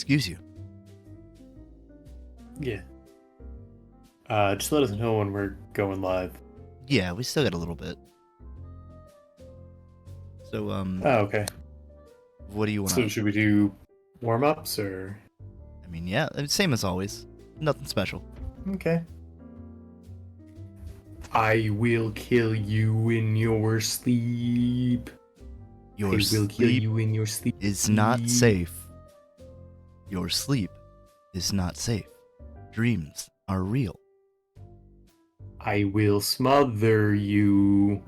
excuse you. Yeah. Just let us know when we're going live. Yeah, we still got a little bit. So, Oh, okay. what do you want So to... should we do warm-ups or... I mean, yeah, same as always. Nothing special. Okay. I will kill you in your sleep. Your I will kill sleep you in your sleep. is not safe. Your sleep is not safe. Dreams are real. I will smother you.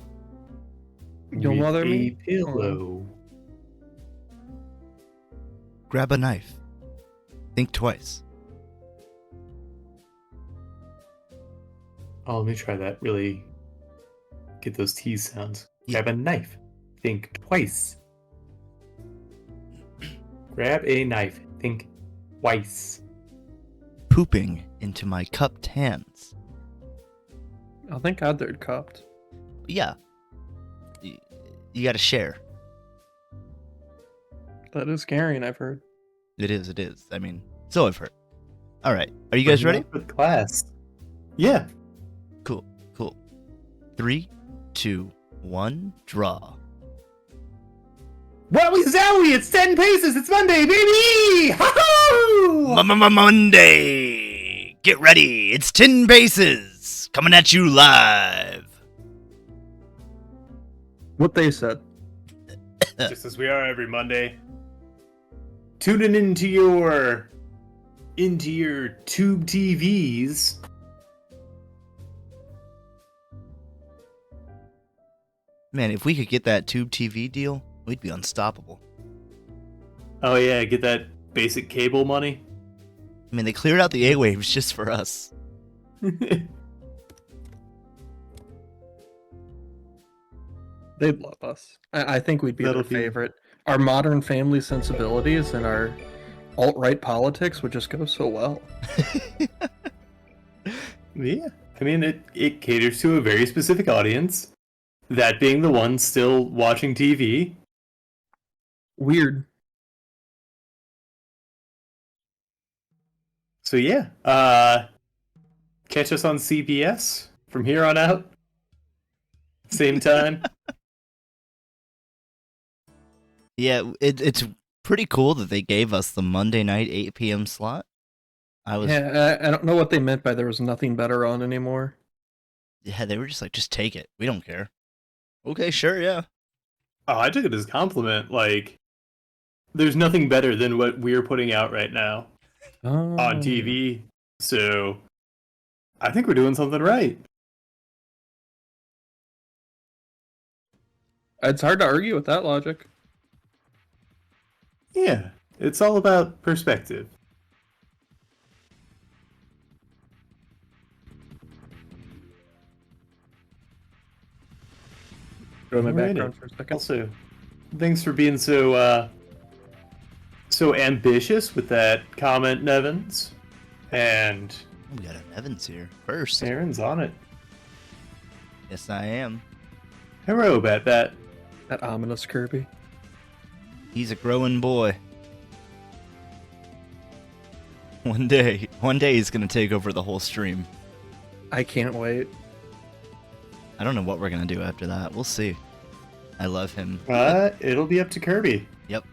You'll with mother a me? pillow. Grab a knife. Think twice. Oh, let me try that. Really get those T sounds. Yeah. Grab a knife. Think twice. Grab a knife. Think twice. Pooping into my cupped hands. Oh, thank God they're cupped. Yeah. You gotta share. That is carrying, I've heard. It is. I mean, so I've heard. Alright, are you guys ready? For the class. Yeah. Cool. 3, 2, 1, draw. Wowie zowie! It's 10 paces! It's Monday, baby! Ha-ho! Monday! Get ready! It's 10 paces! Coming at you live! What they said. Just as we are every Monday. Tuning into your tube TVs. Man, if we could get that tube TV deal, we'd be unstoppable. Oh yeah, get that basic cable money. I mean, they cleared out the airwaves just for us. They'd love us. I think we'd be That'll their be- favorite. Our modern family sensibilities and our alt-right politics would just go so well. Yeah. I mean, it caters to a very specific audience. That being the ones still watching TV. Weird. So yeah, catch us on CBS from here on out. Same time. Yeah, it's pretty cool that they gave us the Monday night 8 p.m. slot. Yeah, I don't know what they meant by there was nothing better on anymore. Yeah, they were just like, just take it. We don't care. Okay, sure, yeah. Oh, I took it as a compliment. Like, there's nothing better than what we're putting out right now on TV. So, I think we're doing something right. It's hard to argue with that logic. Yeah, it's all about perspective. Throw my Alrighty. background for a second. Also, thanks for being so ambitious with that comment, Nevins. And We got an Evans here first. Aaron's on it. Yes, I am. Hello, Bat Bat. That ominous Kirby. He's a growing boy. One day he's gonna take over the whole stream. I can't wait. I don't know what we're gonna do after that. We'll see. I love him. It'll be up to Kirby. Yep.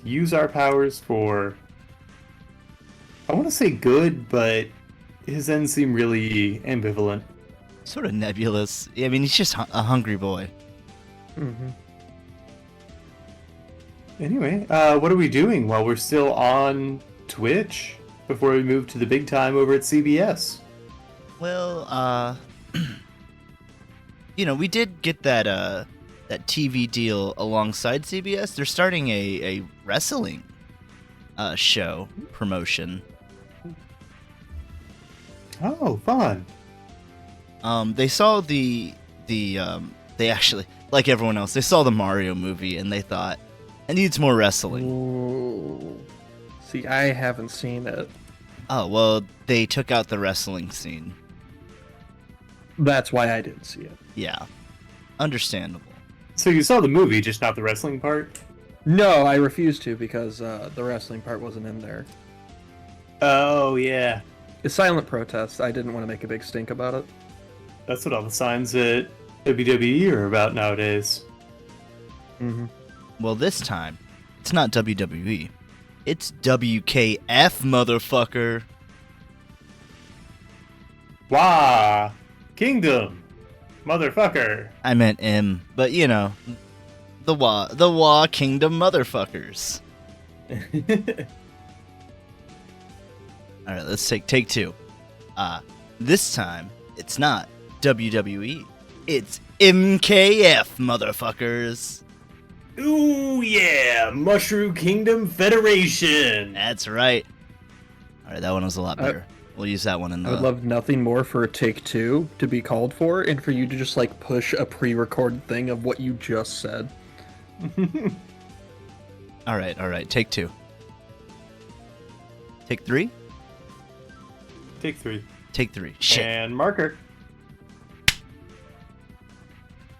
Use our powers for, I want to say good, but his ends seem really ambivalent. Sort of nebulous. I mean, he's just a hungry boy. Mm-hmm. Anyway, what are we doing while we're still on Twitch before we move to the big time over at CBS? Well, we did get that TV deal alongside CBS. They're starting a wrestling show promotion. Oh, fun. They saw they actually, like everyone else, they saw the Mario movie and they thought, it needs more wrestling. Ooh. See, I haven't seen it. Oh, well, they took out the wrestling scene. That's why I didn't see it. Yeah. Understandable. So you saw the movie, just not the wrestling part? No, I refuse to because the wrestling part wasn't in there. Oh, yeah. It's silent protest. I didn't want to make a big stink about it. That's what all the signs at WWE are about nowadays. Mm-hmm. Well, this time, it's not WWE. It's WKF, motherfucker. Wah! Kingdom! Motherfucker! I meant M, but you know, the Wah Kingdom motherfuckers. All right, let's take two. This time it's not WWE. It's MKF, motherfuckers. Ooh, yeah! Mushroom Kingdom Federation! That's right. All right, that one was a lot better. We'll use that one in the... I would love nothing more for a take two to be called for, and for you to just like push a pre-recorded thing of what you just said. All right. Take two. Take three? Take three. Take three. Shit. And marker.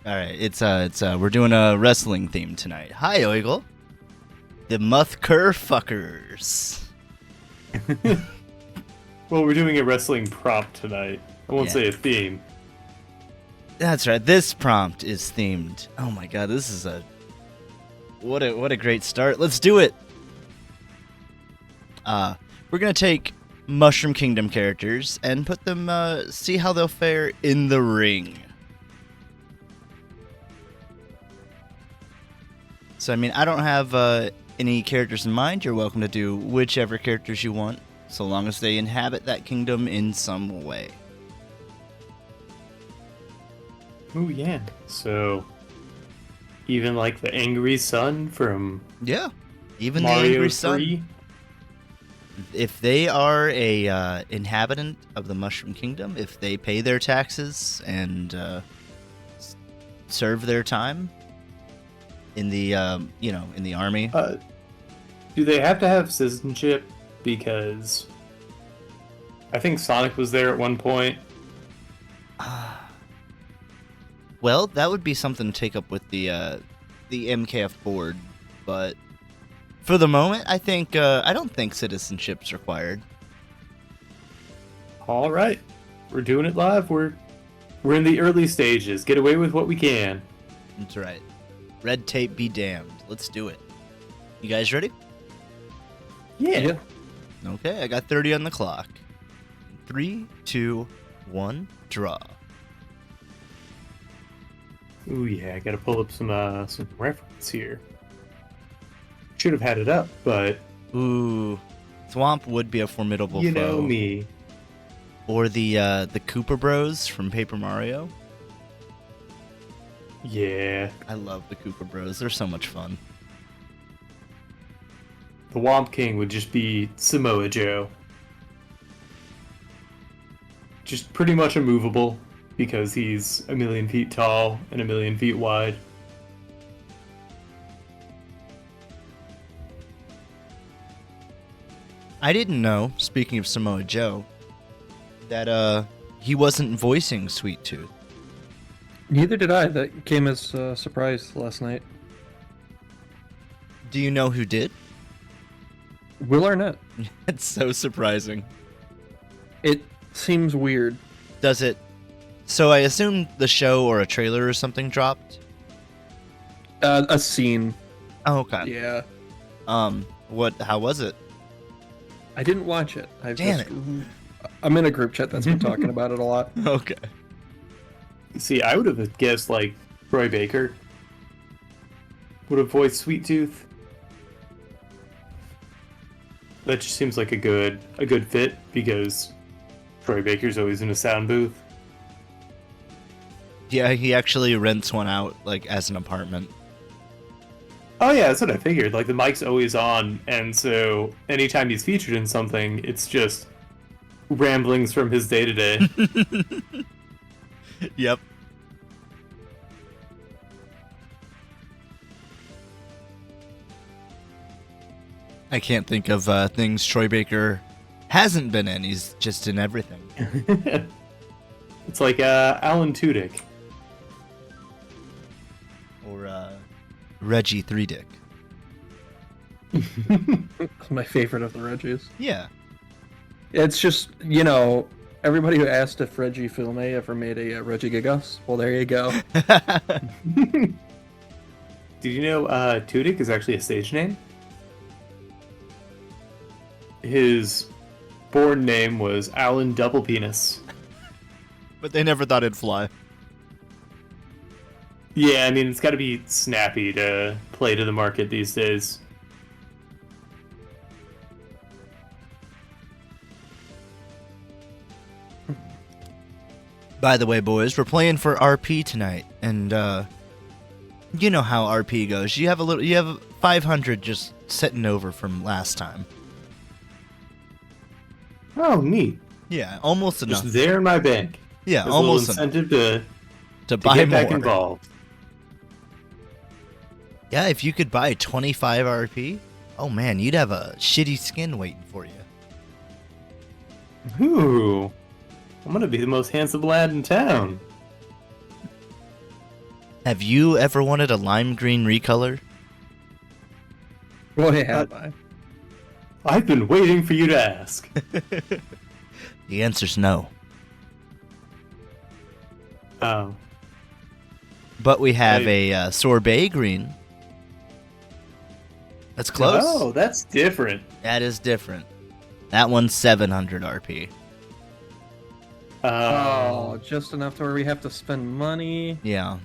All right, it's we're doing a wrestling theme tonight. Hi, Oigle. The Muthker fuckers. Well, we're doing a wrestling prompt tonight. I won't Yeah. say a theme. That's right. This prompt is themed. Oh my god, this is what a great start. Let's do it. We're gonna take Mushroom Kingdom characters and put them see how they'll fare in the ring. So, I mean, I don't have any characters in mind. You're welcome to do whichever characters you want, so long as they inhabit that kingdom in some way. Ooh, yeah. So, even like the Angry Sun from Yeah, even Mario the Angry 3? Sun. If they are a inhabitant of the Mushroom Kingdom, if they pay their taxes and serve their time in the in the army. Do they have to have citizenship? Because I think Sonic was there at one point. Well, that would be something to take up with the MKF board, but for the moment, I don't think citizenship's required. All right, we're doing it live. We're in the early stages. Get away with what we can. That's right. Red tape be damned. Let's do it. You guys ready? Yeah. Okay, I got 30 on the clock. 3, 2, 1, draw. Ooh, yeah. I gotta pull up some reference here. Should have had it up, but Ooh, Swamp would be a formidable you foe. know me. Or the Cooper Bros from Paper Mario. Yeah. I love the Cooper Bros. They're so much fun. The Womp King would just be Samoa Joe. Just pretty much immovable because he's 1,000,000 feet tall and 1,000,000 feet wide. I didn't know, speaking of Samoa Joe, that he wasn't voicing Sweet Tooth. Neither did I. That came as a surprise last night. Do you know who did? Will Arnett. It's so surprising. It seems weird. Does it? So I assume the show or a trailer or something dropped? A scene. Oh, okay. Yeah. How was it? I didn't watch it. Damn it. I'm in a group chat that's been talking about it a lot. Okay. See, I would have guessed like Troy Baker would have voiced Sweet Tooth. That just seems like a good fit because Troy Baker's always in a sound booth. Yeah, he actually rents one out, like, as an apartment. Oh yeah, that's what I figured. Like the mic's always on, and so anytime he's featured in something, it's just ramblings from his day to day. Yep. I can't think of things Troy Baker hasn't been in. He's just in everything. It's like Alan Tudyk. Or Reggie Three Dick. My favorite of the Reggies. Yeah. It's just, everybody who asked if Reggie Fils-Aimé ever made a Reggie Gigas, well, there you go. Did you know Tudyk is actually a stage name? His born name was Alan Double Penis. But they never thought it'd fly. Yeah, I mean, it's got to be snappy to play to the market these days. By the way, boys, we're playing for RP tonight, and you know how RP goes. You have 500 just sitting over from last time. Oh, neat. Yeah, almost enough. Just there in my bank. Yeah, There's almost a little incentive to to buy get more. back involved. Yeah, if you could buy 25 RP, oh man, you'd have a shitty skin waiting for you. Ooh, I'm gonna be the most handsome lad in town. Have you ever wanted a lime green recolor? Boy, have I. I've been waiting for you to ask. The answer's no. Oh. But we have a sorbet green. That's close. Oh, that's different. That is different. That one's 700 RP. Oh, just enough to where we have to spend money. Yeah.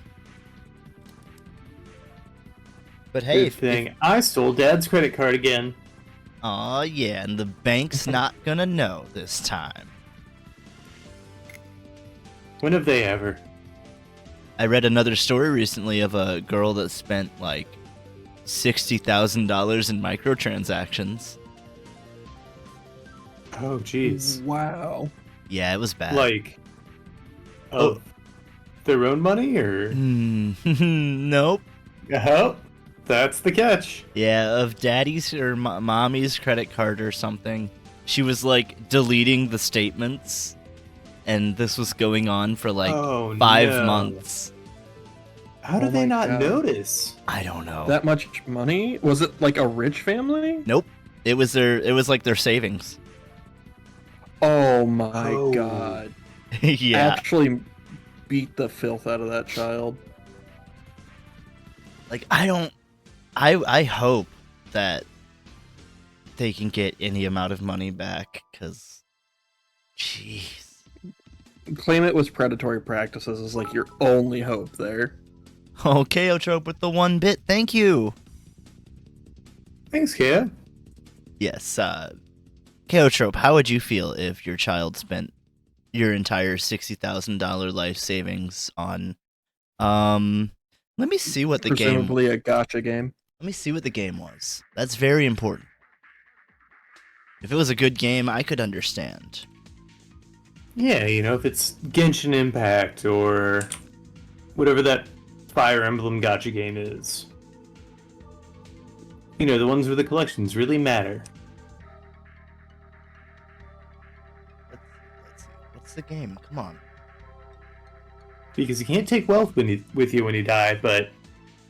But hey, Good thing I stole Dad's credit card again. Aw, yeah, and the bank's not gonna know this time. When have they ever? I read another story recently of a girl that spent like $60,000 in microtransactions. Oh, jeez. Wow. Yeah, it was bad. Like, of their own money, or? Nope. Oh, that's the catch. Yeah, of daddy's or mommy's credit card or something. She was like deleting the statements, and this was going on for like 5 months. How did they not notice? I don't know. That much money? Was it like a rich family? Nope. It was like their savings. Oh my god. Yeah. Actually beat the filth out of that child. Like, I hope that they can get any amount of money back, because jeez. Claim it was predatory practices is like your only hope there. Oh, Keotrope with the 1 bit, thank you. Thanks, Kea. Yes, Keotrope, how would you feel if your child spent your entire $60,000 life savings on, let me see what the Presumably a gacha game. Let me see what the game was. That's very important. If it was a good game, I could understand. Yeah, if it's Genshin Impact or whatever that Fire Emblem gacha game is. The ones where the collections really matter. Let's see. What's the game? Come on. Because you can't take wealth with you when you die, but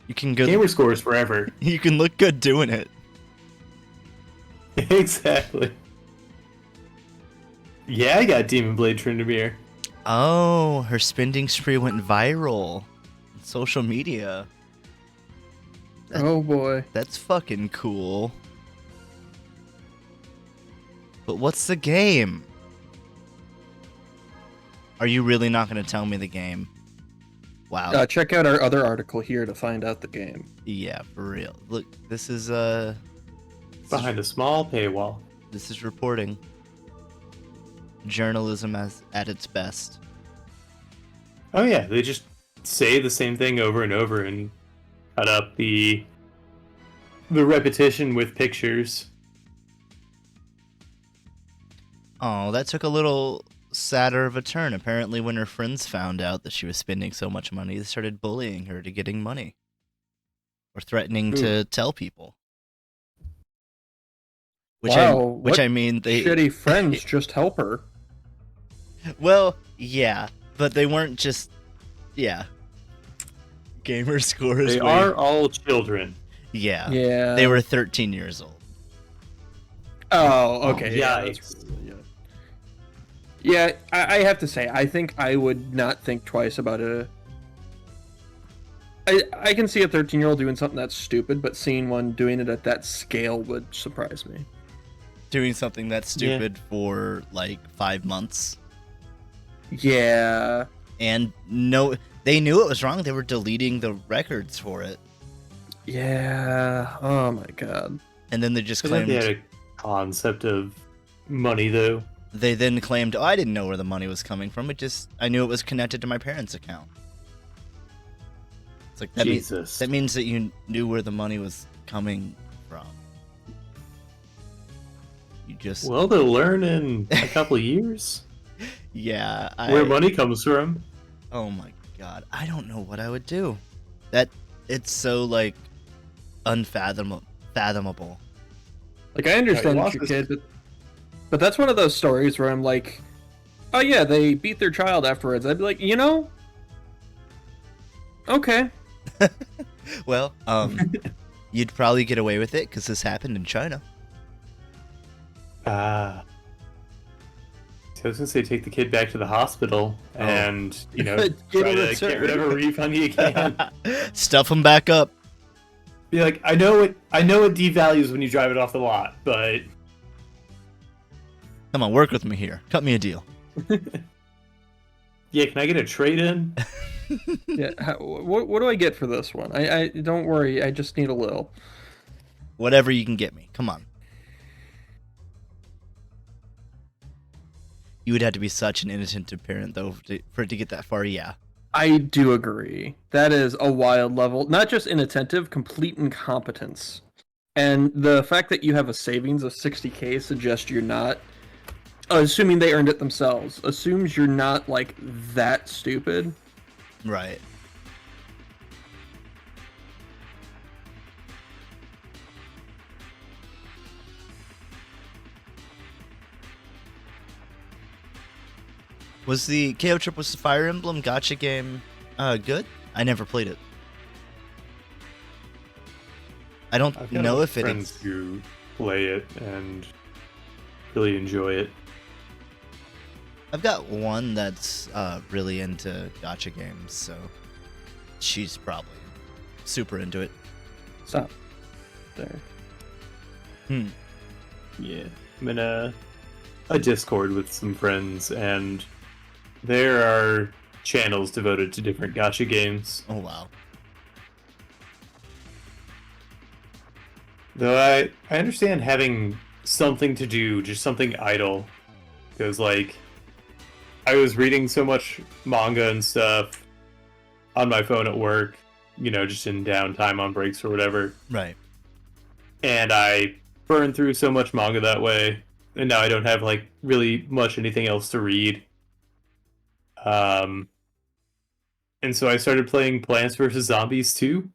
You can go. gamer scores forever. You can look good doing it. Exactly. Yeah, I got Demon Blade Tryndamere. Oh, her spending spree went viral on social media. Oh boy. That's fucking cool. But what's the game? Are you really not going to tell me the game? Wow. Check out our other article here to find out the game. Yeah, for real. Look, this is Behind a small paywall. this is reporting. Journalism at its best. Oh yeah, they just say the same thing over and over and cut up the repetition with pictures. Oh, that took a little sadder of a turn. Apparently, when her friends found out that she was spending so much money, they started bullying her to getting money. Or threatening to tell people. Which I mean, they shitty friends just help her. Well, yeah, but they weren't just gamer scores. They are all children. Yeah. Yeah. They were 13 years old. Oh, okay. Yikes. Yeah, I have to say, I think I would not think twice about it. I can see a 13-year-old doing something that's stupid, but seeing one doing it at that scale would surprise me. Doing something that's stupid for like 5 months. Yeah. And no, they knew it was wrong. They were deleting the records for it. Yeah. Oh my god. And then they just I think claimed. they had a concept of money, though. They then claimed, I didn't know where the money was coming from. I knew it was connected to my parents' account. It's like, that means that you knew where the money was coming from. You just... Well, they'll learn in a couple of years. Yeah. Where money comes from. Oh my god. I don't know what I would do. It's so, like, unfathomable. Like, I understand that your kid, but that's one of those stories where I'm like, oh yeah, they beat their child afterwards. I'd be like, okay. Well, you'd probably get away with it because this happened in China. Ah. So I was going to say, take the kid back to the hospital and, try to get whatever refund you can. Stuff them back up. Be like, I know it devalues when you drive it off the lot, but... Come on, work with me here. Cut me a deal. Yeah, can I get a trade-in? Yeah, what do I get for this one? I don't worry, I just need a little. Whatever you can get me. Come on. You would have to be such an inattentive parent, though, for it to get that far, yeah. I do agree. That is a wild level. Not just inattentive, complete incompetence. And the fact that you have a savings of 60K suggests you're not, assuming they earned it themselves, assumes you're not, like, that stupid. Right. Was the KO Trip was the Fire Emblem gacha game good? I never played it. I don't know if it is. Friends who play it and really enjoy it. I've got one that's really into gacha games, so she's probably super into it. Stop. There. Yeah. I'm in a Discord with some friends, and there are channels devoted to different gacha games. Oh, wow. Though I understand having something to do, just something idle. Because, like, I was reading so much manga and stuff on my phone at work, just in downtime on breaks or whatever. Right. And I burned through so much manga that way, and now I don't have, like, really much anything else to read. And so I started playing Plants vs. Zombies 2.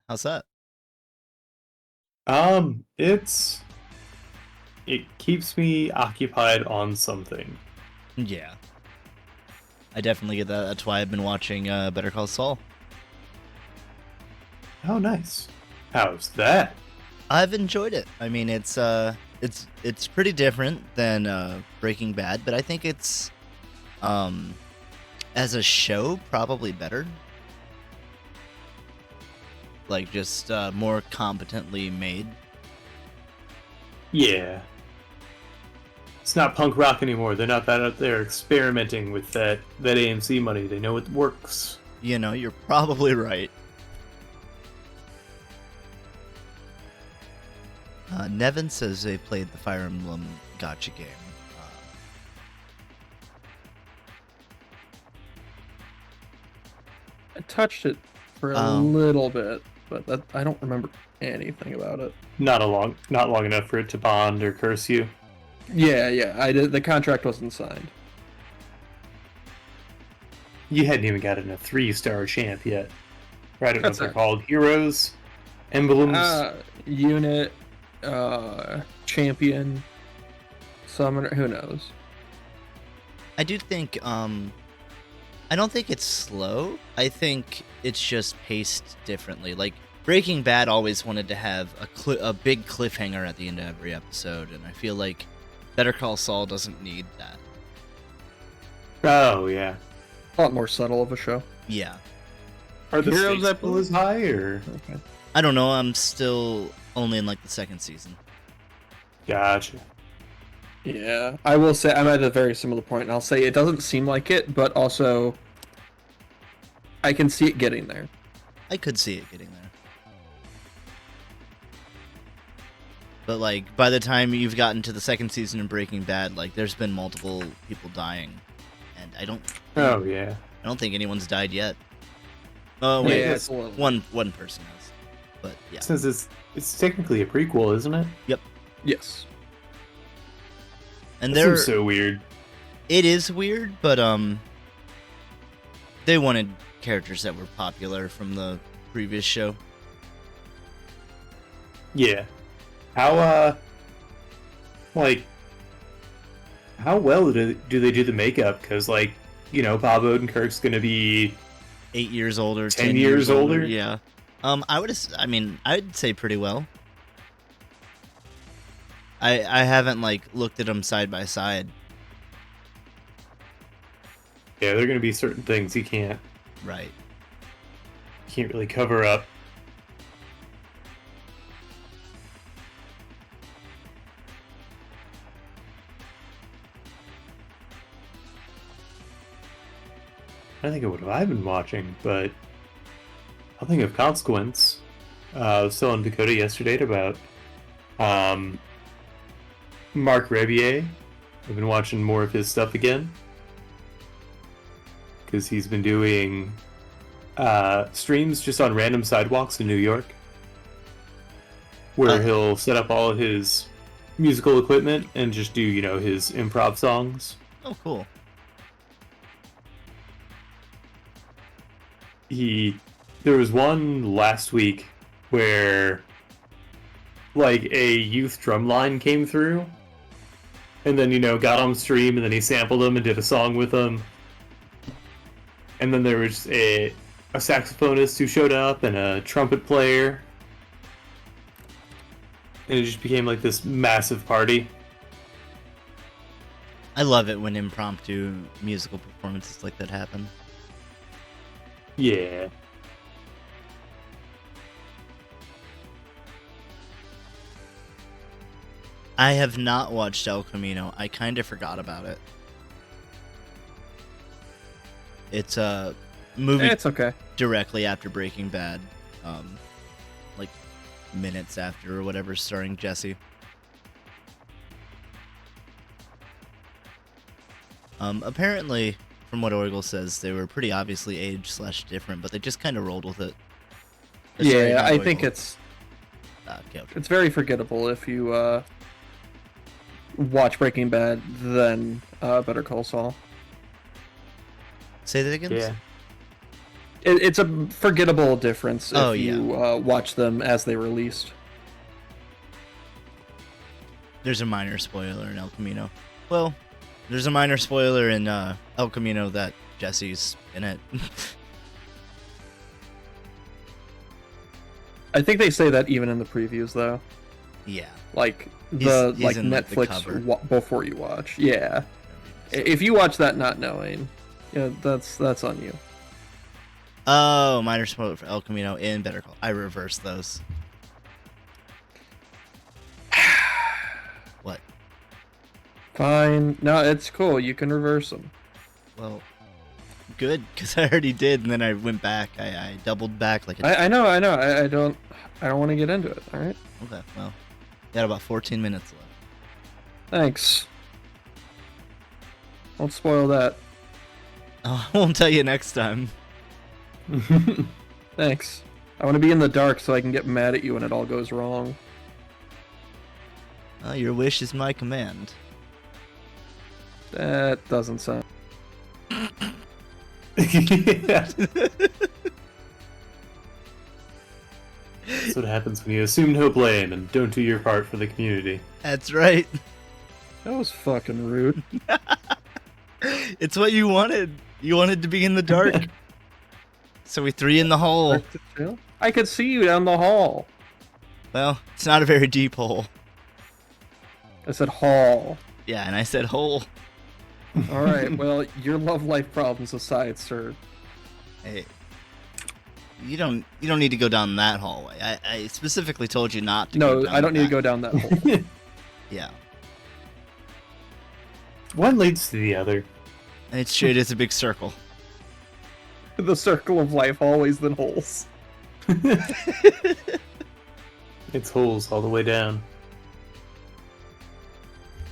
How's that? It keeps me occupied on something. Yeah. I definitely get that. That's why I've been watching Better Call Saul. Oh, nice. How's that? I've enjoyed it. I mean, it's pretty different than Breaking Bad, but I think it's as a show probably better. Like, just more competently made. Yeah. It's not punk rock anymore. They're not that out there experimenting with that AMC money. They know it works. You're probably right. Nevin says they played the Fire Emblem gacha game. I touched it for a little bit, but I don't remember anything about it. Not long enough for it to bond or curse you. Yeah, I did. The contract wasn't signed. You hadn't even gotten a 3-star champ yet. Or I don't know if they're That's called heroes, emblems. Unit, champion, summoner. Who knows? I do think I don't think it's slow. I think it's just paced differently. Like, Breaking Bad always wanted to have a big cliffhanger at the end of every episode, and I feel like Better Call Saul doesn't need that. Oh yeah. A lot more subtle of a show. Yeah. Are the Heroes stakes still as high, or? Okay. I don't know. I'm still only in like the second season. Gotcha. Yeah, I will say I'm at a very similar point, and I'll say it doesn't seem like it, but also I can see it getting there. I could see it getting there. But like by the time you've gotten to the second season of Breaking Bad, like there's been multiple people dying, and I don't think anyone's died yet. Oh wait, Yeah, it's a little- one person has, but yeah. Since it's technically a prequel, isn't it? Yes. And That there, seems so weird. it is weird, but they wanted characters that were popular from the previous show. Yeah. How how well do they do the makeup? Because like, you know, Bob Odenkirk's gonna be 8 years older, 10 years older? Yeah. I'd say pretty well. I haven't like looked at them side by side. yeah, there are gonna be certain things you can't Right. really cover up. I think of what have I been watching, but nothing of consequence. I was telling Dakota yesterday about Mark Rebier. I've been watching more of his stuff again because he's been doing streams just on random sidewalks in New York, where he'll set up all of his musical equipment and just do, you know, his improv songs. Oh, cool. There was one last week where like a youth drum line came through and then, you know, got on stream, and then he sampled them and did a song with them. And then there was a saxophonist who showed up and a trumpet player. And it just became like this massive party. I love it when impromptu musical performances like that happen. Yeah. I have not watched El Camino. I kind of forgot about it. It's a movie It's okay. directly after Breaking Bad, like minutes after or whatever, starring Jesse. Apparently, from what Orgel says, they were pretty obviously age/different, but they just kind of rolled with it. Sorry, Yeah, not I Orgel. think it's Couch. it's very forgettable if you watch Breaking Bad than Better Call Saul. Say that again? Yeah. It's a forgettable difference if Oh, you watch them as they released. There's a minor spoiler in El Camino. Well, there's a minor spoiler in El Camino that Jesse's in it. I think they say that even in the previews, though. Yeah. Like He's like in, like, the Netflix cover. Before you watch. Yeah. If you watch that not knowing, yeah, that's on you. Oh, minor spoiler for El Camino in Better Call. I reversed those. What? Fine. No, it's cool. You can reverse them. Well, good, because I already did, and then I went back. I doubled back like a... I know. I don't want to get into it. All right. Okay, well, got about 14 minutes left. Thanks. Won't spoil that. Oh, I won't tell you next time. Thanks. I want to be in the dark so I can get mad at you when it all goes wrong. Your wish is my command. That doesn't sound. Yeah. That's what happens when you assume no blame and don't do your part for the community. That's right. That was fucking rude. It's what you wanted. You wanted to be in the dark. So we threw you in the hole. Dark to chill? I could see you down the hall. Well, it's not a very deep hole. I said hall. Yeah, and I said hole. All right. Well, your love life problems aside, sir. Hey, you don't need to go down that hallway. I specifically told you not to. No, go down I don't need to that. go down that hole. Yeah, One leads to the other. and it's straight as a big circle. The circle of life, always then holes. It's holes all the way down.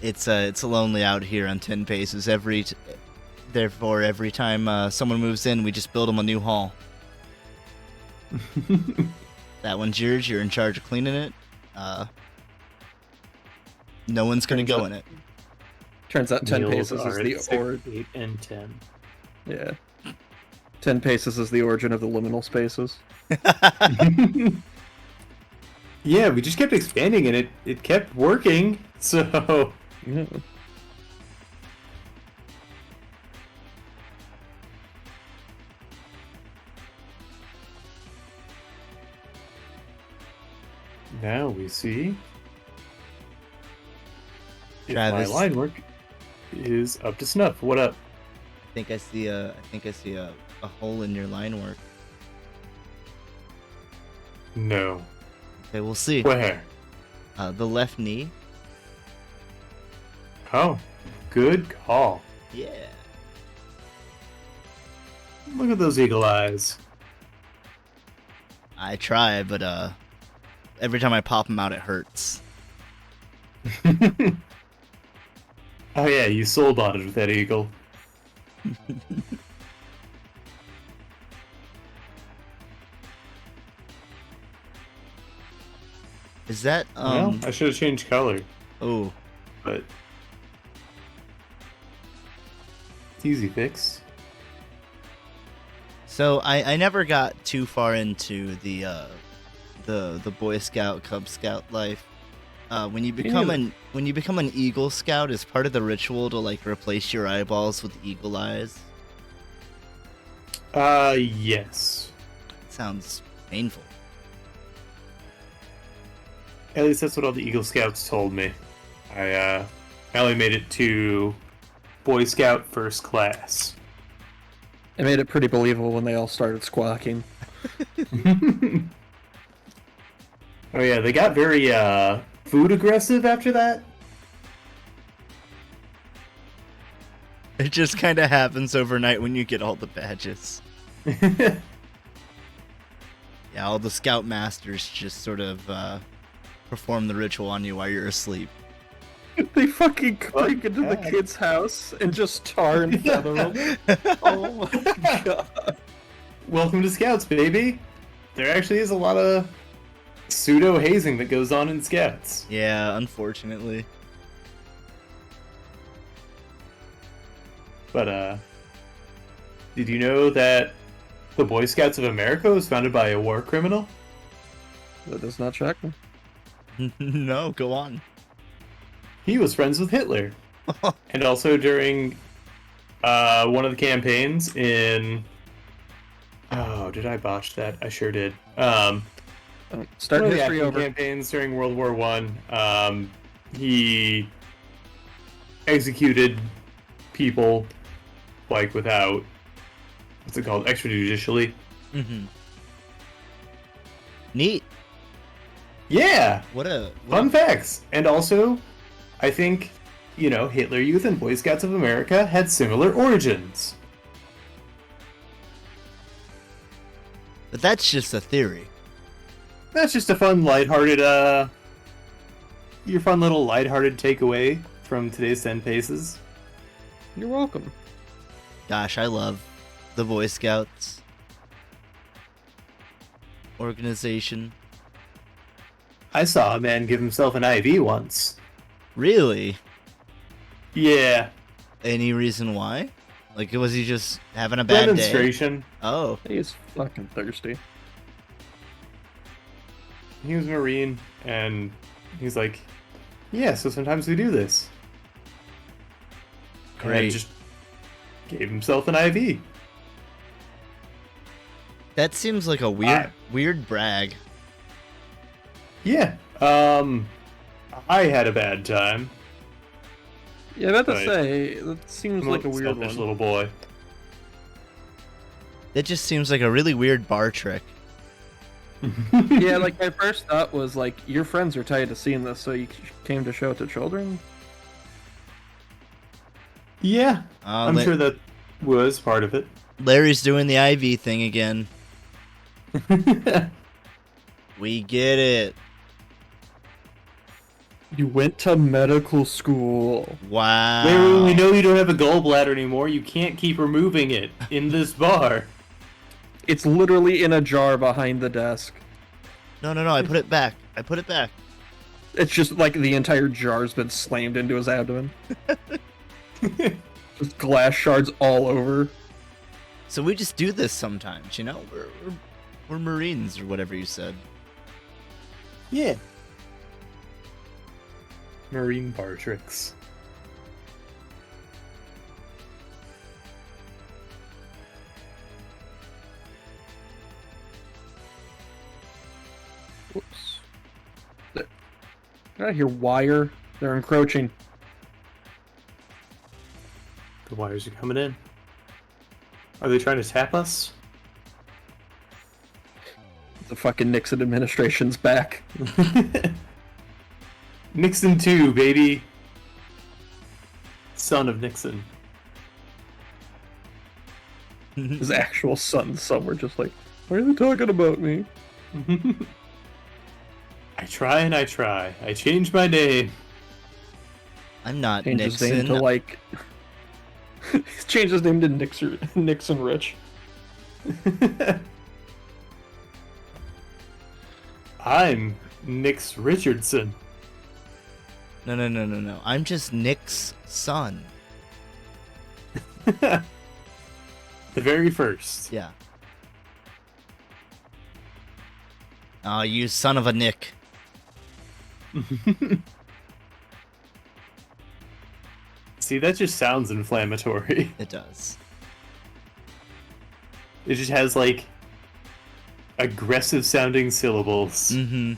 It's lonely out here on 10 paces. Therefore, every time someone moves in, we just build them a new hall. That one's yours. You're in charge of cleaning it. No one's gonna go in it. Turns out 10 Meals paces are is at the 6, or 8, and 10. yeah. 10 paces is the origin of the liminal spaces. Yeah, we just kept expanding and it kept working. So Yeah. now we see if Travis. my line work is up to snuff. What up? I think I see a hole in your line work. No. Okay, we'll see. Where? The left knee. Oh, good call. Yeah. Look at those eagle eyes. I try, but every time I pop them out, it hurts. Oh yeah, you soul bonded with that eagle. Is that Well, I should have changed color, Oh, but it's easy fix. so I never got too far into the Boy Scout Cub Scout life. When you become an Eagle Scout, is part of the ritual to like replace your eyeballs with eagle eyes? Yes. Sounds painful. At least that's what all the Eagle Scouts told me. I only made it to Boy Scout first class. It made it pretty believable when they all started squawking. Oh yeah, they got very food aggressive after that. It just kind of happens overnight when you get all the badges. Yeah, all the Scout Masters just sort of perform the ritual on you while you're asleep. They fucking break into the kid's house and just tar and feather them. Oh my god. Welcome to Scouts, baby. There actually is a lot of pseudo hazing that goes on in Scouts. Yeah, unfortunately. But did you know that the Boy Scouts of America was founded by a war criminal? That does not check me. No, go on. He was friends with Hitler. And also during one of the campaigns in... Oh, did I botch that? I sure did. Start One of the history active over. campaigns during World War One, he executed people like without what's it called, extrajudicially. Mm-hmm. Neat. Yeah, What a fun facts. And also, I think Hitler Youth and Boy Scouts of America had similar origins. But that's just a theory. That's just a fun, lighthearted, your fun little lighthearted takeaway from today's 10 Paces. You're welcome. Gosh, I love the Boy Scouts organization. I saw a man give himself an IV once. Really? Yeah. Any reason why? Like, was he just having a bad day? Demonstration. Oh, He's fucking thirsty. He was a Marine, and he's like, yeah, so sometimes we do this. And Great. just gave himself an IV. That seems like a weird brag. Yeah. I had a bad time. Yeah, I have to Right. say, that seems like a weird Selfish one. little boy. That just seems like a really weird bar trick. Yeah, like my first thought was like, your friends are tired of seeing this, so you came to show it to children? Yeah, I'm sure that was part of it. Larry's doing the IV thing again. We get it. You went to medical school. Wow. Larry, we know you don't have a gallbladder anymore. You can't keep removing it in this bar. It's literally in a jar behind the desk. No, I put it back. It's just like the entire jar's been slammed into his abdomen. Just glass shards all over. So we just do this sometimes, you know? We're Marines or whatever you said. Yeah. Marine bar tricks. Whoops. I hear wire. They're encroaching. The wires are coming in. Are they trying to tap us? The fucking Nixon administration's back. Nixon 2, baby. Son of Nixon. His actual son somewhere just like, why are they talking about me? I try and I try. I change my name. I'm not Changed his name Nixon. to like... He's changed his name to Nixon Rich. I'm Nix Richardson. No. I'm just Nick's son. The very first. Yeah. Oh, you son of a Nick. See, that just sounds inflammatory. It does. It just has, like, aggressive sounding syllables. Mm-hmm.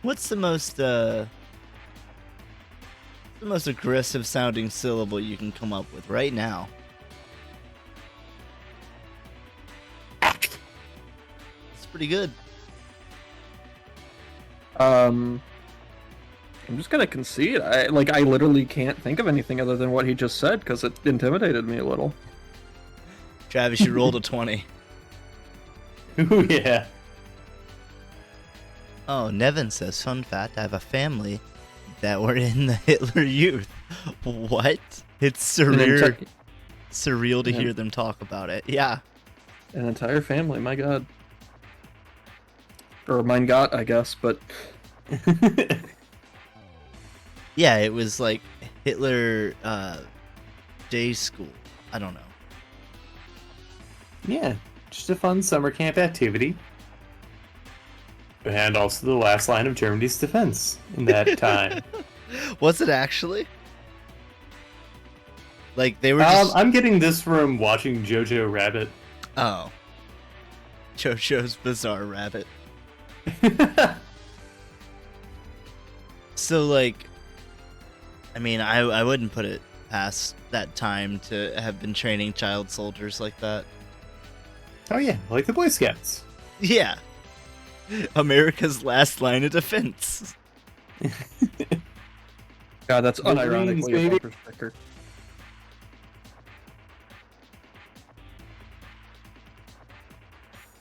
What's the most aggressive sounding syllable you can come up with right now? It's pretty good. I'm just gonna concede. I literally can't think of anything other than what he just said because it intimidated me a little. Travis, you rolled a 20. Ooh, yeah. Oh, Nevin says, fun fact, I have a family that were in the Hitler Youth. What? It's surreal to hear them talk about it. Yeah. An entire family, my god. Or mein Gott, I guess, but... Yeah, it was like Hitler day school. I don't know. Yeah, just a fun summer camp activity. And also the last line of Germany's defense in that time. Was it actually? Like, they were just... I'm getting this from watching Jojo Rabbit. Oh. JoJo's Bizarre Rabbit. So, like... I mean, I wouldn't put it past that time to have been training child soldiers like that. Oh yeah, like the Boy Scouts. Yeah. America's last line of defense. God, that's Wolverines, unironically a baby. bumper sticker.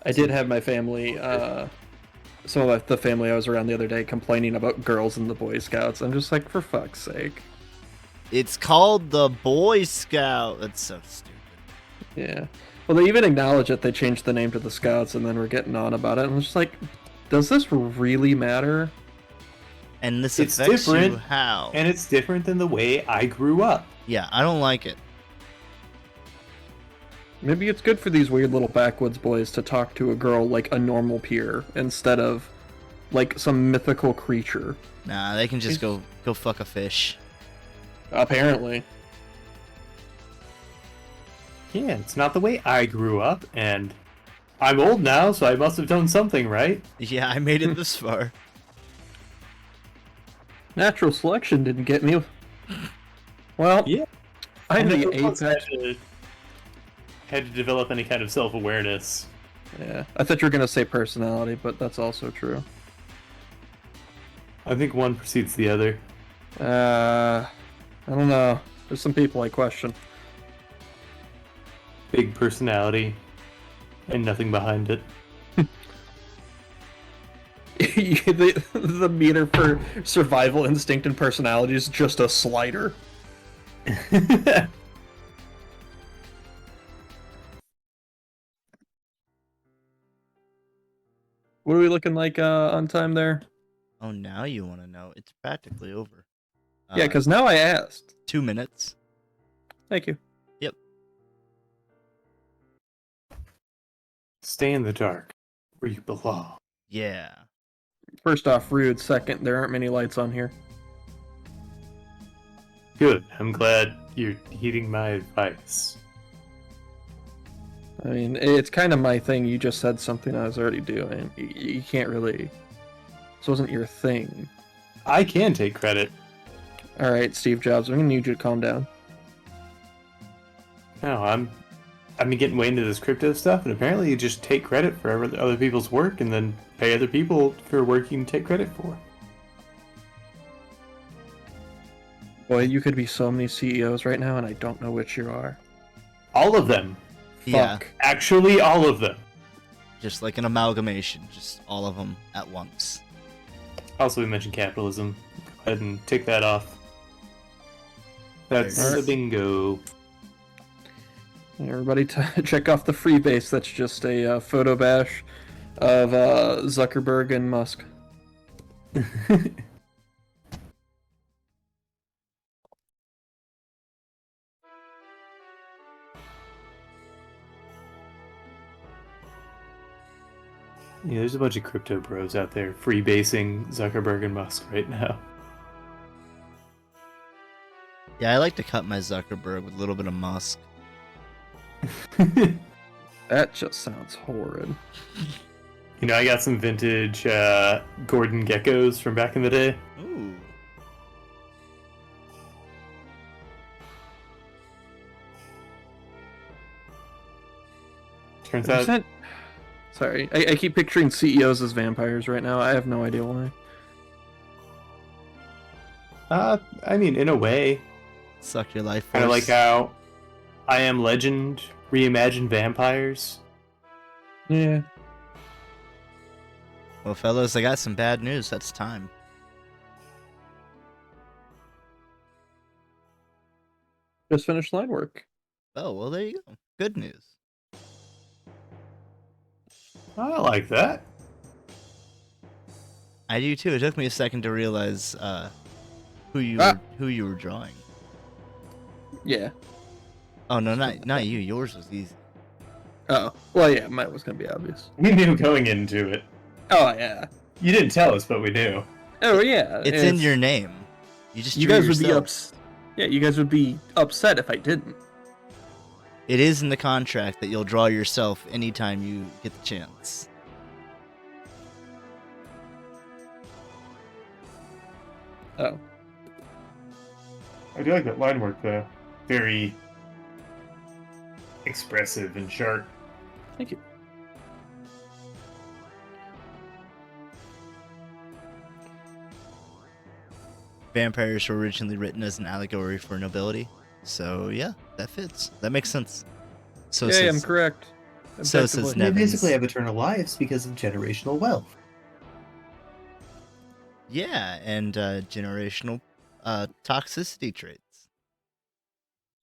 I did have my family, some of the family I was around the other day complaining about girls in the Boy Scouts. I'm just like, for fuck's sake. It's called the Boy Scout. That's so stupid. Yeah. Well, they even acknowledge that they changed the name to the Scouts and then we're getting on about it. And I'm just like, does this really matter? And this It's affects different, you how? And it's different than the way I grew up. Yeah, I don't like it. Maybe it's good for these weird little backwoods boys to talk to a girl like a normal peer instead of like some mythical creature. Nah, they can just go fuck a fish. Apparently. Yeah, it's not the way I grew up, and I'm old now, so I must have done something right. Yeah, I made it this far. Natural selection didn't get me. Well, Yeah. I'm the never once apex. had to develop any kind of self-awareness. Yeah, I thought you were gonna say personality, but that's also true. I think one precedes the other. I don't know. There's some people I question. Big personality, and nothing behind it. The meter for survival instinct and personality is just a slider. What are we looking like on time there? Oh, now you want to know? It's practically over. Yeah, because now I asked. 2 minutes. Thank you. Yep. Stay in the dark, where you belong. Yeah. First off, rude. Second, there aren't many lights on here. Good. I'm glad you're heeding my advice. I mean, it's kind of my thing. You just said something I was already doing. You can't really... This wasn't your thing. I can take credit. Alright, Steve Jobs, I'm gonna need you to calm down. No, I've been getting way into this crypto stuff, and apparently you just take credit for other people's work and then pay other people for work you can take credit for. Boy, you could be so many CEOs right now, and I don't know which you are. All of them. Yeah. Fuck. Actually, all of them. Just like an amalgamation. Just all of them at once. Also, we mentioned capitalism. Go ahead and tick that off. That's Alright. a bingo. Everybody check off the freebase. That's just a photo bash of Zuckerberg and Musk. Yeah, there's a bunch of crypto bros out there freebasing Zuckerberg and Musk right now. Yeah, I like to cut my Zuckerberg with a little bit of Musk. That just sounds horrid. You know, I got some vintage Gordon geckos from back in the day. Ooh. Turns out, Sorry, I keep picturing CEOs as vampires right now. I have no idea why. I mean, in a way, Suck your life kind of force. like how I Am Legend reimagined vampires. Yeah. Well, fellas, I got some bad news. That's time. Just finished line work. Oh, well, there you go. Good news. I like that. I do too. It took me a second to realize who you were drawing. Yeah. Oh no, not you. Yours was easy. Oh. Well, yeah, mine was gonna be obvious. We knew going into it. Oh, yeah. You didn't tell us, but we knew. Oh, yeah. It's in your name. You just You drew guys would be yourself. Yeah, you guys would be upset if I didn't. It is in the contract that you'll draw yourself anytime you get the chance. Oh. I do like that line work, though. Very expressive and sharp. Thank you. Vampires were originally written as an allegory for nobility, so yeah, that fits. That makes sense. So Yeah, I'm says, correct. So says Objectively. They Nevins. basically have eternal lives because of generational wealth. Yeah, and generational toxicity traits.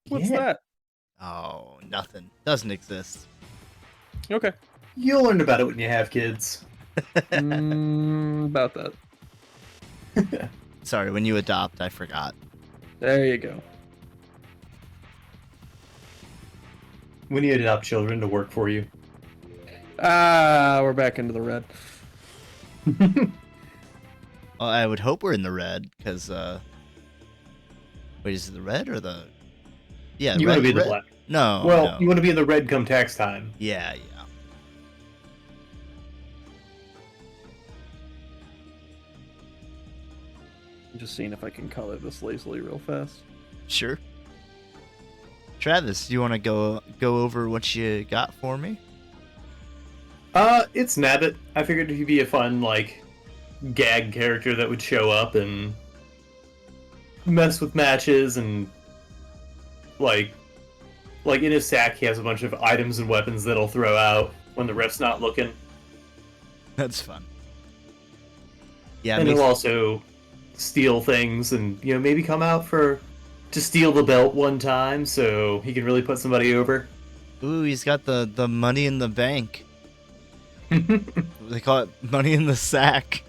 What's Yeah. that? Oh, nothing. Doesn't exist. Okay. You'll learn about it when you have kids. About that. Sorry, when you adopt, I forgot. There you go. We need to adopt children to work for you. Ah, we're back into the red. Well, I would hope we're in the red, because, wait, is it the red or the... Yeah, You red, want to be the red. black. No, Well, no. you want to be in the red come tax time. Yeah. Just seeing if I can color this lazily real fast. Sure. Travis, do you want to go over what you got for me? It's Nabbit. I figured he'd be a fun, like, gag character that would show up and mess with matches and, like in his sack he has a bunch of items and weapons that'll throw out when the ref's not looking. That's fun. Yeah, And he'll also steal things and, maybe come out to steal the belt one time so he can really put somebody over. ooh, he's got the money in the bank. They call it money in the sack.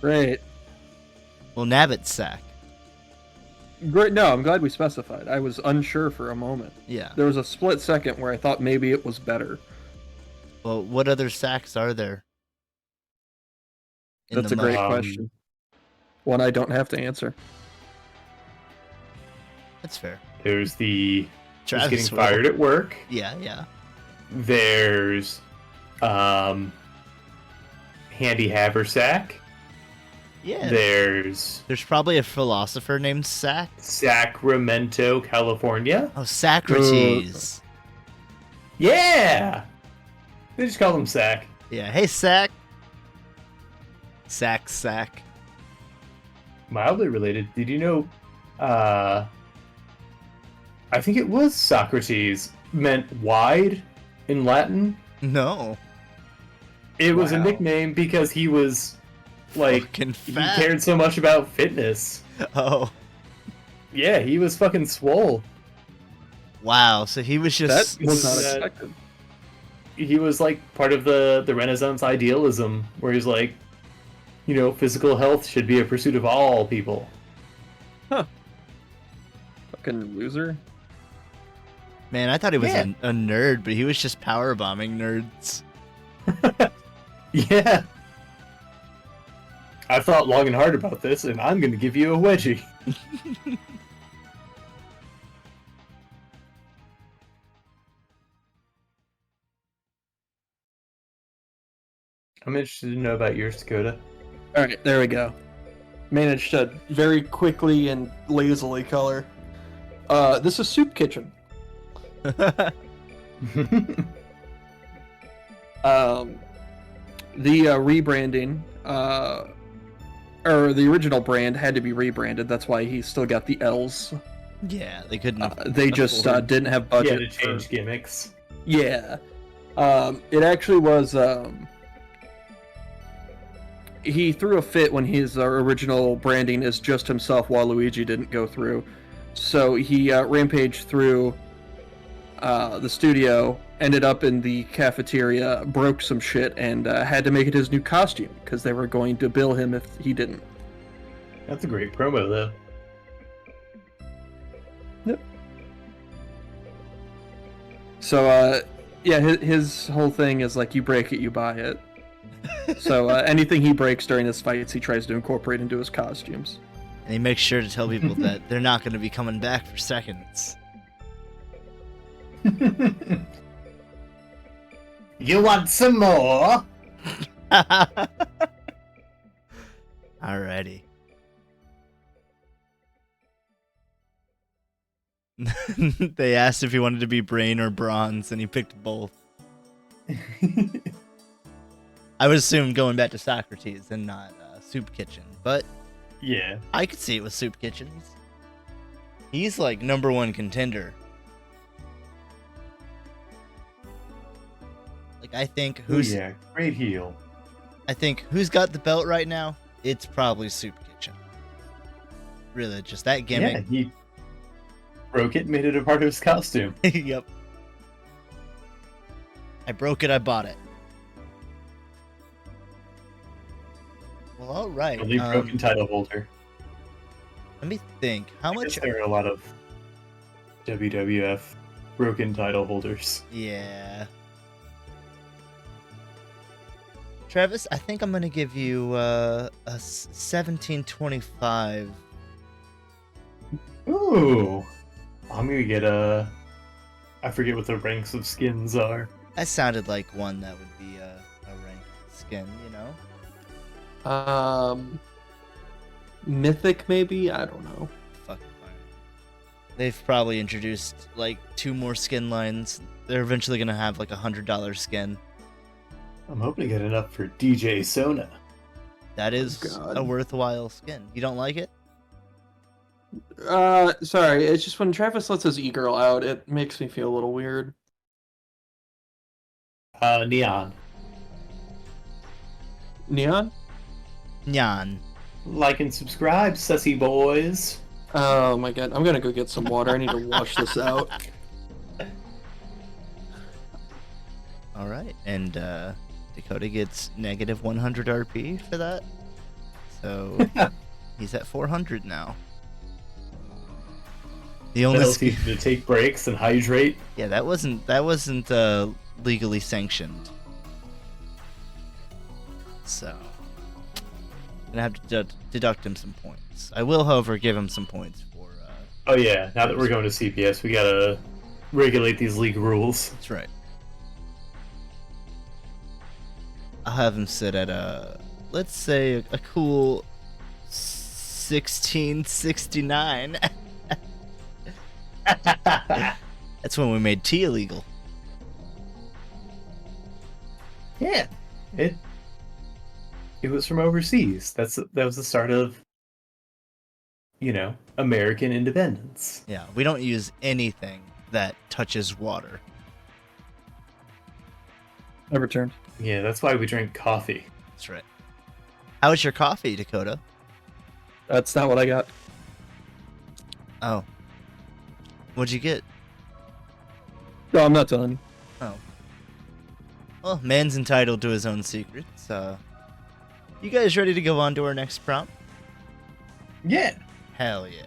Great. Well, Nabbit's sack. Great. No, I'm glad we specified. I was unsure for a moment. Yeah. There was a split second where I thought maybe it was better. Well, what other sacks are there? in That's the a great mud? question. One I don't have to answer. That's fair. There's the Travis getting will. fired at work. Yeah, yeah. There's Handy Haversack. Yeah. There's There's probably a philosopher named Sack. Sacramento, California. Oh, Socrates. Yeah! They just call him Sack. Yeah. Hey, Sack. Sack. Mildly related. Did you know, I think it was Socrates meant wide in Latin? No. It was a Wow. nickname because he was, like, Fucking he fat. cared so much about fitness. Oh. Yeah, he was fucking swole. Wow. So he was just. That was not That- expected. He was, like, part of the Renaissance idealism, where he's like, physical health should be a pursuit of all people. Fucking loser. Man, I thought he was Yeah. a nerd, but he was just power bombing nerds. Yeah. I thought long and hard about this, and I'm gonna give you a wedgie. I'm interested to know about yours, Dakota. All right, there we go. Managed to very quickly and lazily color. This is Soup Kitchen. The rebranding, or the original brand had to be rebranded. That's why he still got the L's. Yeah, they couldn't. They just afford- didn't have Yeah, budget. to change gimmicks. Yeah. It actually was. He threw a fit when his original branding as just himself Waluigi didn't go through. So he rampaged through the studio, ended up in the cafeteria, broke some shit, and had to make it his new costume because they were going to bill him if he didn't. That's a great promo, though. So, yeah, his whole thing is like, you break it, you buy it. So anything he breaks during his fights, he tries to incorporate into his costumes. And he makes sure to tell people that they're not going to be coming back for seconds. You want some more? Alrighty. They asked if he wanted to be brain or bronze, and he picked both. I would assume going back to Socrates and not Soup Kitchen, but Yeah. I could see it with Soup Kitchen. He's like #1 contender. Like I think who's yeah, great heel. who's got the belt right now? It's probably Soup Kitchen. Really, just that Yeah, gimmick. he broke it and made it a part of his costume. Yep. I broke it, I bought it. Well, all right. Only broken title holder. Let me think. How I guess much? there are a lot of WWF broken title holders. Yeah. Travis, I think I'm gonna give you a 1725. Ooh. I'm gonna get a... I forget what the ranks of skins are. That sounded like one that would be a ranked skin, you know? Mythic, maybe? I don't know. Fucking fine. They've probably introduced like 2 more skin lines. They're eventually gonna have like $100 skin. I'm hoping to get enough for DJ Sona. That is God. a worthwhile skin. You don't like it? Sorry, it's just when Travis lets his e-girl out, it makes me feel a little weird. Neon. Neon? Nyan. Like and subscribe, sussy boys. Oh my god, I'm gonna go get some water. I need to wash this out. All right, and Dakota gets negative 100 RP for that, so he's at 400 now. The only That'll teach you to take breaks and hydrate. yeah, that wasn't legally sanctioned, so I'm gonna have to deduct him some points. I will, however, give him some points for. Oh yeah, now that we're going to CPS, we gotta regulate these league rules. That's right. I'll have him sit at let's say a cool 1669. That's when we made tea illegal. Yeah, it was from overseas. That was the start of, American independence. Yeah, we don't use anything that touches water. I returned. Yeah, that's why we drink coffee. That's right. How was your coffee, Dakota? That's not what I got. Oh. What'd you get? No, I'm not telling you. Oh. Well, man's entitled to his own secrets. You guys ready to go on to our next prompt? Yeah. Hell yeah.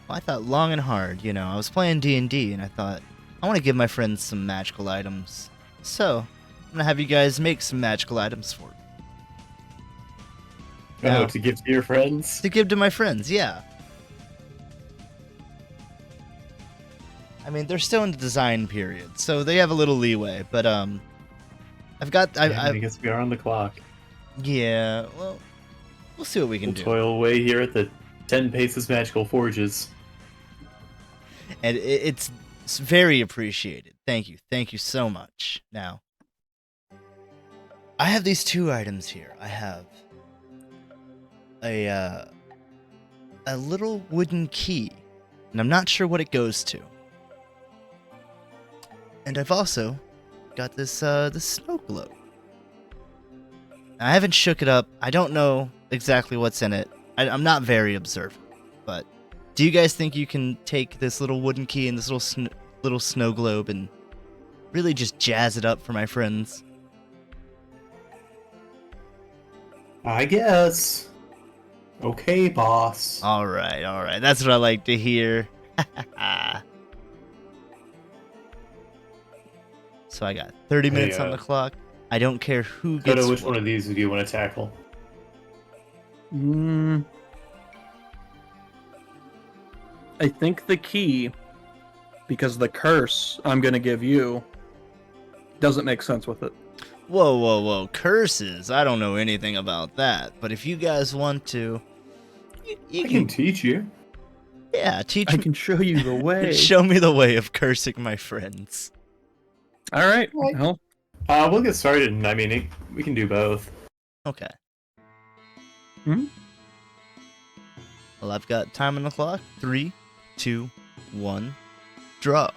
Well, I thought long and hard, I was playing D&D and I thought, I want to give my friends some magical items. So, I'm going to have you guys make some magical items for me. Now, To give to your friends. to give to my friends, yeah. I mean, they're still in the design period, so they have a little leeway, but I guess we are on the clock. yeah, well, we'll see what we can We'll do. toil away here at the 10 Paces Magical Forges. And it's very appreciated. Thank you so much. Now, I have these 2 items here. I have a little wooden key, and I'm not sure what it goes to. And I've also got this snow globe. I haven't shook it up. I don't know exactly what's in it. I'm not very observant, but do you guys think you can take this little wooden key and this little snow globe and really just jazz it up for my friends? I guess. Okay, boss. All right. That's what I like to hear. So I got 30 minutes on the clock. I don't care who gets Dakota, which what. one of these do you want to tackle? I think the key, because the curse I'm gonna give you doesn't make sense with it. Whoa. Curses. I don't know anything about that. But if you guys want to, you I can teach you. yeah, teach I me. can show you the way. Show me the way of cursing my friends. All right. Right. Well, We'll get started, and we can do both. Okay. Hmm? Well, I've got time on the clock. 3, 2, 1, draw.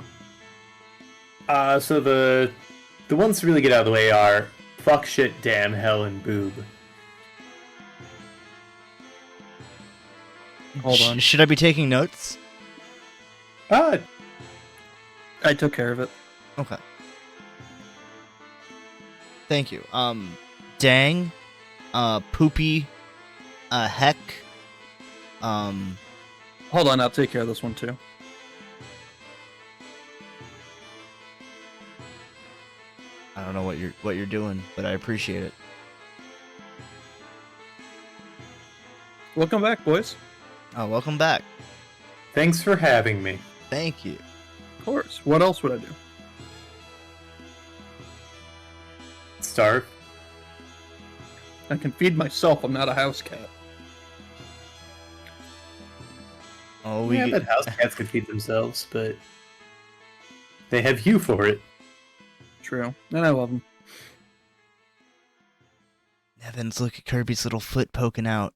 So the ones to really get out of the way are fuck, shit, damn, hell, and boob. hold on. Should I be taking notes? I took care of it. Okay. Thank you. Dang, poopy, heck, Hold on, I'll take care of this one too. I don't know what you're doing, but I appreciate it. Welcome back, boys. Oh, welcome back. Thanks for having me. Thank you. Of course. What else would I do? Stark. I can feed myself. I'm not a house cat. Oh, Yeah, I bet house cats could feed themselves, but they have you for it. True. And I love them. Evans, look at Kirby's little foot poking out.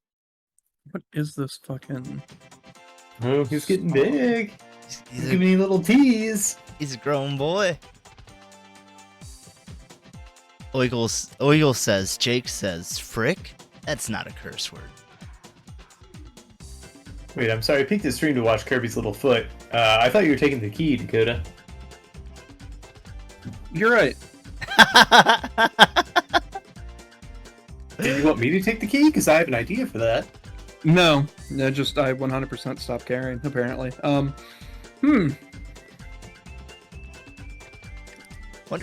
What is this fucking... Oh, he's getting big. He's He's a, giving you a little tease. he's a grown boy. Oigel says, Jake says, frick? That's not a curse word. Wait, I'm sorry. I peeked the stream to watch Kirby's little foot. I thought you were taking the key, Dakota. You're right. Did you want me to take the key? Because I have an idea for that. No, I 100% stopped caring, apparently. Wonder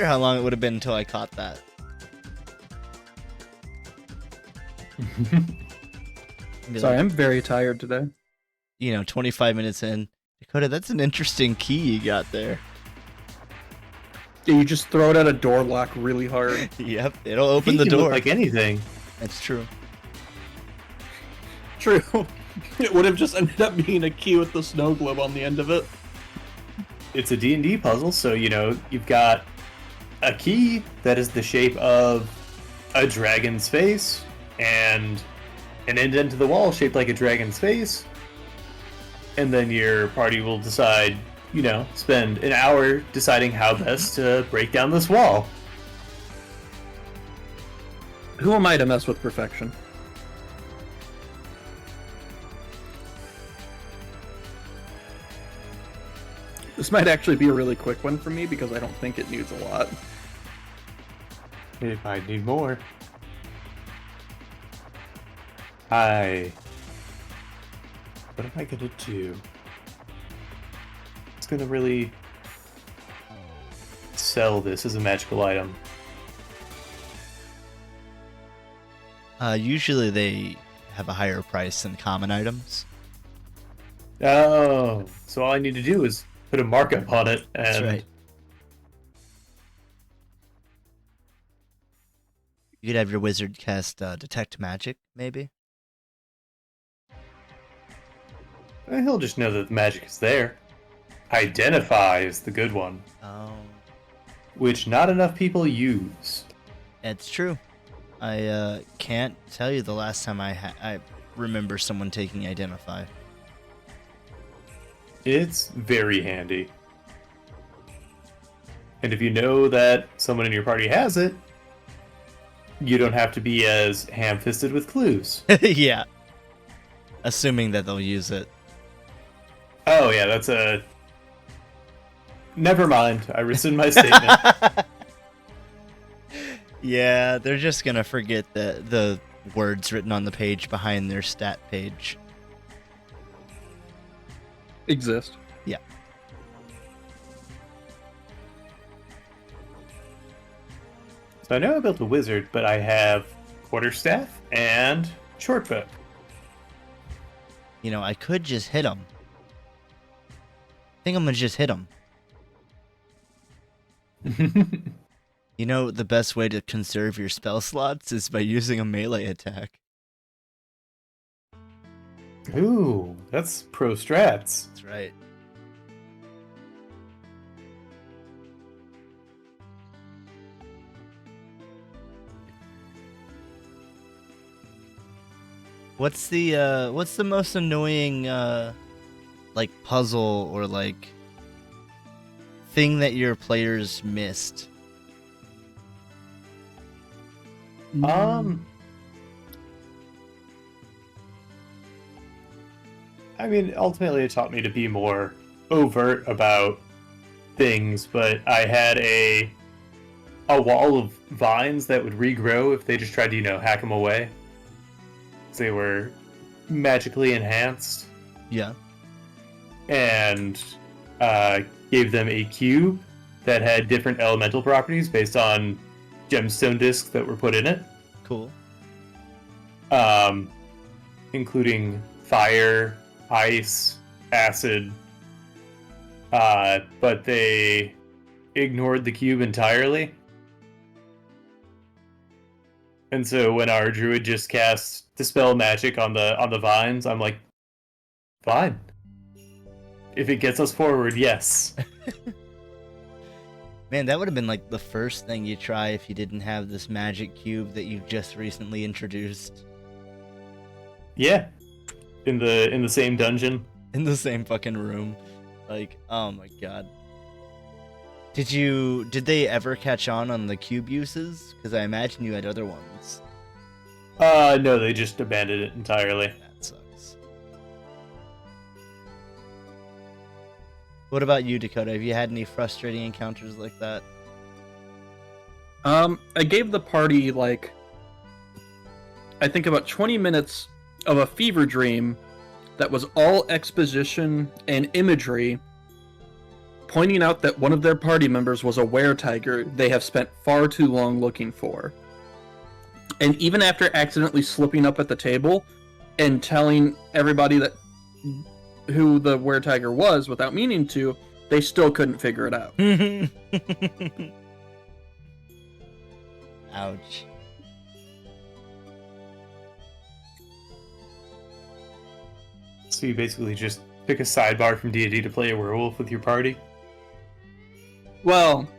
how long it would have been until I caught that. Be Sorry, like, I'm very tired today. 25 minutes in. Dakota, that's an interesting key you got there. Yeah, you just throw it at a door lock really hard. Yep, it'll open Key the can door. look like anything. That's true. True. It would have just ended up being a key with the snow globe on the end of it. It's a D&D puzzle, so, you've got a key that is the shape of a dragon's face, and an indent to the wall shaped like a dragon's face, and then your party will decide, spend an hour deciding how best to break down this wall. Who am I to mess with perfection? This might actually be a really quick one for me because I don't think it needs a lot. If I need more. What am I gonna do? It's gonna really sell this as a magical item. Usually they have a higher price than common items. Oh, so all I need to do is put a markup on it, and That's right. You could have your wizard cast Detect Magic, maybe? he'll just know that the magic is there. Identify is the good one, Oh, which not enough people use. it's true. I can't tell you the last time I remember someone taking Identify. It's very handy. And if you know that someone in your party has it, you don't have to be as ham-fisted with clues. Yeah. Assuming that they'll use it. Oh yeah, that's a... Never mind, I rescind my statement. Yeah, they're just gonna forget the words written on the page behind their stat page. Exist. Yeah. So I know I built a wizard, but I have quarterstaff and shortbow. I could just hit him. I think I'm gonna just hit him. The best way to conserve your spell slots is by using a melee attack. Ooh, that's pro strats. That's right. What's the most annoying puzzle or thing that your players missed? I mean, ultimately it taught me to be more overt about things, but I had a wall of vines that would regrow if they just tried to, hack them away. They were magically enhanced. Yeah. And gave them a cube that had different elemental properties based on gemstone discs that were put in it. Cool. Including fire, ice, acid. But they ignored the cube entirely. And so when our druid just casts Dispel Magic on the vines, I'm like, fine. If it gets us forward, yes. Man, that would have been like the first thing you try if you didn't have this magic cube that you just recently introduced Yeah. In the same dungeon. in the same fucking room. Like, oh my god. Did they ever catch on the cube uses? Because I imagine you had other ones. No, they just abandoned it entirely. That sucks. What about you, Dakota? Have you had any frustrating encounters like that? I gave the party like I think about 20 minutes of a fever dream that was all exposition and imagery, pointing out that one of their party members was a were-tiger they have spent far too long looking for. And even after accidentally slipping up at the table and telling everybody that who the were-tiger was without meaning to, they still couldn't figure it out. Ouch. So you basically just pick a sidebar from D&D to play a werewolf with your party? Well,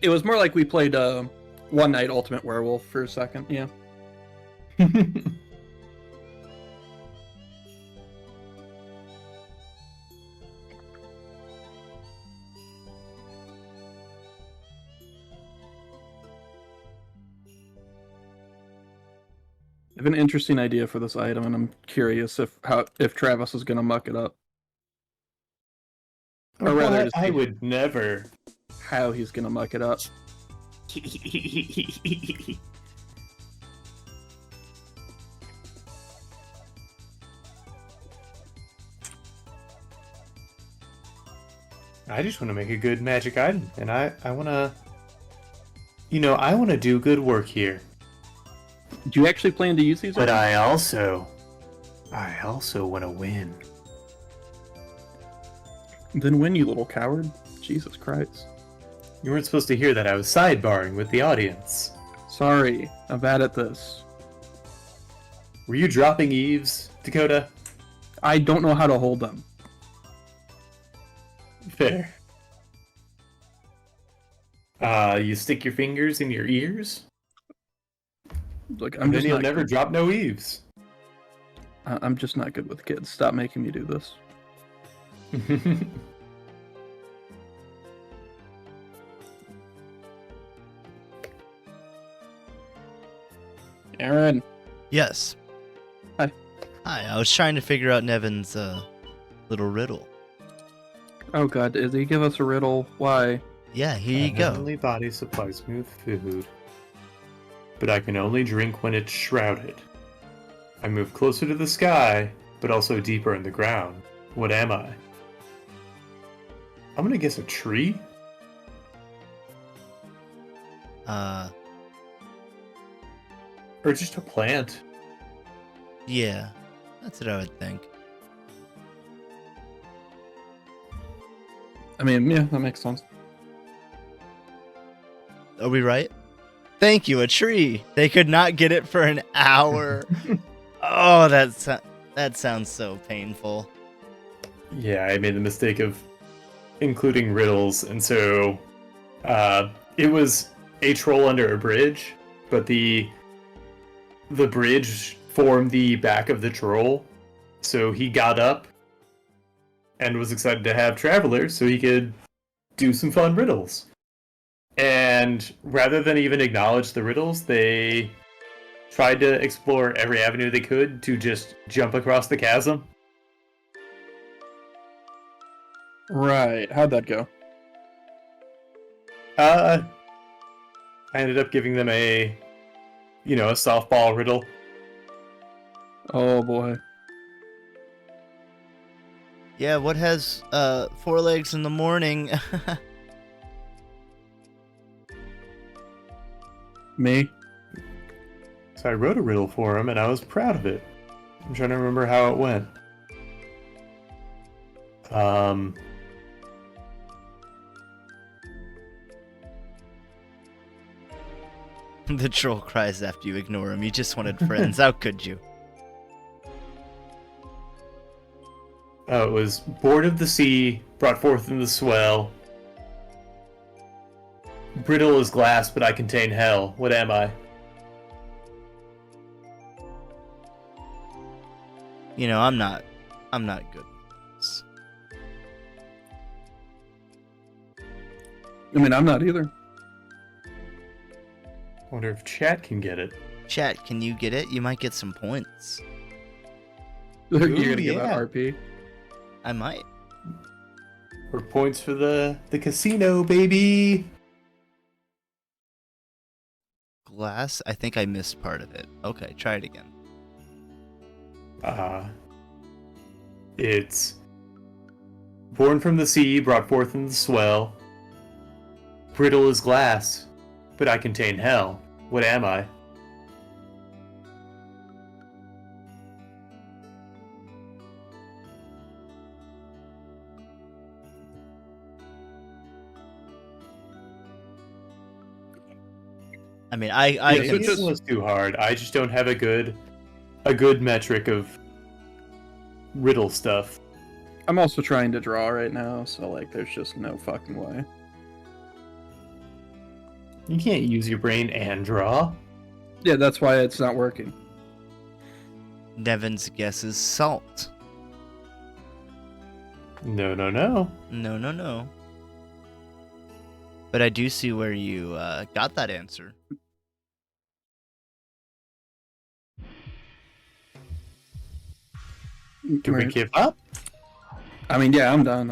it was more like we played One Night Ultimate Werewolf for a second, yeah. I have an interesting idea for this item, and I'm curious if Travis is gonna muck it up, or rather, just I would never. how he's gonna muck it up. I just want to make a good magic item, and I want to... I want to do good work here. Do you actually plan to use these? But items? I also want to win. Then win, you little coward! Jesus Christ! You weren't supposed to hear that I was sidebarring with the audience. Sorry, I'm bad at this. Were you dropping eaves, Dakota? I don't know how to hold them. Fair. You stick your fingers in your ears? Like And I'm then just you'll not never good. drop no eaves. I'm just not good with kids. Stop making me do this. Aaron, Yes. Hi. Hi, I was trying to figure out Nevin's little riddle. oh god, did he give us a riddle? Why? Yeah, here you go. Heavenly body supplies smooth food, but I can only drink when it's shrouded. I move closer to the sky, but also deeper in the ground. What am I? I'm gonna guess a tree? Or just a plant. Yeah, that's what I would think. I mean, yeah, that makes sense. Are we right? Thank you, a tree. They could not get it for an hour. Oh, that sounds so painful. Yeah, I made the mistake of including riddles, and so it was a troll under a bridge, but the bridge formed the back of the troll, so he got up and was excited to have travelers so he could do some fun riddles. And rather than even acknowledge the riddles, they tried to explore every avenue they could to just jump across the chasm. Right, how'd that go? I ended up giving them a softball riddle. Oh boy. Yeah, what has 4 legs in the morning? Me? So I wrote a riddle for him, and I was proud of it. I'm trying to remember how it went. The troll cries after you ignore him. You just wanted friends. How could you? Oh, it was born of the sea, brought forth in the swell. Brittle as glass, but I contain hell. What am I? You know, I'm not good with this. I mean, I'm not either. Wonder if chat can get it. Chat, can you get it? You might get some points. You're gonna Ooh, give yeah. out RP. I might. Or points for the casino, baby. Glass? I think I missed part of it. Okay, try it again. It's born from the sea, brought forth in the swell. Brittle as glass, but I contain hell. What am I? I mean, I Yeah, so Maybe just- it was too hard. I just don't have a good metric of riddle stuff. I'm also trying to draw right now, so like, there's just no fucking way. You can't use your brain and draw. Yeah, that's why it's not working. Nevin's guess is salt. No. No, no, no. But I do see where you got that answer. Do we Right. give up? I mean, yeah, I'm done.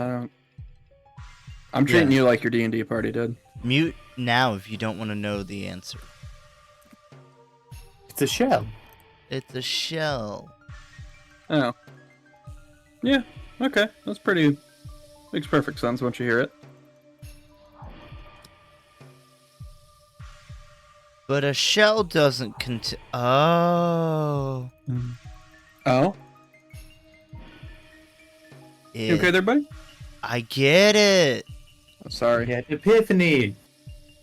I'm treating Yeah. you like your D&D party did. Mute now if you don't want to know the answer. It's a shell. It's a shell. Oh. Yeah, okay. That's pretty... Makes perfect sense once you hear it. But a shell doesn't contain... Oh. Oh? You okay there, buddy? I get it. I'm sorry. Yeah, epiphany.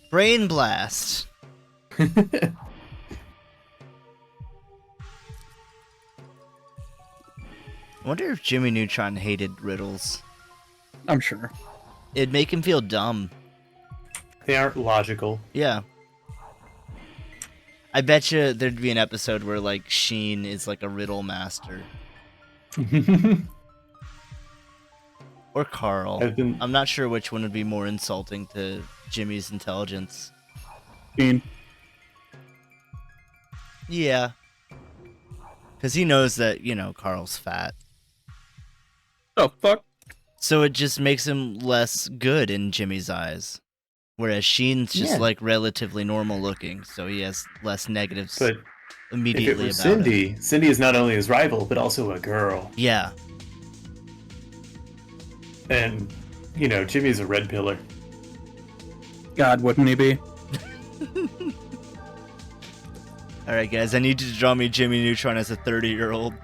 Brain blast. I wonder if Jimmy Neutron hated riddles. I'm sure. It'd make him feel dumb. They aren't logical. Yeah. I bet you there'd be an episode where, like, Sheen is, like, a riddle master. Or Carl. I've been I'm not sure which one would be more insulting to Jimmy's intelligence. Bean. Yeah. Because he knows that, you know, Carl's fat. Oh, fuck. So it just makes him less good in Jimmy's eyes. Whereas Sheen's just, Yeah. like, relatively normal looking, so he has less negatives But if it immediately was about him. Cindy is not only his rival, but also a girl. Yeah. And, you know, Jimmy's a red pillar. God, wouldn't he be? Alright, guys, I need you to draw me Jimmy Neutron as a 30-year-old.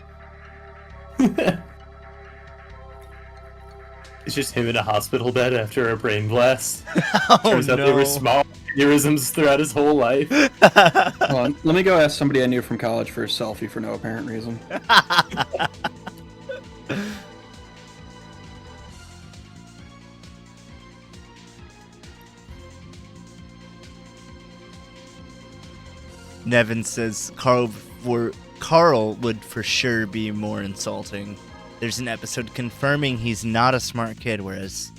It's just him in a hospital bed after a brain blast. Oh, Turns out they were small aneurysms throughout his whole life. Hold on. Let me go ask somebody I knew from college for a selfie for no apparent reason. Nevin says Carl would for sure be more insulting. There's an episode confirming he's not a smart kid, whereas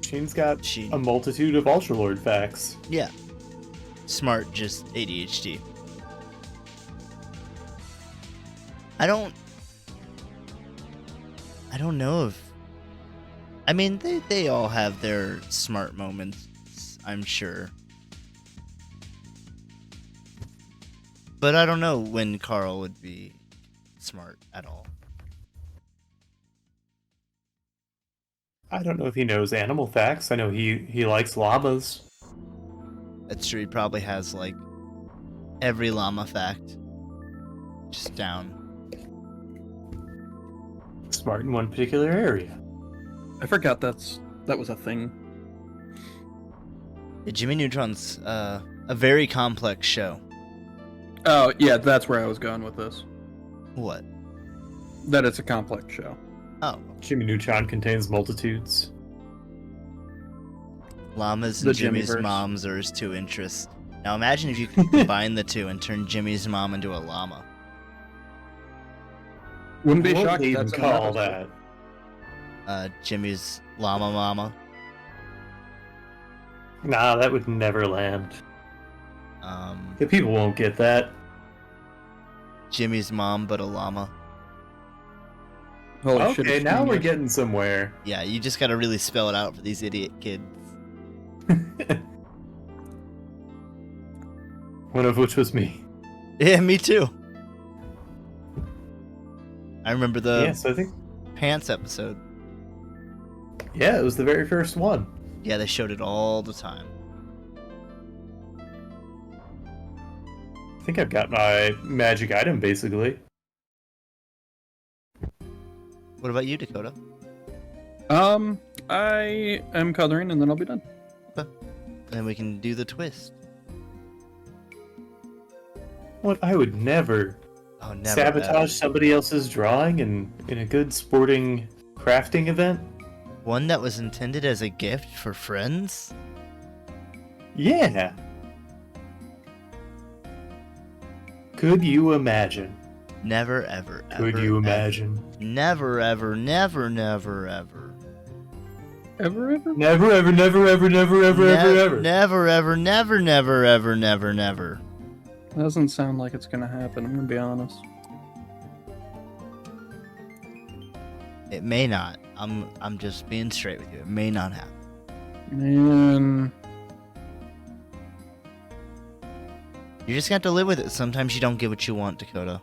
Shane's got Sheen. a multitude of Ultralord facts. Yeah. Smart, just ADHD. I don't know if... I mean, they all have their smart moments, I'm sure. But I don't know when Carl would be smart at all. I don't know if he knows animal facts. I know he likes llamas. That's true, he probably has, like, every llama fact just down. Smart in one particular area. I forgot that was a thing. Jimmy Neutron's a very complex show. Oh, yeah, that's where I was going with this. What? That it's a complex show. Oh, Jimmy Neutron contains multitudes. llamas The and Jimmy's Jimmyverse. moms are his two interests. Now imagine if you could combine the two and turn Jimmy's mom into a llama. Wouldn't be What shocked would they if even that's in an call episode. that? Jimmy's llama mama. Nah, that would never land. The people won't get that. Jimmy's mom, but a llama. Holy shit, Okay, it's now we're genius. getting somewhere. Yeah, you just gotta really spell it out for these idiot kids. One of which was me. Yeah, me too. I remember the Yeah, so I think pants episode. yeah, it was the very first one. Yeah, they showed it all the time. I think I've got my magic item basically. What about you, Dakota? I am coloring and then I'll be done. Then we can do the twist. What I would never Oh, never. sabotage somebody else's drawing in a good sporting crafting event. One that was intended as a gift for friends? Yeah. Could you imagine? Never, ever, ever. Could you imagine? Never, ever, never, never, ever. Ever? Never, ever, never, ever, never, ever, ever, ever. Never, ever, never, never, ever, never, never. Doesn't sound like it's gonna happen, I'm gonna be honest. It may not. I'm just being straight with you. It may not happen. Man. You just have to live with it. Sometimes you don't get what you want, Dakota.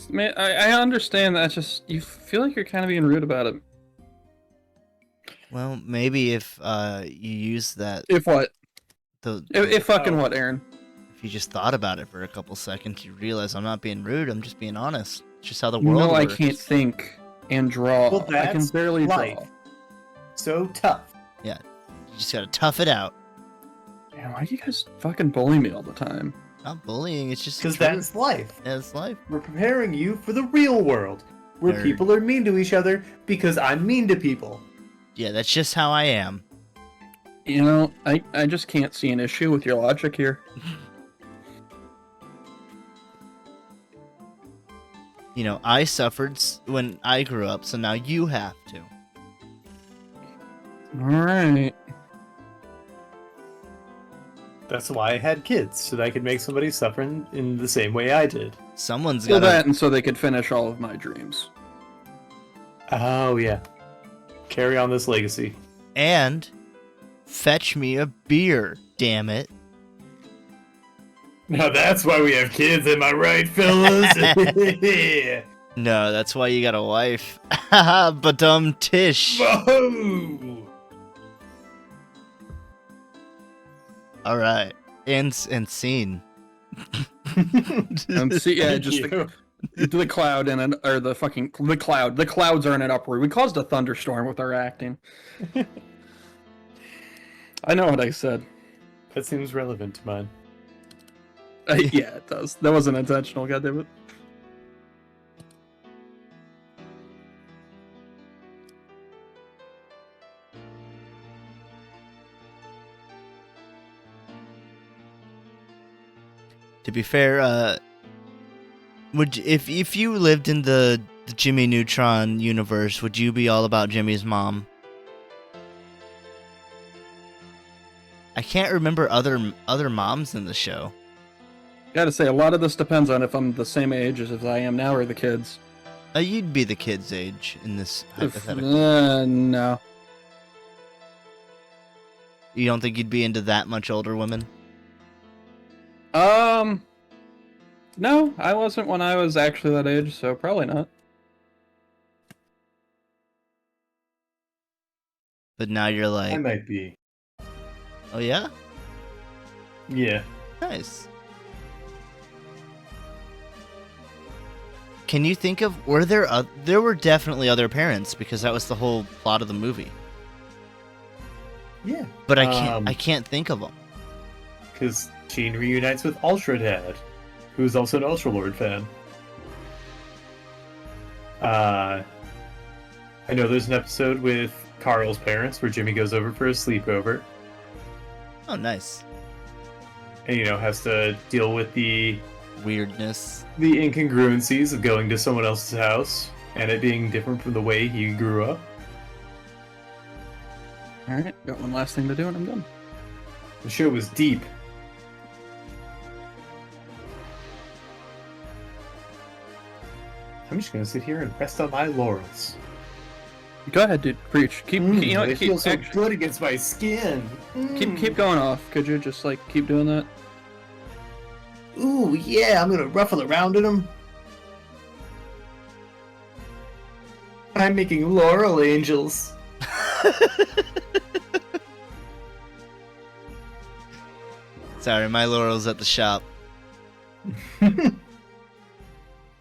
Man, I understand that, just you feel like you're kind of being rude about it. Well, maybe if you use that, If what? the If fucking Oh. what, Aaron? if you just thought about it for a couple seconds, you realize I'm not being rude. I'm just being honest. It's just how the You world know I works. can't think and draw. Well, I can that's barely life. draw. So tough. You just gotta tough it out. Man, why do you guys fucking bully me all the time? Not bullying. It's just Because the truth. that's life. That's life. We're preparing you for the real world, where Nerd. people are mean to each other because I'm mean to people. Yeah, that's just how I am. You know, I just can't see an issue with your logic here. You know, I suffered when I grew up, so now you have to. Alright. That's why I had kids, so that I could make somebody suffer in the same way I did. Someone's Well, gotta. that, and so they could finish all of my dreams. Oh, yeah. Carry on this legacy. And fetch me a beer, damn it. Now that's why we have kids, am I right, fellas? No, that's why you got a wife. Badum tish. Whoa! All right, and scene. And see, yeah, Thank just you. the cloud and or the fucking the cloud. The clouds are in an uproar. We caused a thunderstorm with our acting. I know what I said. That seems relevant to mine. Yeah, it does. That wasn't intentional. Goddammit. To be fair, if you lived in the Jimmy Neutron universe, would you be all about Jimmy's mom? I can't remember other moms in the show. Gotta say, a lot of this depends on if I'm the same age as I am now or the kids. You'd be the kid's age in this hypothetical. No. You don't think you'd be into that much older women? No, I wasn't when I was actually that age, so probably not. But now you're I like, might be. oh yeah, Yeah. nice. Can you think of there were definitely other parents because that was the whole plot of the movie. Yeah. But I can't think of them. Because Jean reunites with Ultra Dad, who's also an Ultra Lord fan. I know there's an episode with Carl's parents where Jimmy goes over for a sleepover Oh, nice. and, has to deal with the Weirdness. incongruencies of going to someone else's house and it being different from the way he grew up. Alright, got one last thing to do and I'm done. The show was deep. I'm just gonna sit here and rest on my laurels. Go ahead, dude. Preach. Keep They feel so good against my skin. keep going off. Could you just keep doing that? Ooh, yeah, I'm gonna ruffle around in them. I'm making laurel angels. Sorry, my laurel's at the shop.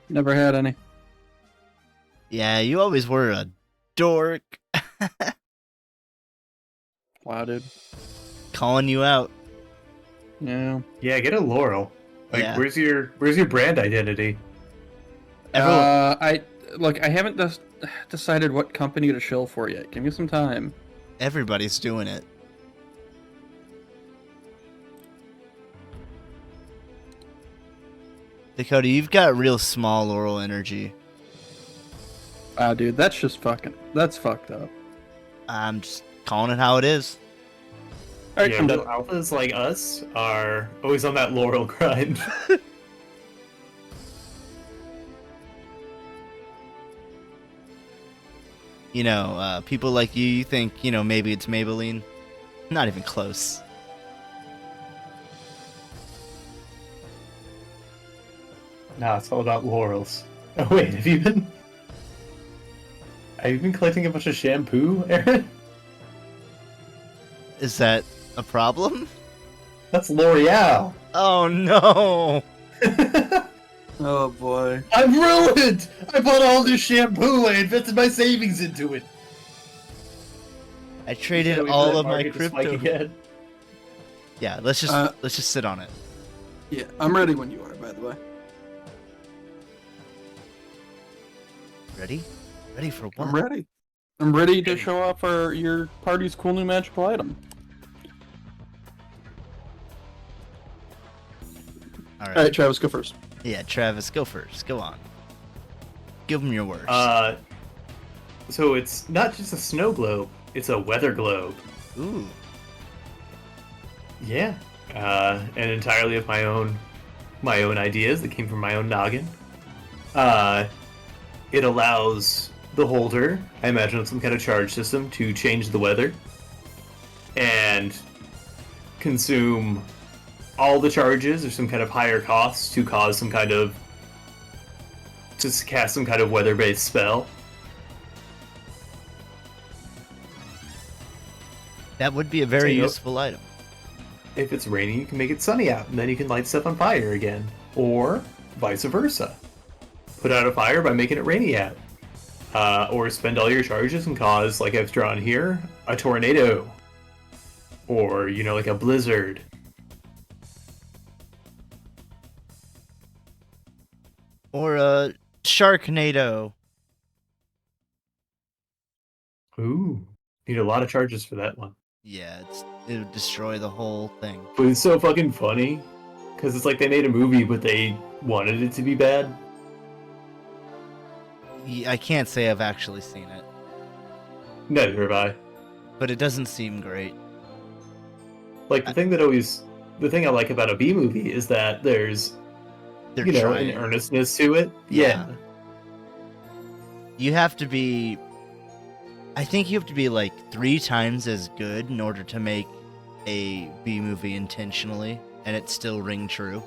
Never had any. Yeah, you always were a dork. Wow, dude. Calling you out. Yeah. Yeah, get a laurel. Yeah. Where's your brand identity? Everyone, I haven't decided what company to shill for yet. Give me some time. everybody's doing it. Dakota, you've got real small laurel energy. Wow, dude, that's fucked up. I'm just calling it how it is. Alright, Yeah, I'm done. alphas like us are always on that laurel grind. People like you think, maybe it's Maybelline. Not even close. Nah, it's all about laurels. Oh wait, have you been collecting a bunch of shampoo, Aaron? Is that a problem? That's L'Oreal. Oh no! Oh boy. I'm ruined! I bought all this shampoo, I invested my savings into it. I traded Shall we all let of my market to spike crypto. again? Yeah, let's just sit on it. Yeah, I'm ready when you are, by the way. Ready? Ready for what? I'm ready. I'm ready to show off your party's cool new magical item. All right. Alright, Travis, go first. Yeah, Travis, go first. Go on. Give them your worst. So it's not just a snow globe; it's a weather globe. Ooh. Yeah, and entirely of my own ideas that came from my own noggin. It allows the holder, I imagine it's some kind of charge system, to change the weather and consume all the charges or some kind of higher costs to cause some kind of to cast some kind of weather-based spell. That would be a very So, useful item. If it's raining, you can make it sunny out, and then you can light stuff on fire again. Or vice versa. Put out a fire by making it rainy out. Or spend all your charges and cause, like I've drawn here, a tornado. Or, like a blizzard. Or a Sharknado. Ooh. Need a lot of charges for that one. Yeah, it would destroy the whole thing. But it's so fucking funny. Because it's like they made a movie, but they wanted it to be bad. I can't say I've actually seen it, Neither have I. but it doesn't seem great. Like, the thing I like about a B movie is that there's, They're an trying. earnestness to it. Yeah. You have to be... I think you have to be like 3 times as good in order to make a B movie intentionally, and it still ring true.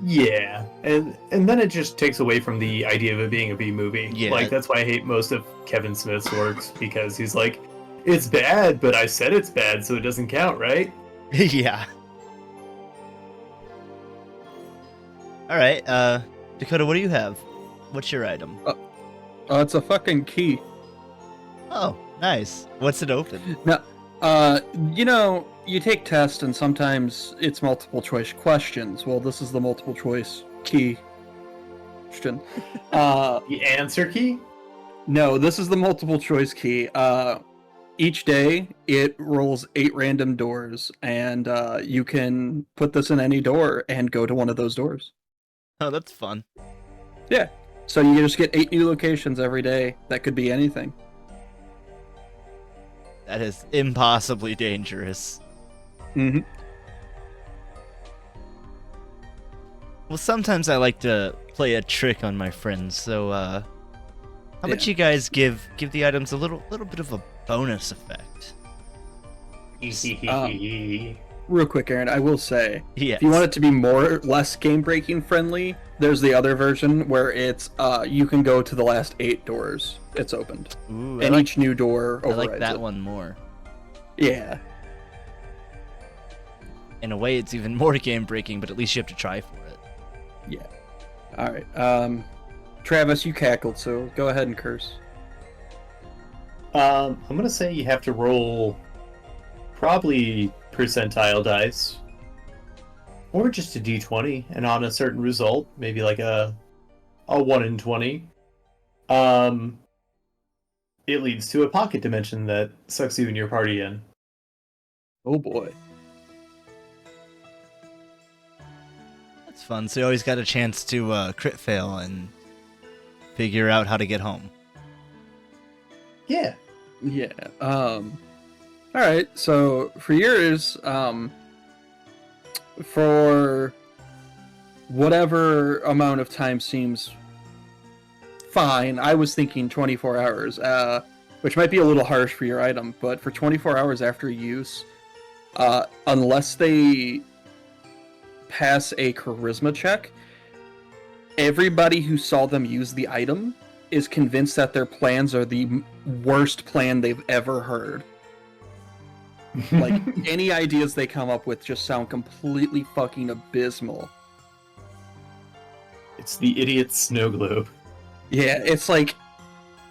Yeah, and then it just takes away from the idea of it being a B movie. Yeah. Like, that's why I hate most of Kevin Smith's works, because he's like, it's bad, but I said it's bad, so it doesn't count, right? Yeah. All right, Dakota, what do you have? What's your item? It's a fucking key. Oh, Nice. What's it open? No, you take tests and sometimes it's multiple choice questions. Well, this is the multiple choice key question. The answer key? No, this is the multiple choice key. Each day it rolls 8 random doors, and you can put this in any door and go to one of those doors. Oh, that's fun. Yeah. So you just get 8 new locations every day. That could be anything. That is impossibly dangerous. Mm-hmm. Well, sometimes I like to play a trick on my friends, so how about you guys give the items a little bit of a bonus effect? Real quick, Aaron, I will say, Yes. if you want it to be less game-breaking friendly, there's the other version where it's you can go to the last 8 doors it's opened, Ooh, and each new door I overrides like that it. one more. Yeah. In a way, it's even more game-breaking, but at least you have to try for it. Yeah. All right. Travis, you cackled, so go ahead and curse. I'm gonna say you have to roll probably percentile dice, or just a d20, and on a certain result, maybe like a 1 in 20, it leads to a pocket dimension that sucks you and your party in. Oh boy. That's fun. So you always got a chance to crit fail and figure out how to get home. Yeah. Yeah. All right. So for yours, for whatever amount of time seems fine. I was thinking 24 hours, which might be a little harsh for your item, but for 24 hours after use, unless they pass a charisma check, everybody who saw them use the item is convinced that their plans are the worst plan they've ever heard. Like, any ideas they come up with just sound completely fucking abysmal. It's the idiot snow globe. Yeah, it's like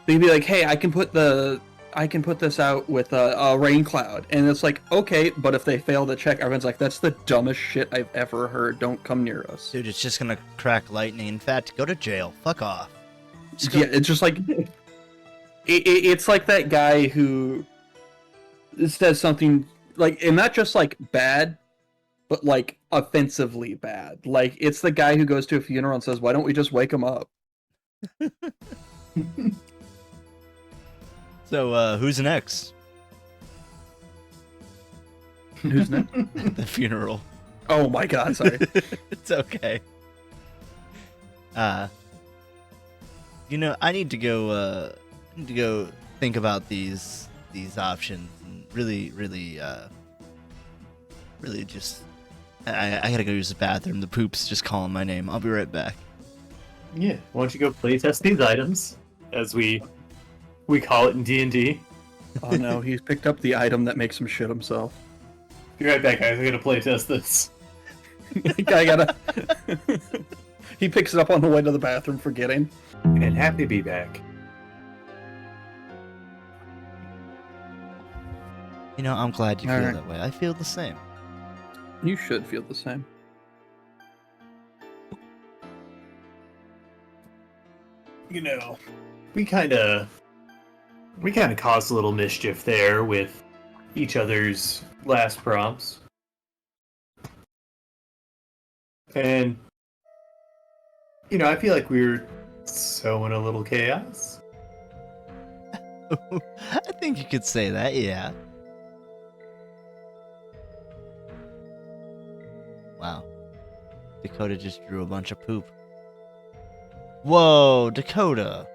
they'd be like, "Hey, I can put this out with a rain cloud," and it's like, okay, but if they fail to check, everyone's like, "That's the dumbest shit I've ever heard. Don't come near us." Dude, it's just gonna crack lightning. In fact, go to jail. Fuck off. Just go- Yeah, it's just like it's like that guy who says something like, and not just like bad, but like offensively bad. Like, it's the guy who goes to a funeral and says, "Why don't we just wake him up?" So, who's next? Who's next? The funeral. Oh my god, sorry. It's okay. I need to go think about these options and really just I gotta go use the bathroom. The poop's just calling my name. I'll be right back. Yeah, why don't you go playtest these items, as we call it in D&D. Oh no, he's picked up the item that makes him shit himself. Be right back, guys. I gotta playtest this. I gotta. He picks it up on the way to the bathroom, forgetting. And happy to be back. I'm glad you All feel right. that way. I feel the same. You should feel the same. We kind of caused a little mischief there with each other's last prompts. And, I feel like we were sowing a little chaos. I think you could say that, yeah. Wow. Dakota just drew a bunch of poop. Whoa, Dakota.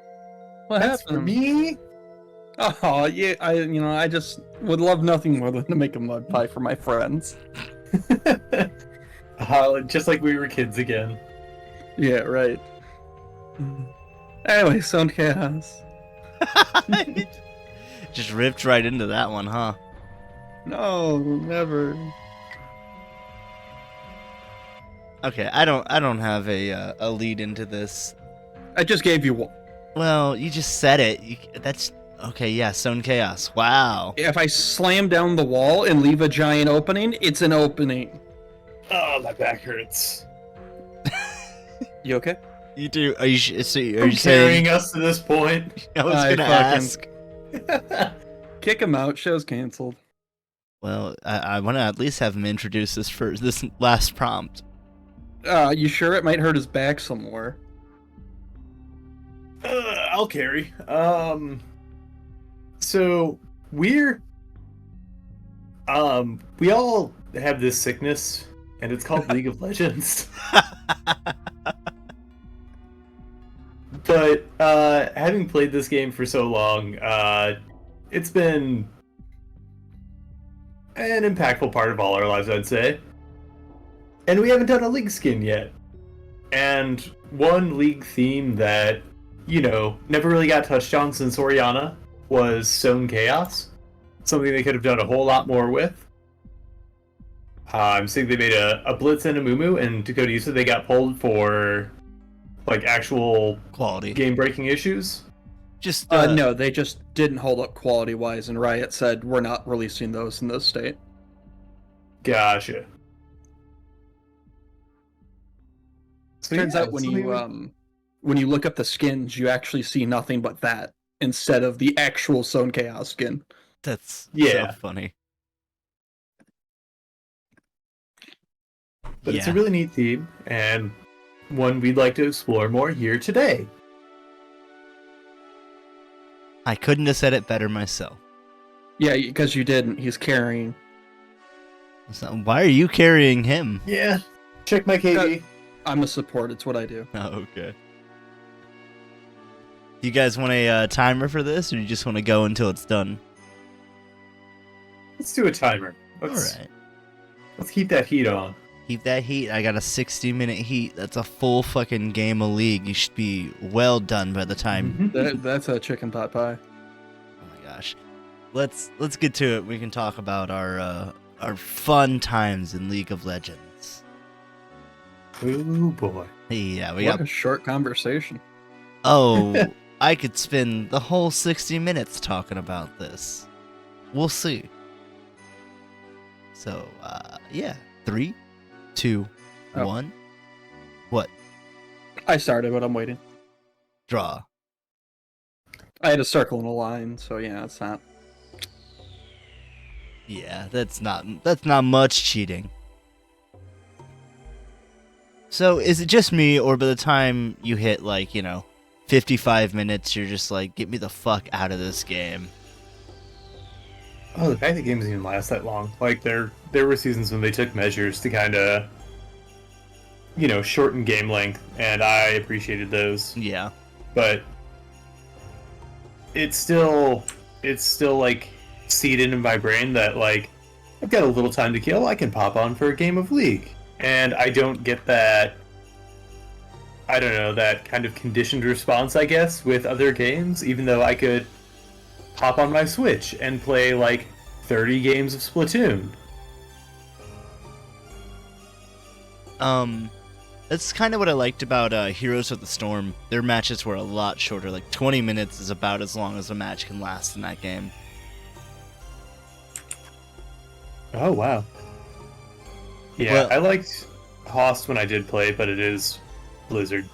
What That's for happened? me? Oh yeah, I just would love nothing more than to make a mud pie for my friends. Just like we were kids again. Yeah, right. Anyway, sound chaos. Just ripped right into that one, huh? No, never. Okay, I don't have a lead into this. I just gave you one. Well, you just said it. That's Okay, yeah, Stone Chaos. Wow. If I slam down the wall and leave a giant opening, it's an opening. Oh, my back hurts. You okay? You do? Are you? So are I'm you saying? carrying us to this point. I was I gonna fucking- ask. Kick him out. Show's canceled. Well, I want to at least have him introduce this last prompt. You sure it might hurt his back some more? I'll carry. So we all have this sickness, and it's called League of Legends. But having played this game for so long, it's been an impactful part of all our lives, I'd say. And we haven't done a League skin yet. And one League theme that, never really got touched on since Oriana was Stone Chaos. Something they could have done a whole lot more with. I'm seeing they made a Blitz and a Mumu, and Dakota, you said they got pulled for actual Quality. game-breaking issues. Just No, they just didn't hold up quality-wise, and Riot said, we're not releasing those in this state. Gotcha. So Turns yeah, out when you look up the skins, you actually see nothing but that instead of the actual Stone Chaos skin. That's Yeah. so funny. But it's a really neat theme, and one we'd like to explore more here today. I couldn't have said it better myself. Yeah, because you didn't. He's carrying. So why are you carrying him? Yeah. Check my KD. I'm a support. It's what I do. Oh, okay. You guys want a timer for this, or you just want to go until it's done? Let's do a timer. All right. Let's keep that heat on. Keep that heat. I got a 60-minute heat. That's a full fucking game of League. You should be well done by the time. That's a chicken pot pie. Oh my gosh. Let's get to it. We can talk about our fun times in League of Legends. Oh boy. Yeah, we What got. a short conversation. Oh, I could spend the whole 60 minutes talking about this. We'll see. So, yeah. 3, 2, Oh. 1. What? I started, but I'm waiting. Draw. I had a circle and a line, so yeah, it's not. Yeah, that's not much cheating. So, is it just me, or by the time you hit 55 minutes, you're just like, get me the fuck out of this game? Oh, the fact that games even last that long. There were seasons when they took measures to kind of, shorten game length, and I appreciated those. Yeah. But it's still seeded in my brain that I've got a little time to kill. I can pop on for a game of League, and I don't get that. I don't know, that kind of conditioned response, I guess, with other games. Even though I could pop on my Switch and play 30 games of Splatoon. That's kind of what I liked about Heroes of the Storm. Their matches were a lot shorter. 20 minutes is about as long as a match can last in that game. Oh, wow. Yeah, Well- I liked Host when I did play, but it is Blizzard.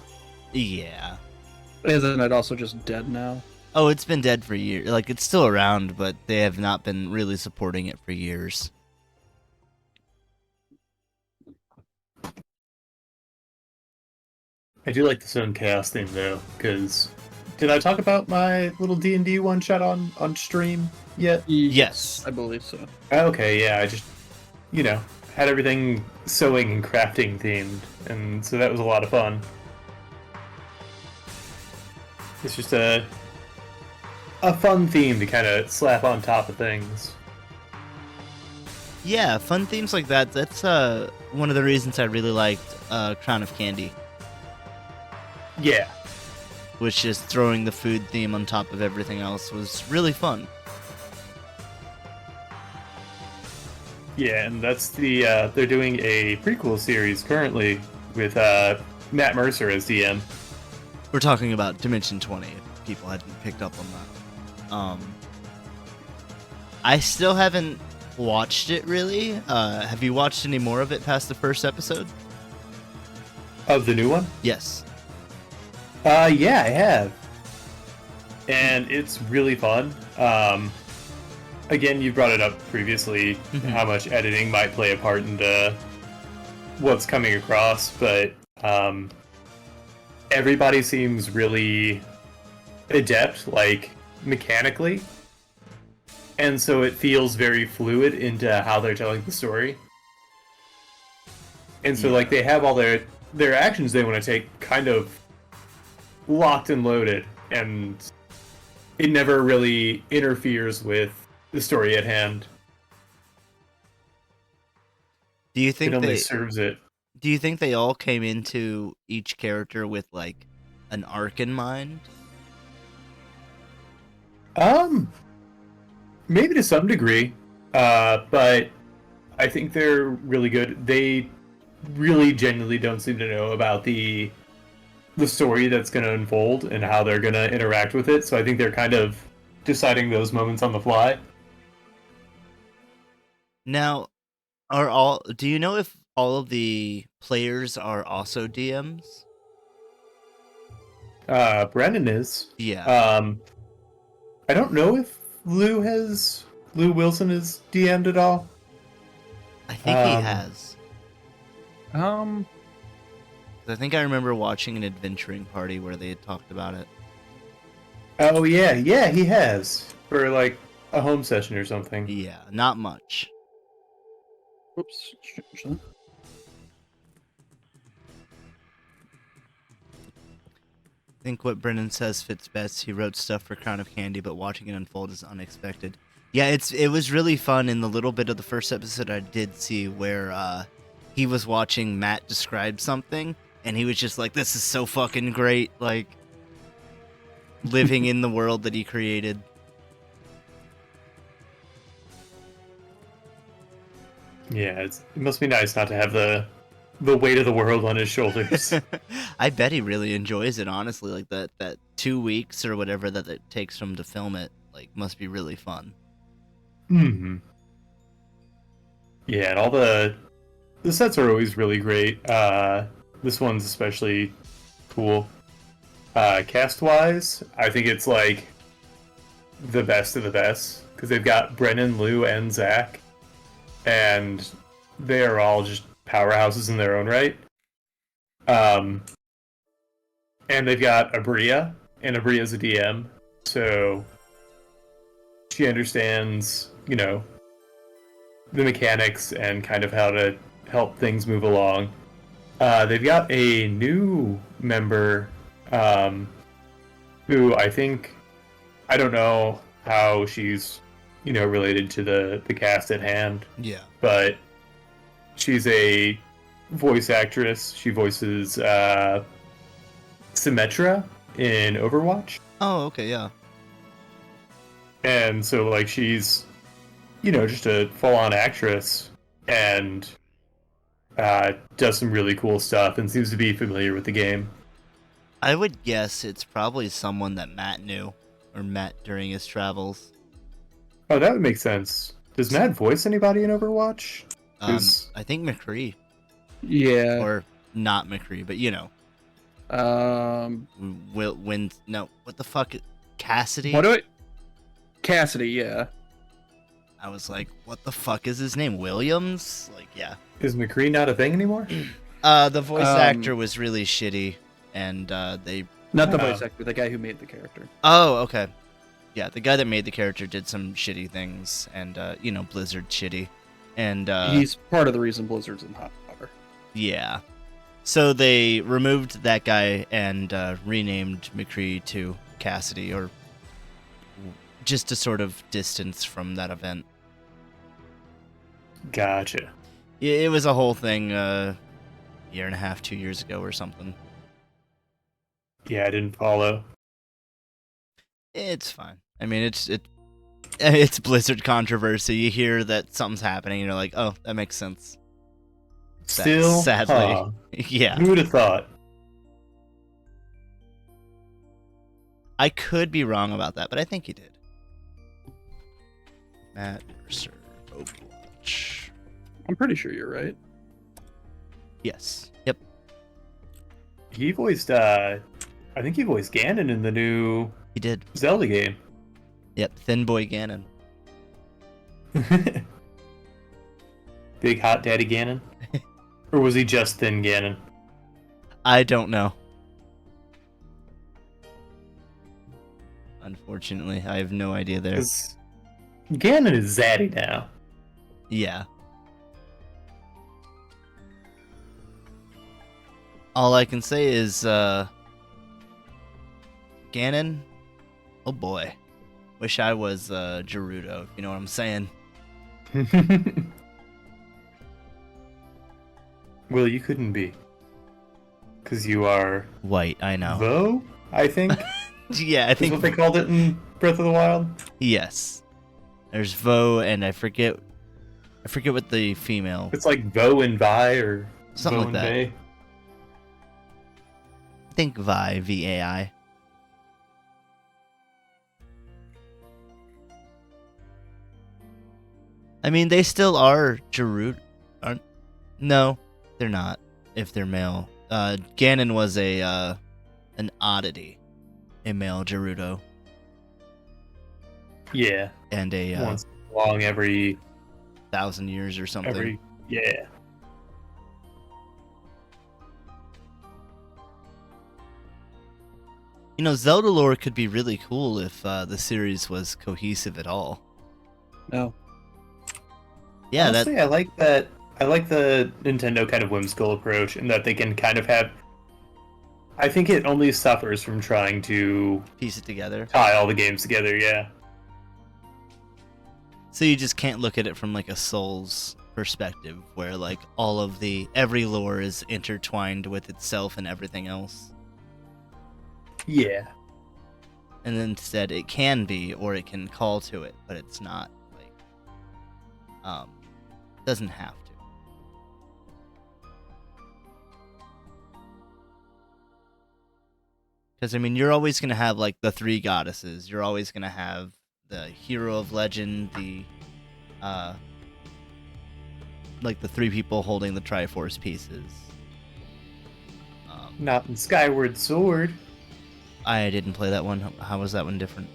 Yeah. Isn't it also just dead now? Oh, it's been dead for years. It's still around, but they have not been really supporting it for years. I do like the Stone Chaos thing, though, because... Did I talk about my little D&D one-shot on stream yet? Yes. I believe so. Okay, yeah, I just, had everything sewing and crafting themed, and so that was a lot of fun. It's just a fun theme to kind of slap on top of things. Yeah, fun themes like that. That's one of the reasons I really liked Crown of Candy, Yeah. which is throwing the food theme on top of everything else was really fun. Yeah, and that's they're doing a prequel series currently with Matt Mercer as DM. We're talking about Dimension 20, if people hadn't picked up on that. I still haven't watched it really. Have you watched any more of it past the first episode? Of the new one? Yes. Yeah, I have. And it's really fun. Again, you brought it up previously, how much editing might play a part into what's coming across, but everybody seems really adept, like, mechanically. And so it feels very fluid into how they're telling the story. And so, like, they have all their actions they want to take kind of locked and loaded, and it never really interferes with the story at hand. Do you think it only serves it. Do you think they all came into each character with like an arc in mind? Maybe to some degree, but I think they're really good. They really genuinely don't seem to know about the story that's going to unfold and how they're going to interact with it. So I think they're kind of deciding those moments on the fly. Now, do you know if all of the players are also DMs? Brennan is. Yeah. I don't know if Lou Wilson is DM'd at all. I think he has. Um, I think I remember watching an adventuring party where they had talked about it. Oh yeah, he has for like a home session or something. Yeah, not much. Oops. I think what Brennan says fits best. He wrote stuff for Crown of Candy, but watching it unfold is unexpected. Yeah, it was really fun in the little bit of the first episode I did see where he was watching Matt describe something, and he was just like, this is so fucking great, like, living in the world that he created. Yeah, it must be nice not to have the weight of the world on his shoulders. I bet he really enjoys it, honestly. Like that 2 weeks or whatever that it takes him to film it, like, must be really fun. Hmm. Yeah, and all the sets are always really great. This one's especially cool. Cast-wise, I think it's like the best of the best because they've got Brennan, Lou, and Zach, and they are all just powerhouses in their own right. And they've got Abria, and Abria's a DM, so she understands, the mechanics and kind of how to help things move along. They've got a new member who I don't know how she's, related to the cast at hand. Yeah. But she's a voice actress. She voices Symmetra in Overwatch. Oh, okay, yeah. And so, like, she's, just a full-on actress and does some really cool stuff and seems to be familiar with the game. I would guess it's probably someone that Matt knew or met during his travels. Oh, that would make sense. Does Matt voice anybody in Overwatch? I think McCree. Yeah. Or not McCree, but what the fuck? Cassidy? Cassidy, yeah. I was like, what the fuck is his name? Williams? Like, yeah. Is McCree not a thing anymore? The voice actor was really shitty, and they... Not the voice actor, the guy who made the character. Oh, okay. Yeah, the guy that made the character did some shitty things, and, Blizzard shitty. And he's part of the reason Blizzard's in hot water. Yeah. So they removed that guy and renamed McCree to Cassidy, or just to sort of distance from that event. Gotcha. It was a whole thing year and a half, 2 years ago or something. Yeah, I didn't follow. It's fine. I mean, it's Blizzard controversy. You hear that something's happening, and you're like, oh, that makes sense. Still, sadly, yeah. Who would have thought? I could be wrong about that, but I think he did. Matt Mercer, Overwatch. I'm pretty sure you're right. Yes. Yep. He voiced, I think he voiced Ganon in the new He did. Zelda game. Yep. Thin Boy Ganon. Big Hot Daddy Ganon? Or was he just Thin Ganon? I don't know. Unfortunately, I have no idea there. 'Cause Ganon is zaddy now. Yeah. All I can say is, Ganon, oh boy. Wish I was, Gerudo, if you know what I'm saying. Well, you couldn't be. Because you are White, I know. Vo, I think. Yeah, I Is think, what they called it in Breath of the Wild. yes. There's Vo, and I forget what the female, It's like Vo and Vi, or Something Vo like and that. Vey. I think Vi, V-A-I. I mean, they still are Gerudo, aren't? No, they're not, if they're male. Ganon was an oddity, a male Gerudo, Yeah. and a Once long every 1,000 years or something. yeah. You know, Zelda lore could be really cool if the series was cohesive at all. No. Yeah, Honestly, I like that. I like the Nintendo kind of whimsical approach in that they can kind of have. I think it only suffers from trying to piece it together. tie all the games together. Yeah. So you just can't look at it from like a Souls perspective, where like every lore is intertwined with itself and everything else. Yeah. And then instead, it can be, or it can call to it, but it's not. Doesn't have to. Because I mean, you're always gonna have like the three goddesses. You're always gonna have the hero of legend, the like the three people holding the Triforce pieces. Not in Skyward Sword. I didn't play that one. How was that one different?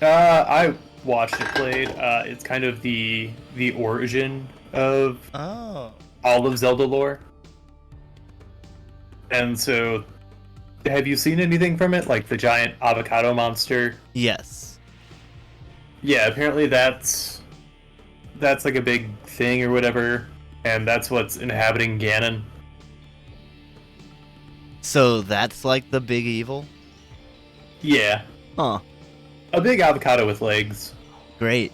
I watched it played. It's kind of the origin of Oh. all of Zelda lore. And so, have you seen anything from it? Like the giant avocado monster? Yes. Yeah, apparently that's like a big thing or whatever, and that's what's inhabiting Ganon. So that's like the big evil? Yeah, Huh. a big avocado with legs. Great.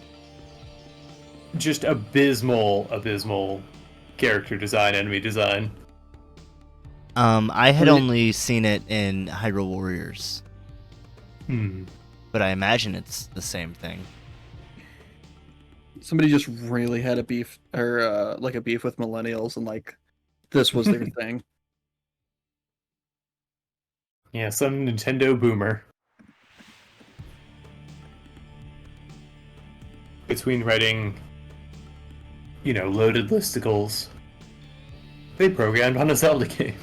Just abysmal character design, enemy design. I had Really? only seen it in Hyrule Warriors, but I imagine it's the same thing. Somebody just really had a beef, or like a beef with millennials, and like this was their thing. Yeah, some Nintendo boomer. Between writing, loaded listicles, they programmed on a Zelda game.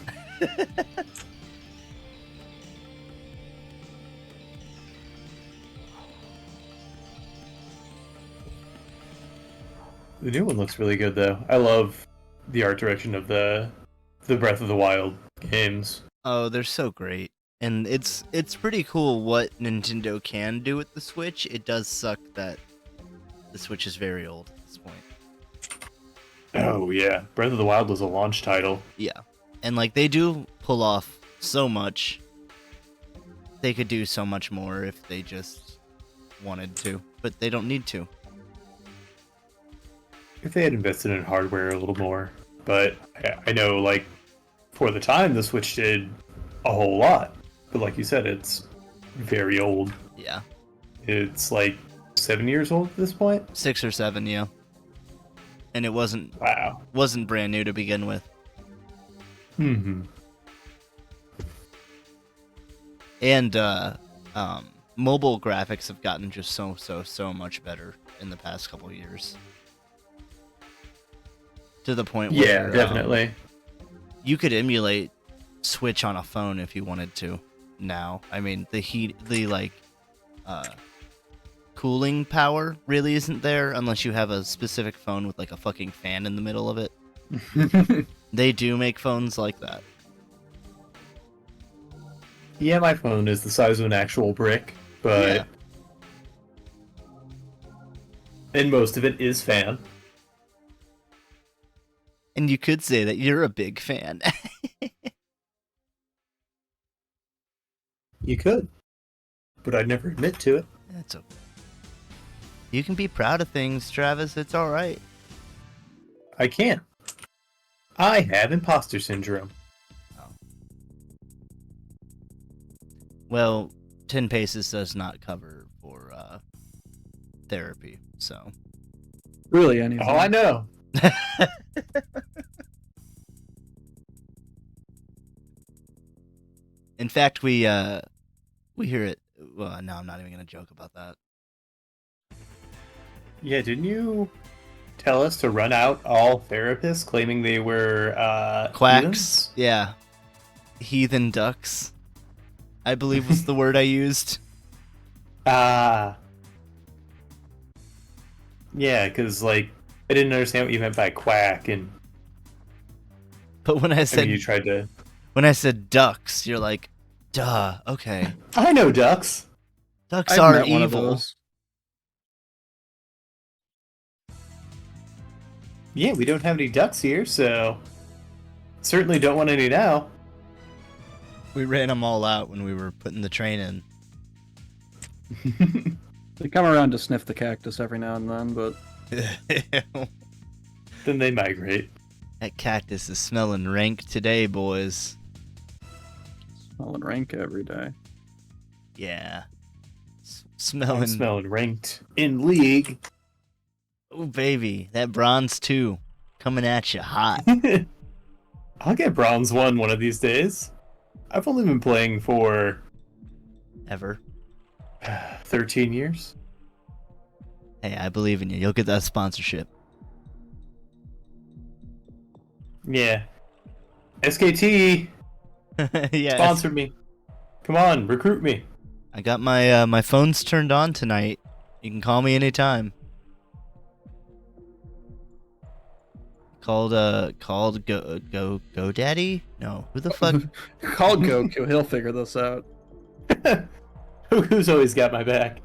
The new one looks really good, though. I love the art direction of the Breath of the Wild games. Oh, they're so great. And it's pretty cool what Nintendo can do with the Switch. It does suck that the Switch is very old at this point. Oh yeah, Breath of the Wild was a launch title. Yeah. And like they do pull off so much. They could do so much more if they just wanted to, but they don't need to. If they had invested in hardware a little more, but I know, like, for the time, the Switch did a whole lot. But like you said, it's very old. Yeah. It's like 7 years old at this point. 6 or 7, yeah. And it wasn't Wow. brand new to begin with. Mm-hmm. And mobile graphics have gotten just so much better in the past couple of years. To the point where Yeah, definitely. You could emulate Switch on a phone if you wanted to now. I mean, the cooling power really isn't there unless you have a specific phone with like a fucking fan in the middle of it. They do make phones like that. Yeah, my phone is the size of an actual brick, but Yeah. and most of it is fan. And you could say that you're a big fan. You could, but I'd never admit to it. That's okay. You can be proud of things, Travis. It's all right. I can't. I have imposter syndrome. Well, 10 Paces does not cover for therapy, so. Really, anything. Oh, I know. In fact, we hear it. Well, no, I'm not even gonna joke about that. Yeah, didn't you tell us to run out all therapists claiming they were Quacks, heathens? yeah, heathen ducks, I believe was the word I used. Yeah, because like I didn't understand what you meant by quack, and But when I I said mean, you tried to. when I said ducks, you're like, duh, okay. I know ducks. Ducks I've are met one of evil. those. Yeah, we don't have any ducks here, so certainly don't want any now. We ran them all out when we were putting the train in. They come around to sniff the cactus every now and then, but Then they migrate. That cactus is smelling rank today, boys. smelling rank every day. Yeah. I'm Smelling. smelling ranked in league. Oh, baby. That bronze 2 coming at you hot. I'll get bronze 1 one of these days. I've only been playing for Ever. 13 years. Hey, I believe in you. You'll get that sponsorship. Yeah. SKT, Yeah. sponsor me. Come on, recruit me. I got my my phone's turned on tonight. You can call me anytime. Called GoDaddy? No, who the fuck? Call Goku, he'll figure this out. Who's always got my back?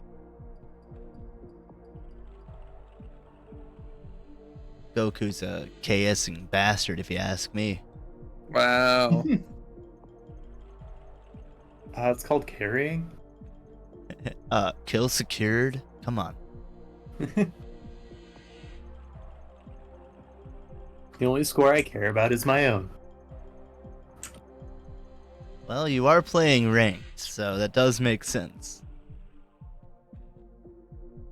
Goku's a KSing bastard, if you ask me. Wow. It's called carrying. Kill secured. Come on. The only score I care about is my own. Well, you are playing ranked, so that does make sense.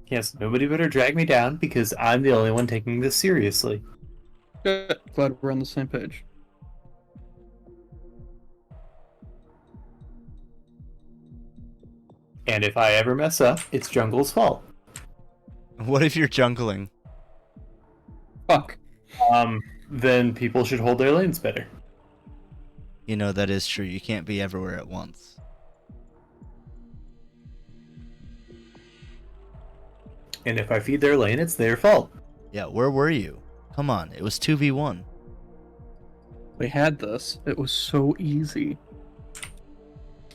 Yes, nobody better drag me down because I'm the only one taking this seriously. Good. Glad we're on the same page. And if I ever mess up, it's Jungle's fault. What if you're jungling? Fuck. Then people should hold their lanes better. You know, that is true. You can't be everywhere at once. And if I feed their lane, it's their fault. Yeah, where were you? Come on, it was 2v1. We had this. It was so easy.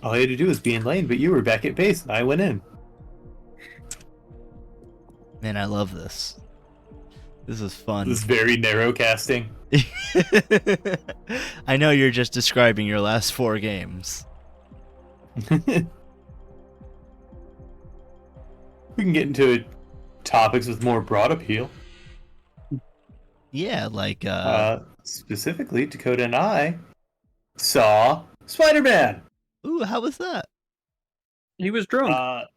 All you had to do was be in lane, but you were back at base, and I went in. Man, I love this. This is fun. This is very narrow casting. I know you're just describing your last 4 games. We can get into topics with more broad appeal. Yeah, like, Specifically, Dakota and I saw Spider-Man. ooh, how was that? He was drunk.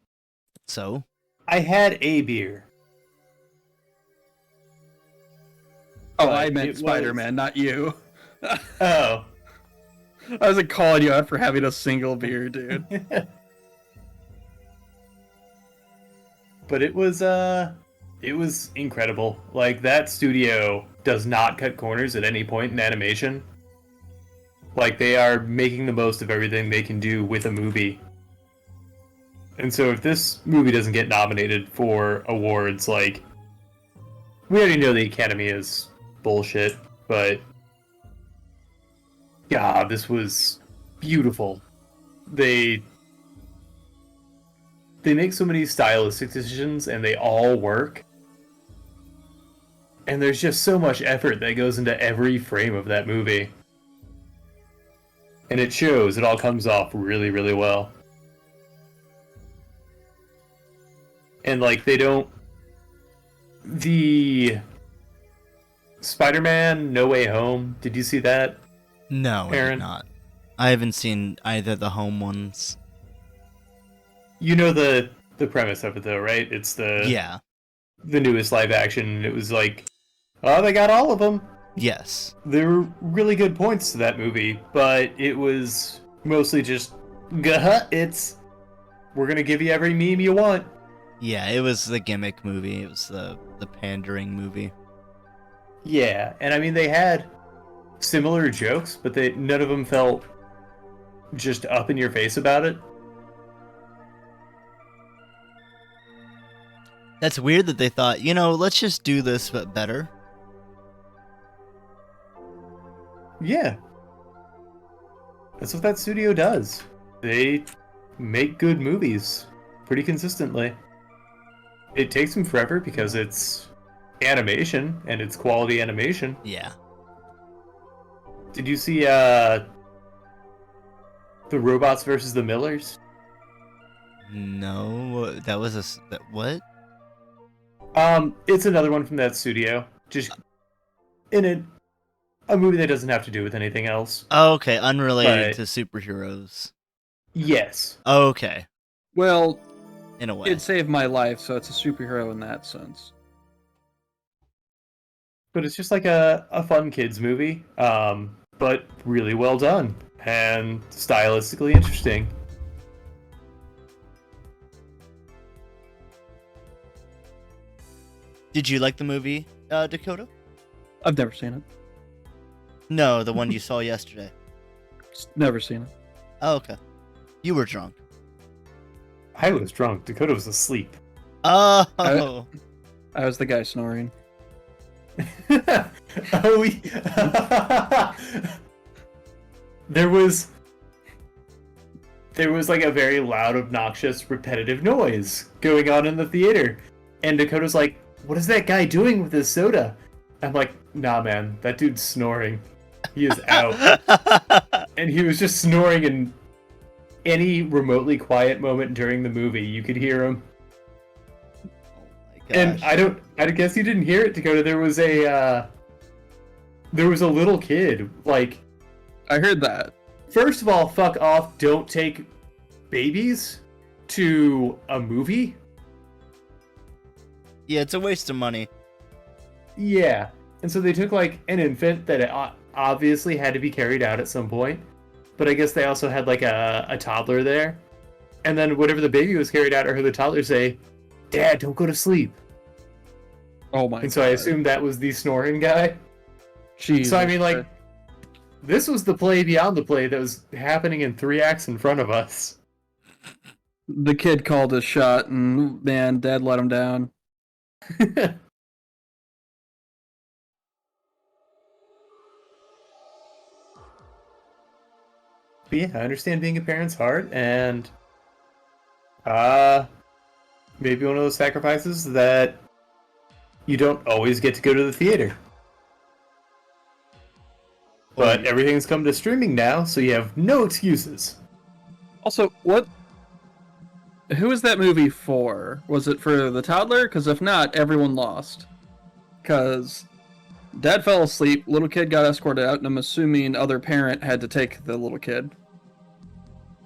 So? I had a beer. Oh, but I it meant was- Spider-Man, not you. Oh. I wasn't calling you out for having a single beer, dude. but it was incredible. Like, that studio does not cut corners at any point in animation. Like, they are making the most of everything they can do with a movie. And so if this movie doesn't get nominated for awards, like, we already know the Academy is bullshit, but God, this was beautiful. They make so many stylistic decisions and they all work. And there's just so much effort that goes into every frame of that movie. And it shows, it all comes off really, really well. And like, they don't... The Spider-Man No Way Home, did you see that? No, I Aaron? did not. I haven't seen either the home ones. You know the premise of it though, right? It's the newest live action. It was like, oh, they got all of them. Yes. There were really good points to that movie, but it was mostly just, we're gonna give you every meme you want. Yeah, it was the gimmick movie. It was the pandering movie. Yeah, and I mean, they had similar jokes, but none of them felt just up in your face about it. That's weird that they thought, let's just do this, but better. Yeah. That's what that studio does. They make good movies pretty consistently. It takes them forever because it's animation, and it's quality animation. Yeah. Did you see the Robots versus the Millers? No, that was what? It's another one from that studio. Just in a movie that doesn't have to do with anything else. Oh, okay, unrelated But- to superheroes. Yes. Okay, Well, in a way. it saved my life, so it's a superhero in that sense. But it's just like a fun kids movie, but really well done and stylistically interesting. Did you like the movie, Dakota? I've never seen it. No, the one you saw yesterday. Never seen it. Oh, okay. You were drunk. I was drunk. Dakota was asleep. Oh! I was the guy snoring. Oh, there was like a very loud, obnoxious, repetitive noise going on in the theater, and Dakota's like, "What is that guy doing with his soda?" I'm like, "Nah, man, that dude's snoring. He is out." And he was just snoring in any remotely quiet moment during the movie. You could hear him. Oh my And gosh. I guess you didn't hear it, Dakota. There was a little kid. Like, I heard that. first of all, fuck off. Don't take babies to a movie. Yeah, it's a waste of money. Yeah. And so they took like an infant that obviously had to be carried out at some point. But I guess they also had like a toddler there. And then whenever the baby was carried out, I heard the toddler say, "Dad, don't go to sleep." Oh my And so I assumed that was the snoring guy. Jesus So I mean, like, Christ. this was the play beyond the play that was happening in 3 acts in front of us. The kid called his shot, and man, Dad let him down. But yeah, I understand being a parent's hard, and maybe one of those sacrifices that you don't always get to go to the theater. But everything's come to streaming now, so you have no excuses. Also, who was that movie for? Was it for the toddler? Because if not, everyone lost. Because Dad fell asleep, little kid got escorted out, and I'm assuming other parent had to take the little kid.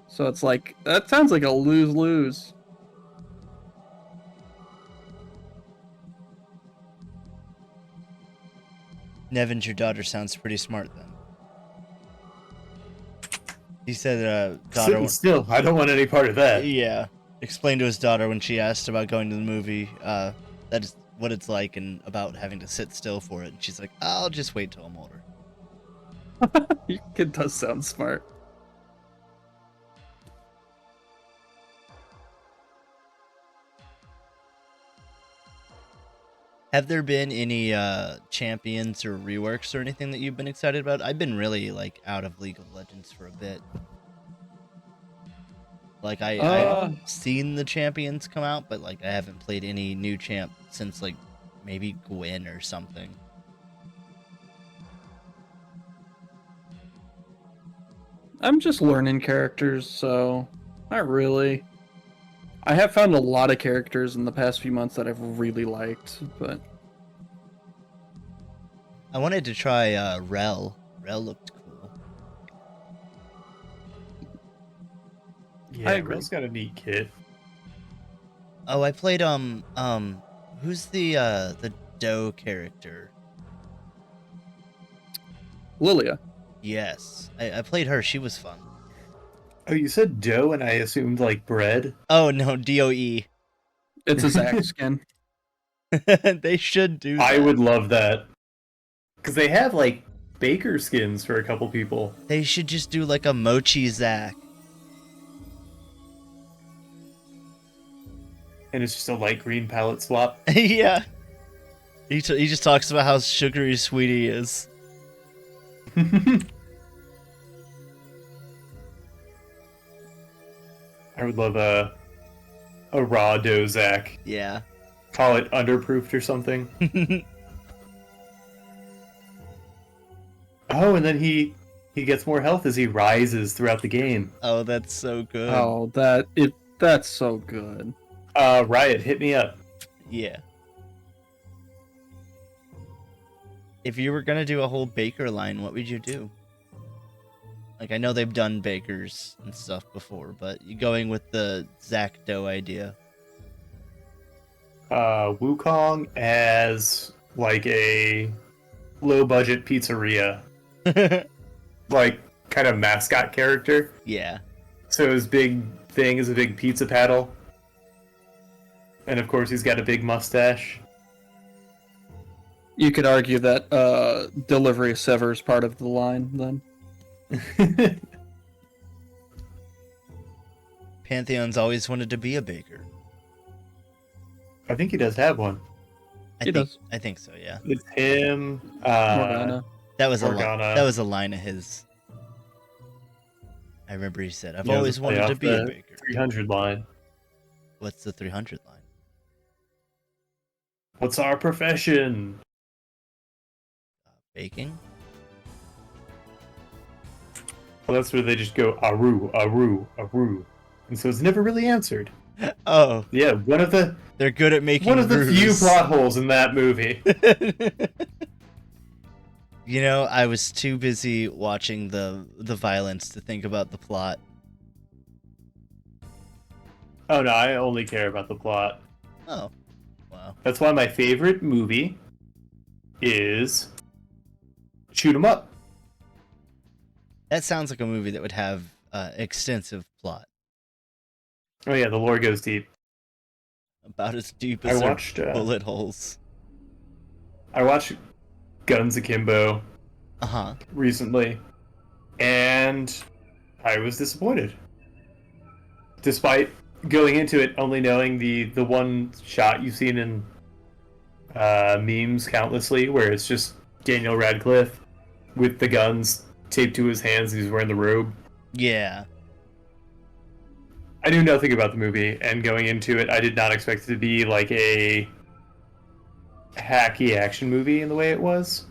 So it's like, that sounds like a lose-lose. Nevin's your daughter sounds pretty smart then. He said daughter. Sitting still, I don't want any part of that. Yeah. explained to his daughter when she asked about going to the movie, that is what it's like and about having to sit still for it. And she's like, I'll just wait till I'm older. Your kid does sound smart. Have there been any champions or reworks or anything that you've been excited about? I've been really like out of League of Legends for a bit. Like I've seen the champions come out, but like I haven't played any new champ since like maybe Gwen or something. I'm just learning characters, so not really. I have found a lot of characters in the past few months that I've really liked, but I wanted to try Rel. Rel looked cool. Yeah, I agree. Rel's got a neat kit. Oh, I played who's the Doe character? Lilia. Yes, I played her. She was fun. Oh, you said dough, and I assumed like bread. Oh no, DOE. It's a Zac skin. They should do that. I would love that. Because they have like baker skins for a couple people. They should just do like a Mochi Zac. And it's just a light green palette swap. Yeah. He just talks about how sugary sweet he is. I would love a raw dough Zac. Yeah. Call it underproofed or something. Oh, and then he gets more health as he rises throughout the game. Oh, that's so good. Oh, that's so good. Riot, hit me up. Yeah. If you were gonna do a whole baker line, what would you do? Like, I know they've done bakers and stuff before, but you going with the Zac Doe idea. Wukong as like a low budget pizzeria. Like kind of mascot character. Yeah. So his big thing is a big pizza paddle. And of course he's got a big mustache. You could argue that delivery severs part of the line then. Pantheon's always wanted to be a baker. I think he does have one. I He think, does. I think so, yeah. It's him, Morgana. That was Morgana. that was a line of his. I remember he said, I've Yeah, always the play wanted to off be a the baker. 300 line. What's the 300 line? What's our profession? Baking? Well, that's where they just go aru, aru, aru. And so it's never really answered. Oh, Yeah, they're good at making one of the few brews. plot holes in that movie. You know, I was too busy watching the violence to think about the plot. Oh no, I only care about the plot. Oh, wow. That's why my favorite movie is Shoot 'em Up. That sounds like a movie that would have extensive plot. Oh yeah, the lore goes deep. About as deep I as their watched bullet holes. I watched Guns Akimbo Uh-huh. recently, and I was disappointed. Despite going into it only knowing the one shot you've seen in memes countlessly, where it's just Daniel Radcliffe with the guns taped to his hands and he's wearing the robe. Yeah. I knew nothing about the movie, and going into it, I did not expect it to be like a hacky action movie in the way it was.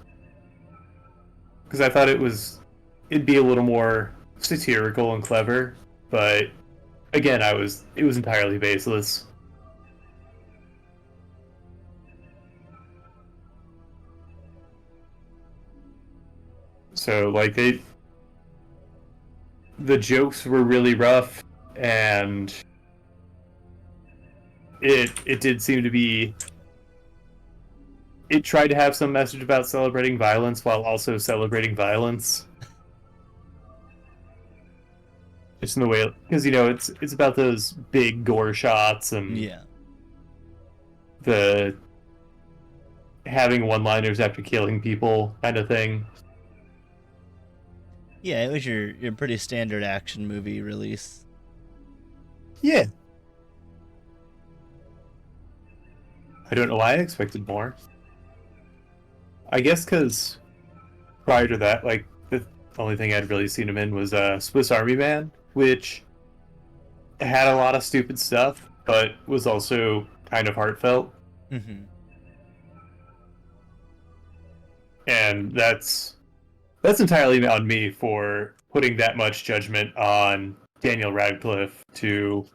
Because I thought it'd be a little more satirical and clever, but again, it was entirely baseless. So like the jokes were really rough, and it did seem to be. It tried to have some message about celebrating violence while also celebrating violence. Just in the way, because it's about those big gore shots and Yeah. the having one-liners after killing people kind of thing. Yeah, it was your pretty standard action movie release. Yeah. I don't know why I expected more. I guess because prior to that, like, the only thing I'd really seen him in was Swiss Army Man, which had a lot of stupid stuff, but was also kind of heartfelt. Mm-hmm. And that's entirely on me for putting that much judgment on Daniel Radcliffe to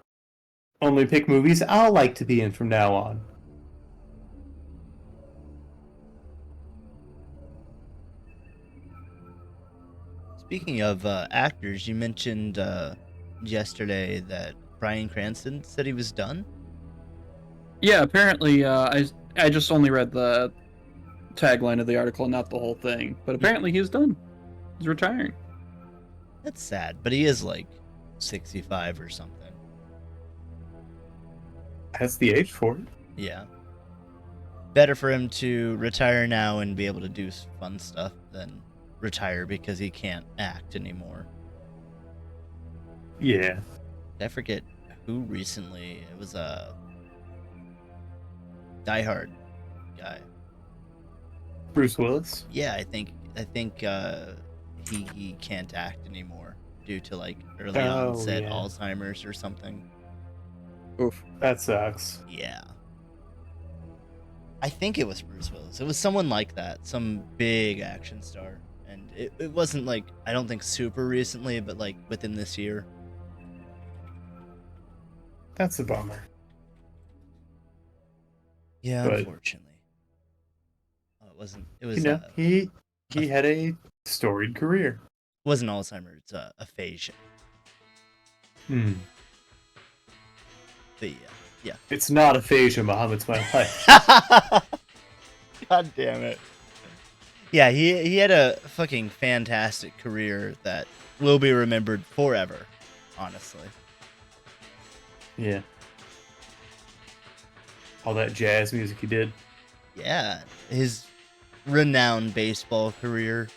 only pick movies I'll like to be in from now on. Speaking of actors, you mentioned yesterday that Bryan Cranston said he was done. Yeah, apparently, I just only read the tagline of the article, not the whole thing. But apparently, he's done. He's retiring. That's sad, but he is like 65 or something. That's the age for it. Yeah. Better for him to retire now and be able to do fun stuff than retire because he can't act anymore. Yeah. I forget who recently. It was a Die Hard guy. Bruce Willis. Yeah, I think he can't act anymore due to like early Oh, onset yeah. Alzheimer's or something. Oof. That sucks. Yeah. I think it was Bruce Willis. It was someone like that, some big action star. And it wasn't like, I don't think super recently, but like within this year. That's a bummer. Yeah, But- unfortunately. Oh, it wasn't. It was. He had a storied career. Wasn't Alzheimer's. It's aphasia. Hmm. But yeah. It's not aphasia, Muhammad's my life. God damn it. Yeah, he had a fucking fantastic career that will be remembered forever, honestly. Yeah. All that jazz music he did. Yeah, his renowned baseball career.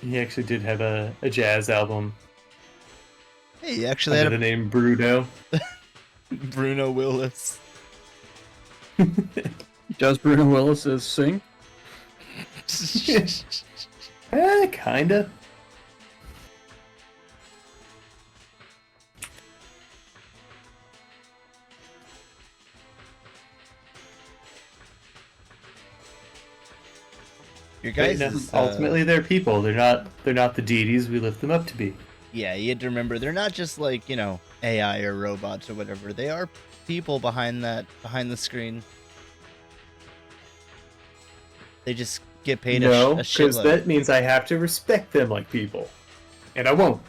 He actually did have a jazz album Hey, he actually under had the name Bruno. Bruno Willis. Does Bruno Willis sing? Kinda. Your But, guys, ultimately, they're people. They're not the deities we lift them up to be. yeah, you had to remember they're not just like, AI or robots or whatever. They are people behind the screen. They just get paid No, a because shitload. that means I have to respect them like people, and I won't.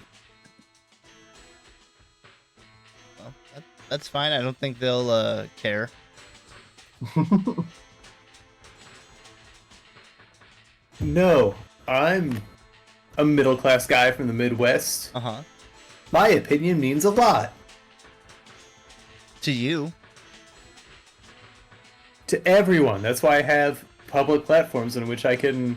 Well, that's fine. I don't think they'll care. No, I'm a middle-class guy from the Midwest. Uh-huh. My opinion means a lot To you. to everyone. That's why I have public platforms in which I can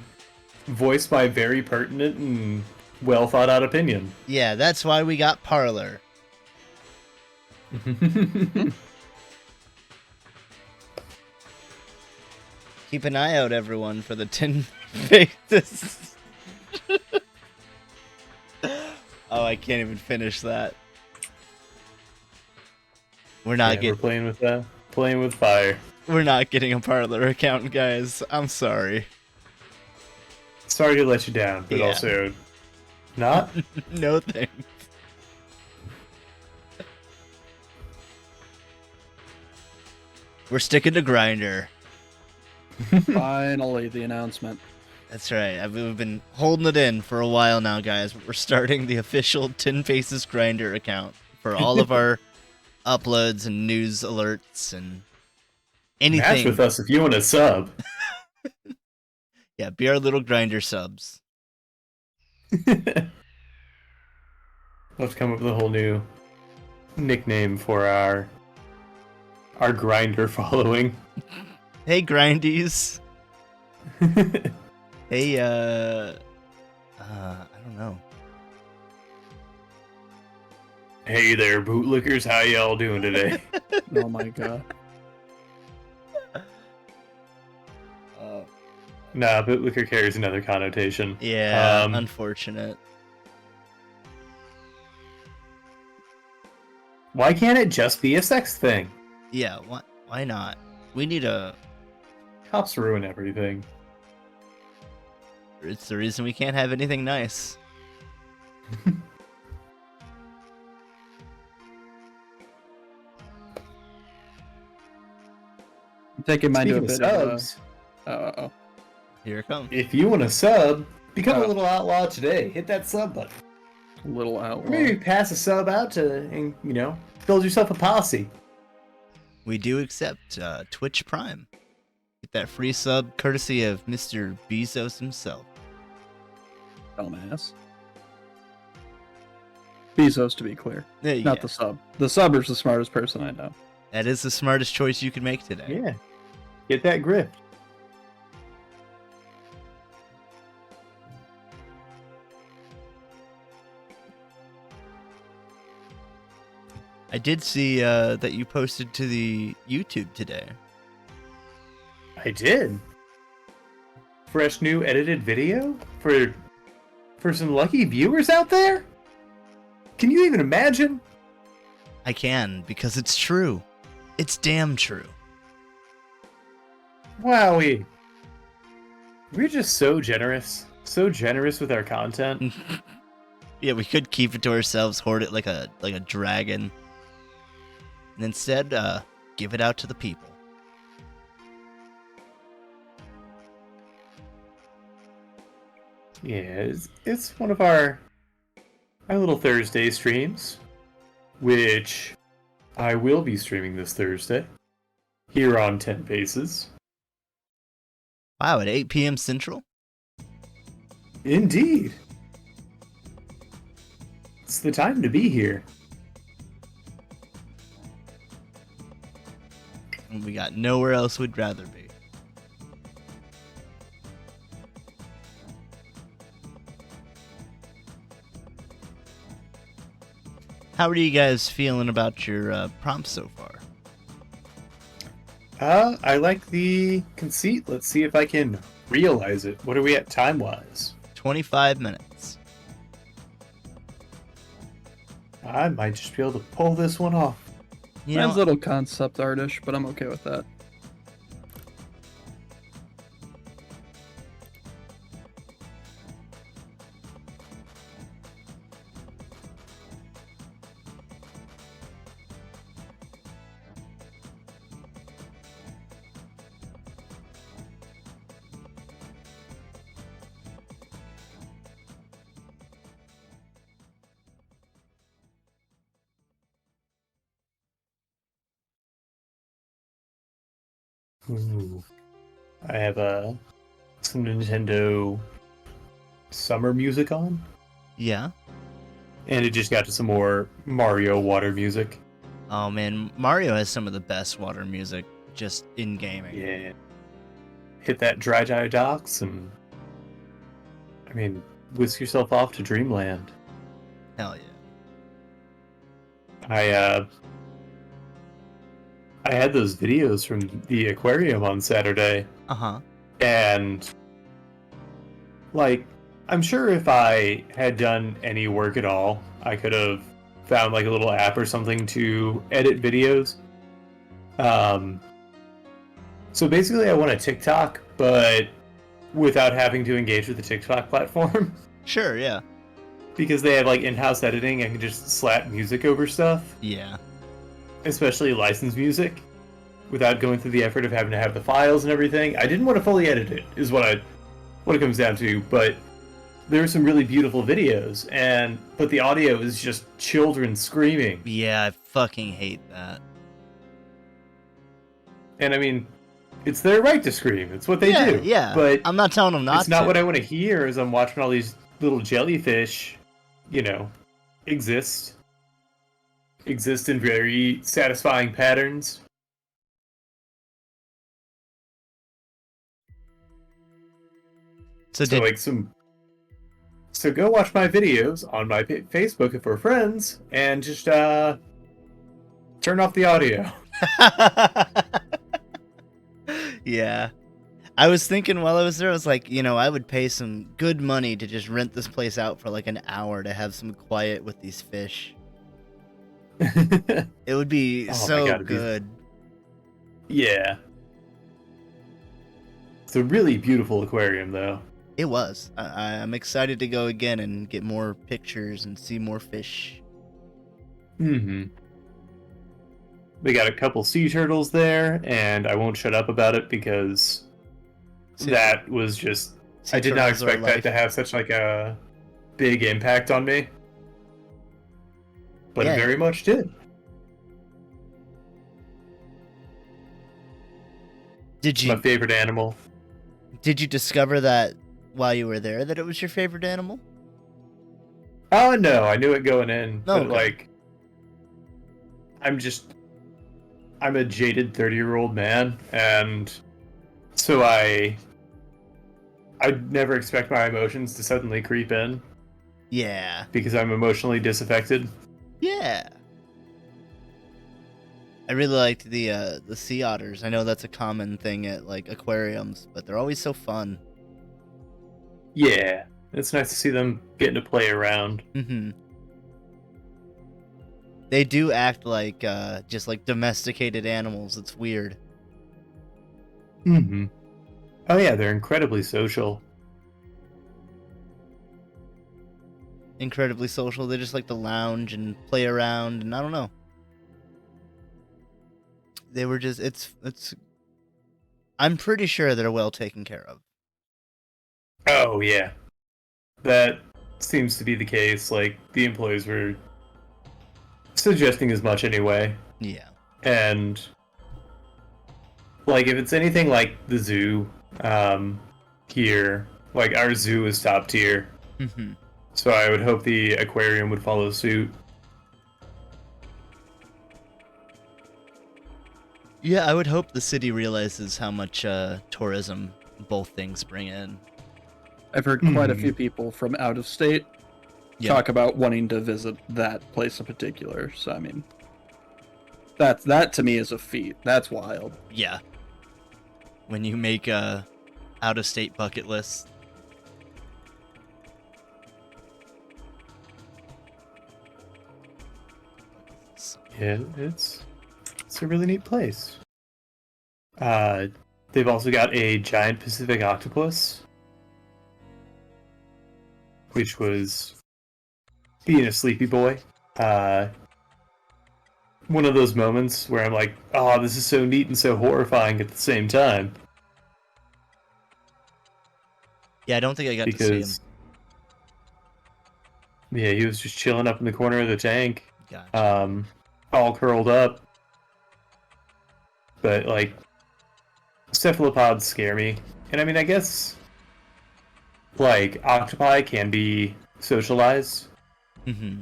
voice my very pertinent and well thought out opinion. Yeah, that's why we got Parlor. Keep an eye out, everyone, for the 10 faces. Oh, I can't even finish that. We're not We're playing with fire. We're not getting a Parlor account, guys. I'm sorry. Sorry to let you down, but Yeah. also not. No thanks. We're sticking to Grinder. Finally, the announcement. That's right. We've been holding it in for a while now, guys. We're starting the official 10 Faces Grinder account for all of our uploads and news alerts and anything. Match with us if you want to sub. Yeah, be our little Grinder subs. Let's come up with a whole new nickname for our grinder following. Hey, Grindies. Hey, I don't know. Hey there, bootlickers. How y'all doing today? Oh my god. Nah, bootlicker carries another connotation. Yeah, unfortunate. Why can't it just be a sex thing? Yeah, why not? We need a... Cops ruin everything. It's the reason we can't have anything nice. I'm taking mine to a Speaking bit of of a... subs, Uh-oh. Here it comes. if you want to sub, become Oh. a little outlaw today. Hit that sub button. Little Or outlaw. maybe pass a sub out to, and, build yourself a posse. We do accept Twitch Prime. Get that free sub courtesy of Mr. Bezos himself. Dumbass. Bezos, to be clear. Yeah, Not the sub. The sub is the smartest person I know. that is the smartest choice you could make today. Yeah. Get that grip. I did see that you posted to the YouTube today. I did. Fresh new edited video for some lucky viewers out there? Can you even imagine? I can, because it's true. It's damn true. Wowie. We're just so generous. So generous with our content. Yeah, we could keep it to ourselves, hoard it like a dragon. And instead, give it out to the people. Yeah, it's one of our little Thursday streams, which I will be streaming this Thursday here on 10 Paces. Wow, at 8 p.m. Central? Indeed. It's the time to be here. And we got nowhere else we'd rather be. How are you guys feeling about your prompts so far? I like the conceit. Let's see if I can realize it. What are we at time-wise? 25 minutes. I might just be able to pull this one off. You Mine's a know, little concept artish, but I'm okay with that. Ooh. I have some Nintendo summer music on, yeah. and it just got to some more Mario water music. Oh man, Mario has some of the best water music just in gaming. Yeah. Hit that Dry Dry Docks and, whisk yourself off to Dreamland. Hell yeah. I had those videos from the aquarium on Saturday, Uh-huh. and I'm sure if I had done any work at all, I could have found a little app or something to edit videos. So basically I want a TikTok, but without having to engage with the TikTok platform. Sure, yeah. Because they have in-house editing, I can just slap music over stuff. Yeah. Especially licensed music, without going through the effort of having to have the files and everything. I didn't want to fully edit it, is what it comes down to, but there are some really beautiful videos, but the audio is just children screaming. Yeah, I fucking hate that. And it's their right to scream. It's what they do. Yeah, But I'm not telling them not it's not to. what I want to hear as I'm watching all these little jellyfish, you know, exist in very satisfying patterns. So So like so go watch my videos on my Facebook if we're friends, and just turn off the audio. Yeah. I was thinking while I was there, I was like, I would pay some good money to just rent this place out for like an hour to have some quiet with these fish. It would be Oh my so God, it'd be- good. Yeah. It's a really beautiful aquarium, though. It was. I'm excited to go again and get more pictures and see more fish. Mm-hmm. They got a couple sea turtles there, and I won't shut up about it because that was just... I did not expect that to have such like a big impact on me. But Yeah. it very much did. Did My you favorite animal. discover that while you were there that it was your favorite animal? Oh, no, I knew it going in. Oh, But, okay. like... I'm a jaded 30-year-old man, and so I'd never expect my emotions to suddenly creep in Yeah. because I'm emotionally disaffected. Yeah. I really liked the sea otters. I know that's a common thing at like aquariums, but they're always so fun. Yeah, it's nice to see them getting to play around. Mm-hmm. They do act like just like domesticated animals. It's weird. Mm-hmm. Oh yeah, they're incredibly social. Incredibly social. They just like to lounge and play around, and I don't know. They were just it's I'm pretty sure they're well taken care of. Oh yeah, that seems to be the case. Like the employees were suggesting as much anyway. Yeah. And like if it's anything like the zoo here, like our zoo is top tier. Mm-hmm. So I would hope the aquarium would follow suit. Yeah, I would hope the city realizes how much tourism both things bring in. I've heard quite a few people from out of state talk about wanting to visit that place in particular. So I mean, that to me is a feat. That's wild. Yeah. When you make a out-of-state bucket list. Yeah, it's a really neat place. They've also got a giant Pacific octopus, which was being a sleepy boy. One of those moments where I'm like, oh, this is so neat and so horrifying at the same time. Yeah, I don't think I got to see him. Because, yeah, he was just chilling up in the corner of the tank, Gotcha. all curled up. But, like, cephalopods scare me. And I mean, I guess, like, octopi can be socialized. Mm-hmm.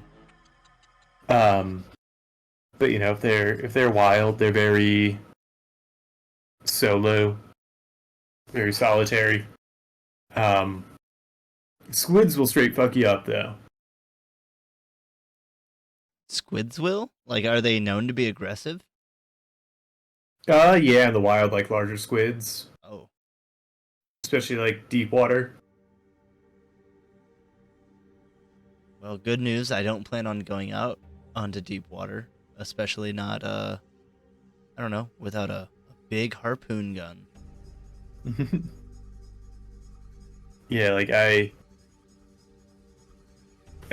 But you know, if they're wild, they're very solo, very solitary. Squids will straight fuck you up though. Squids will? Like, are they known to be aggressive? Yeah, in the wild, like larger squids, Oh. especially like deep water. Well, good news. I don't plan on going out onto deep water, especially not, I don't know, without a big harpoon gun. Yeah, like I've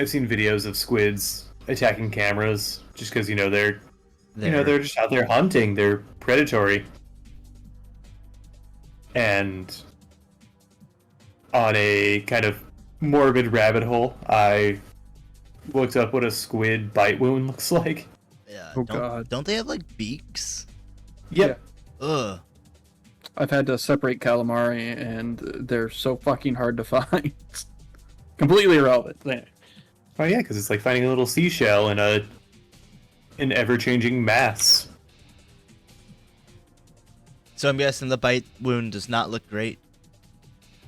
seen videos of squids attacking cameras just because they're just out there hunting. They're predatory. And on a kind of morbid rabbit hole, I looked up what a squid bite wound looks like. Yeah. Oh, God. Don't they have like beaks? Yep. Ugh. I've had to separate calamari, and they're so fucking hard to find. Completely irrelevant. Yeah. Oh yeah, because it's like finding a little seashell in an ever-changing mass. So I'm guessing the bite wound does not look great.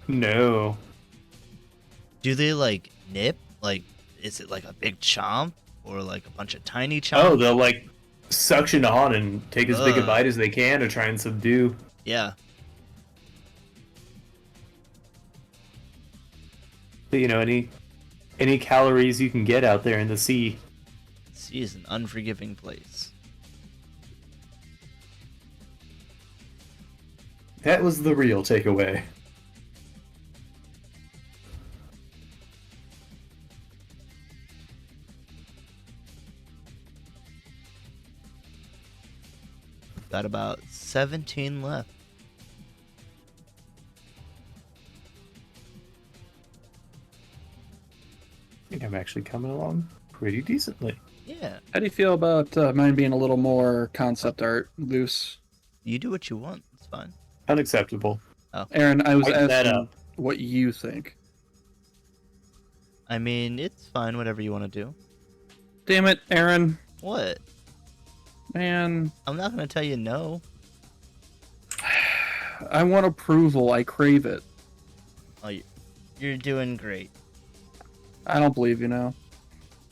No. Do they like nip? Like, is it like a big chomp or like a bunch of tiny chomps? Oh, they'll like suction on and take as big a Ugh. bite as they can to try and subdue. Yeah. But, you know, any calories you can get out there in the sea. Sea is an unforgiving place. That was the real takeaway. Got about 17 left. I think I'm actually coming along pretty decently. Yeah. How do you feel about mine being a little more concept art, loose? You do what you want. It's fine. Unacceptable. Aaron, I was Lighten that asking up. what you think. I mean, it's fine. Whatever you want to do. Damn it, Aaron. What? Man, I'm not gonna tell you no. I want approval. I crave it. Oh, you're doing great. I don't believe you now.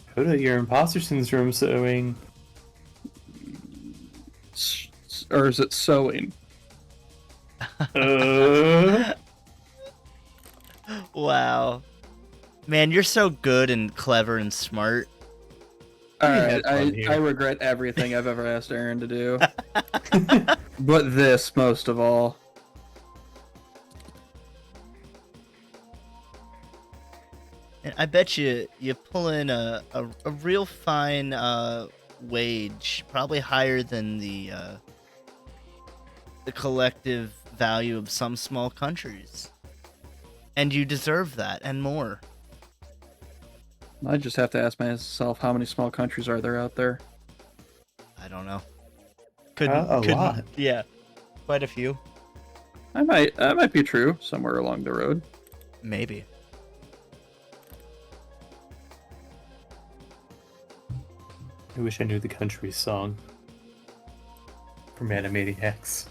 Dakota, your imposter syndrome sewing. Or is it sewing? Wow. Man, you're so good and clever and smart. All We right, had fun here. I regret everything I've ever asked Aaron to do. But this, most of all. And I bet you pull in a real fine wage, probably higher than the collective value of some small countries. And you deserve that and more. I just have to ask myself, how many small countries are there out there? I don't know. A lot. Yeah, quite a few. That might be true somewhere along the road. Maybe. I wish I knew the country's song from Animaniacs.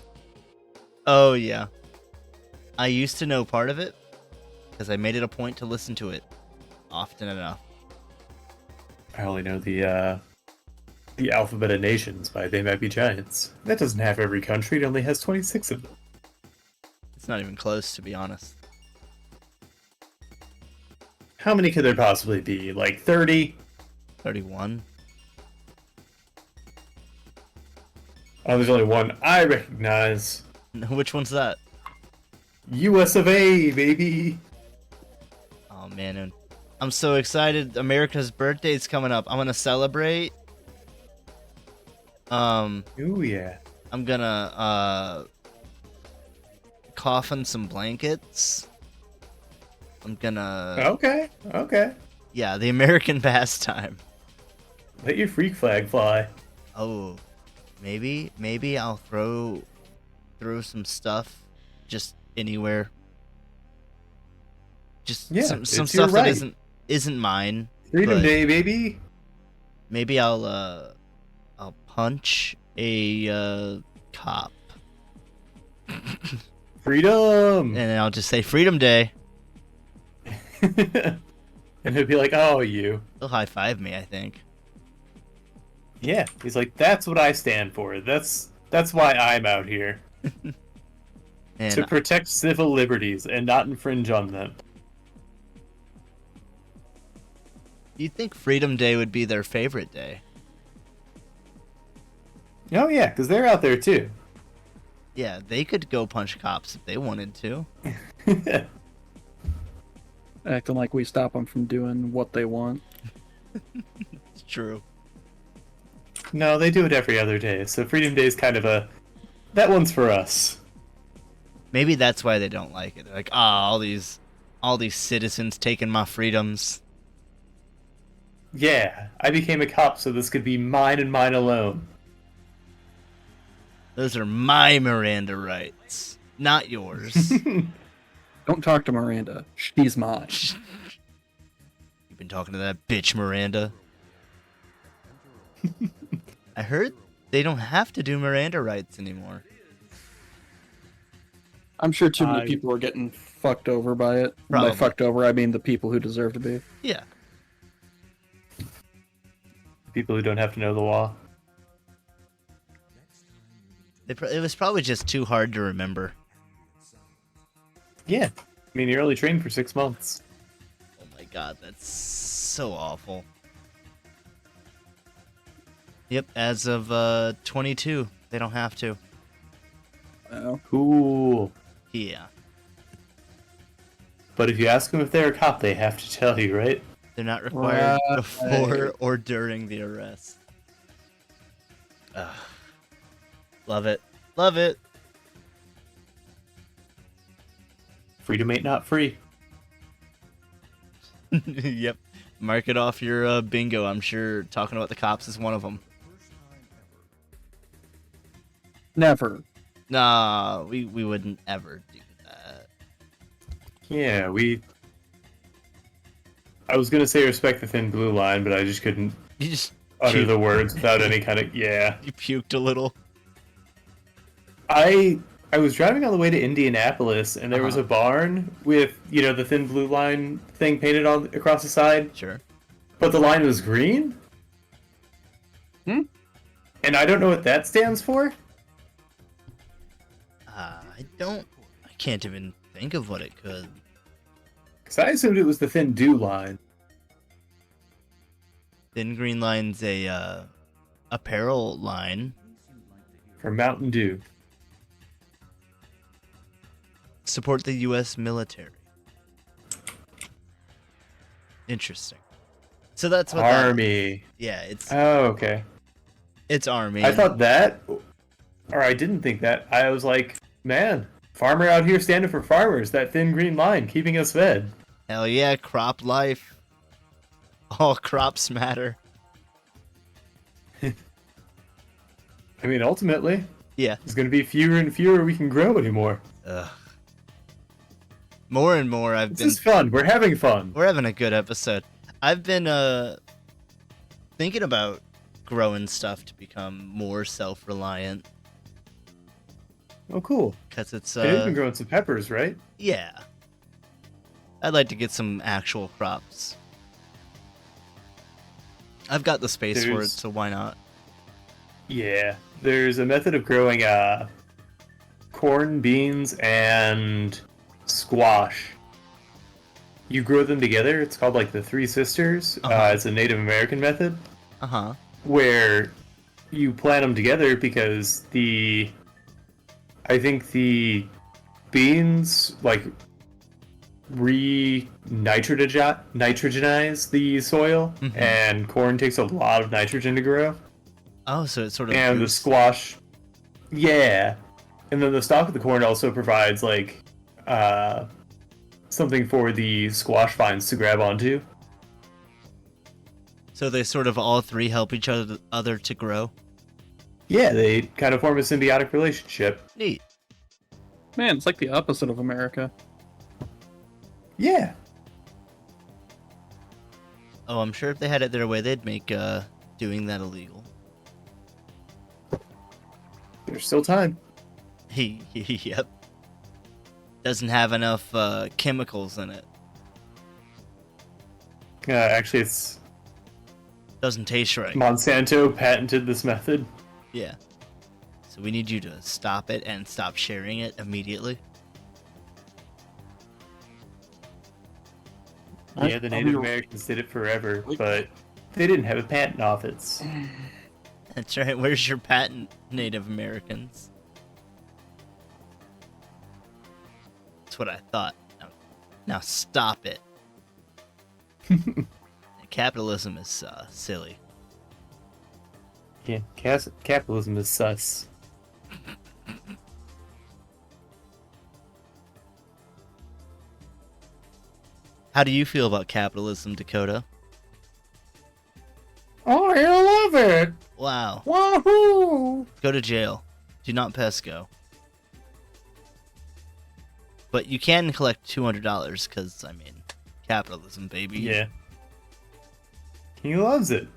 Oh yeah. I used to know part of it because I made it a point to listen to it often enough. I only know the Alphabet of Nations by They Might Be Giants. That doesn't have every country, it only has 26 of them. It's not even close, to be honest. How many could there possibly be? Like 30? 31. Oh, there's only one I recognize. Which one's that? US of A, baby! Oh man, and I'm so excited. America's birthday's coming up. I'm gonna celebrate. Ooh, yeah. I'm gonna cough in some blankets. I'm gonna Okay. yeah, the American pastime. Let your freak flag fly. Oh, maybe I'll throw some stuff just anywhere. Just Yeah, some it's your stuff right. that isn't mine. Freedom but Day, baby! Maybe I'll punch a cop. Freedom! And I'll just say Freedom Day. And he'll be like, oh, you. He'll high five me, I think. Yeah, he's like, that's what I stand for. That's why I'm out here. And To protect civil liberties and not infringe on them. do you think Freedom Day would be their favorite day? Oh, yeah, because they're out there too. Yeah, they could go punch cops if they wanted to. Acting like we stop them from doing what they want. It's true. No, they do it every other day. So Freedom Day is kind of that one's for us. Maybe that's why they don't like it. They're like, all these citizens taking my freedoms. Yeah, I became a cop so this could be mine and mine alone. Those are my Miranda rights, not yours. Don't talk to Miranda. She's mine. been talking to that bitch Miranda. I heard they don't have to do Miranda rights anymore. I'm sure too many I- people are getting fucked over by it. Probably. By fucked over, I mean the people who deserve to be. Yeah. People who don't have to know the law. It was probably just too hard to remember. Yeah. I mean, you're only trained for 6 months. Oh my god, that's so awful. Yep, as of 22, they don't have to. Oh. Cool. Yeah. But if you ask them if they're a cop, they have to tell you, right? They're not required Right. before or during the arrest. Ugh. Love it. Love it. Freedom ain't not free. Yep. Mark it off your bingo. I'm sure talking about the cops is one of them. Never. Nah, we wouldn't ever do that. Yeah, I was gonna say respect the thin blue line, but I just couldn't You just utter puked. the words without any kind of yeah. You puked a little. I was driving on the way to Indianapolis, and there was Uh-huh. a barn with the thin blue line thing painted on across the side, Sure. but the line was green. Hmm? And I don't know what that stands for. I can't even think of what it could. Because I assumed it was the thin dew line. Thin Green Line's a apparel line. For Mountain Dew. Support the U.S. military. Interesting. So that's what that- Army. yeah, it's Oh, okay. Army. I thought that, or I didn't think that. I was like, man, farmer out here standing for farmers. That thin green line keeping us fed. Hell yeah, crop life. All crops matter. I mean, ultimately, Yeah. there's going to be fewer and fewer we can grow anymore. Ugh. More and more I've This been is fun. We're having fun. We're having a good episode. I've been thinking about growing stuff to become more self-reliant Oh, cool. cuz it's Hey, you've been growing some peppers, right? yeah. I'd like to get some actual crops. I've got the space for it, There's- so why not? Yeah. There's a method of growing corn, beans, and squash. You grow them together. It's called like the Three Sisters. Uh-huh. It's a Native American method Uh-huh. where you plant them together because I think the beans like nitrogenize the soil, Mhm. and corn takes a lot of nitrogen to grow. Oh, so it's sort of And the boosts- squash, yeah, and then the stalk of the corn also provides like something for the squash vines to grab onto. so they sort of all three help each other to grow. Yeah, they kind of form a symbiotic relationship. Neat. Man, it's like the opposite of America. Yeah, Oh, I'm sure if they had it their way, they'd make doing that illegal. there's still time. Yep. Doesn't have enough chemicals in it. Actually, it's Doesn't taste right. Monsanto patented this method. Yeah. So we need you to stop it and stop sharing it immediately. Yeah, the Native Americans did it forever, but they didn't have a patent office. That's right. Where's your patent, Native Americans? That's what I thought. Now stop it. Capitalism is silly. Yeah, capitalism is sus. How do you feel about capitalism, Dakota? Oh, I love it! Wow. Wahoo! Go to jail. Do not pesco. But you can collect $200 because, I mean, capitalism, baby. Yeah. He loves it.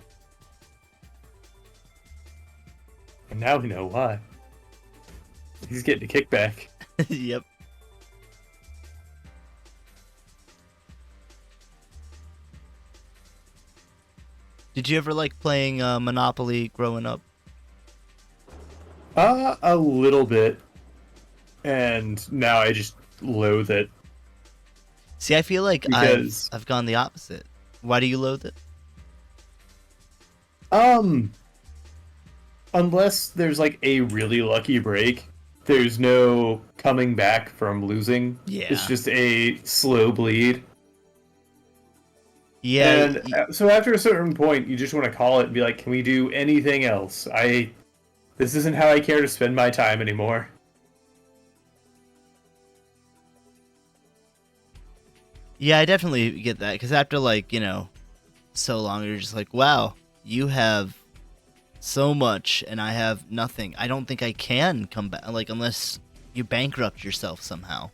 And now we know why. He's getting a kickback. Yep. Did you ever like playing Monopoly growing up? A little bit. And now I just loathe it. See, I feel like Because- I've gone the opposite. Why do you loathe it? Unless there's like a really lucky break, there's no coming back from losing. Yeah. It's just a slow bleed. Yeah. And so after a certain point, you just want to call it and be like, can we do anything else? This isn't how I care to spend my time anymore. Yeah, I definitely get that, because after, like, so long, you're just like, wow, you have so much, and I have nothing. I don't think I can come back, like, unless you bankrupt yourself somehow.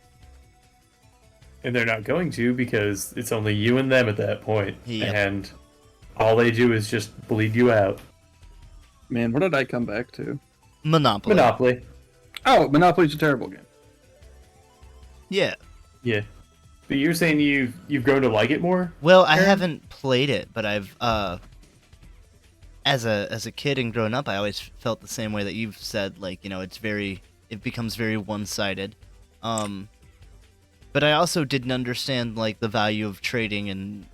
And they're not going to, because it's only you and them at that point. Yep. And all they do is just bleed you out. Man, what did I come back to? Monopoly. Monopoly. Oh, Monopoly's a terrible game. Yeah. Yeah. But you're saying you've grown to like it more? Well, I Aaron? haven't played it, but I've as a kid and growing up, I always felt the same way that you've said. Like, it becomes very one-sided. But I also didn't understand like the value of trading and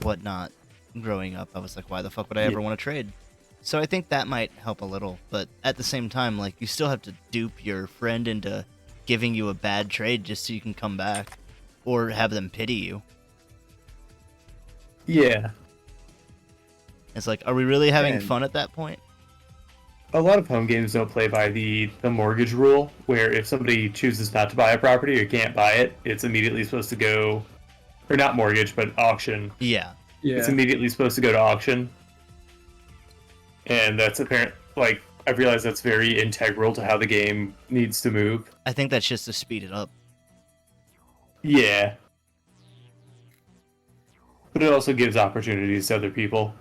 whatnot growing up. I was like, why the fuck would I ever want to trade? So I think that might help a little. But at the same time, like, you still have to dupe your friend into giving you a bad trade just so you can come back, or have them pity you. Yeah. It's like, are we really having And- fun at that point? A lot of home games don't play by the mortgage rule, where if somebody chooses not to buy a property or can't buy it, it's immediately supposed to go, or not mortgage, but auction. Yeah. It's immediately supposed to go to auction. And that's apparent, like, I've realized that's very integral to how the game needs to move. I think that's just to speed it up. Yeah. But it also gives opportunities to other people.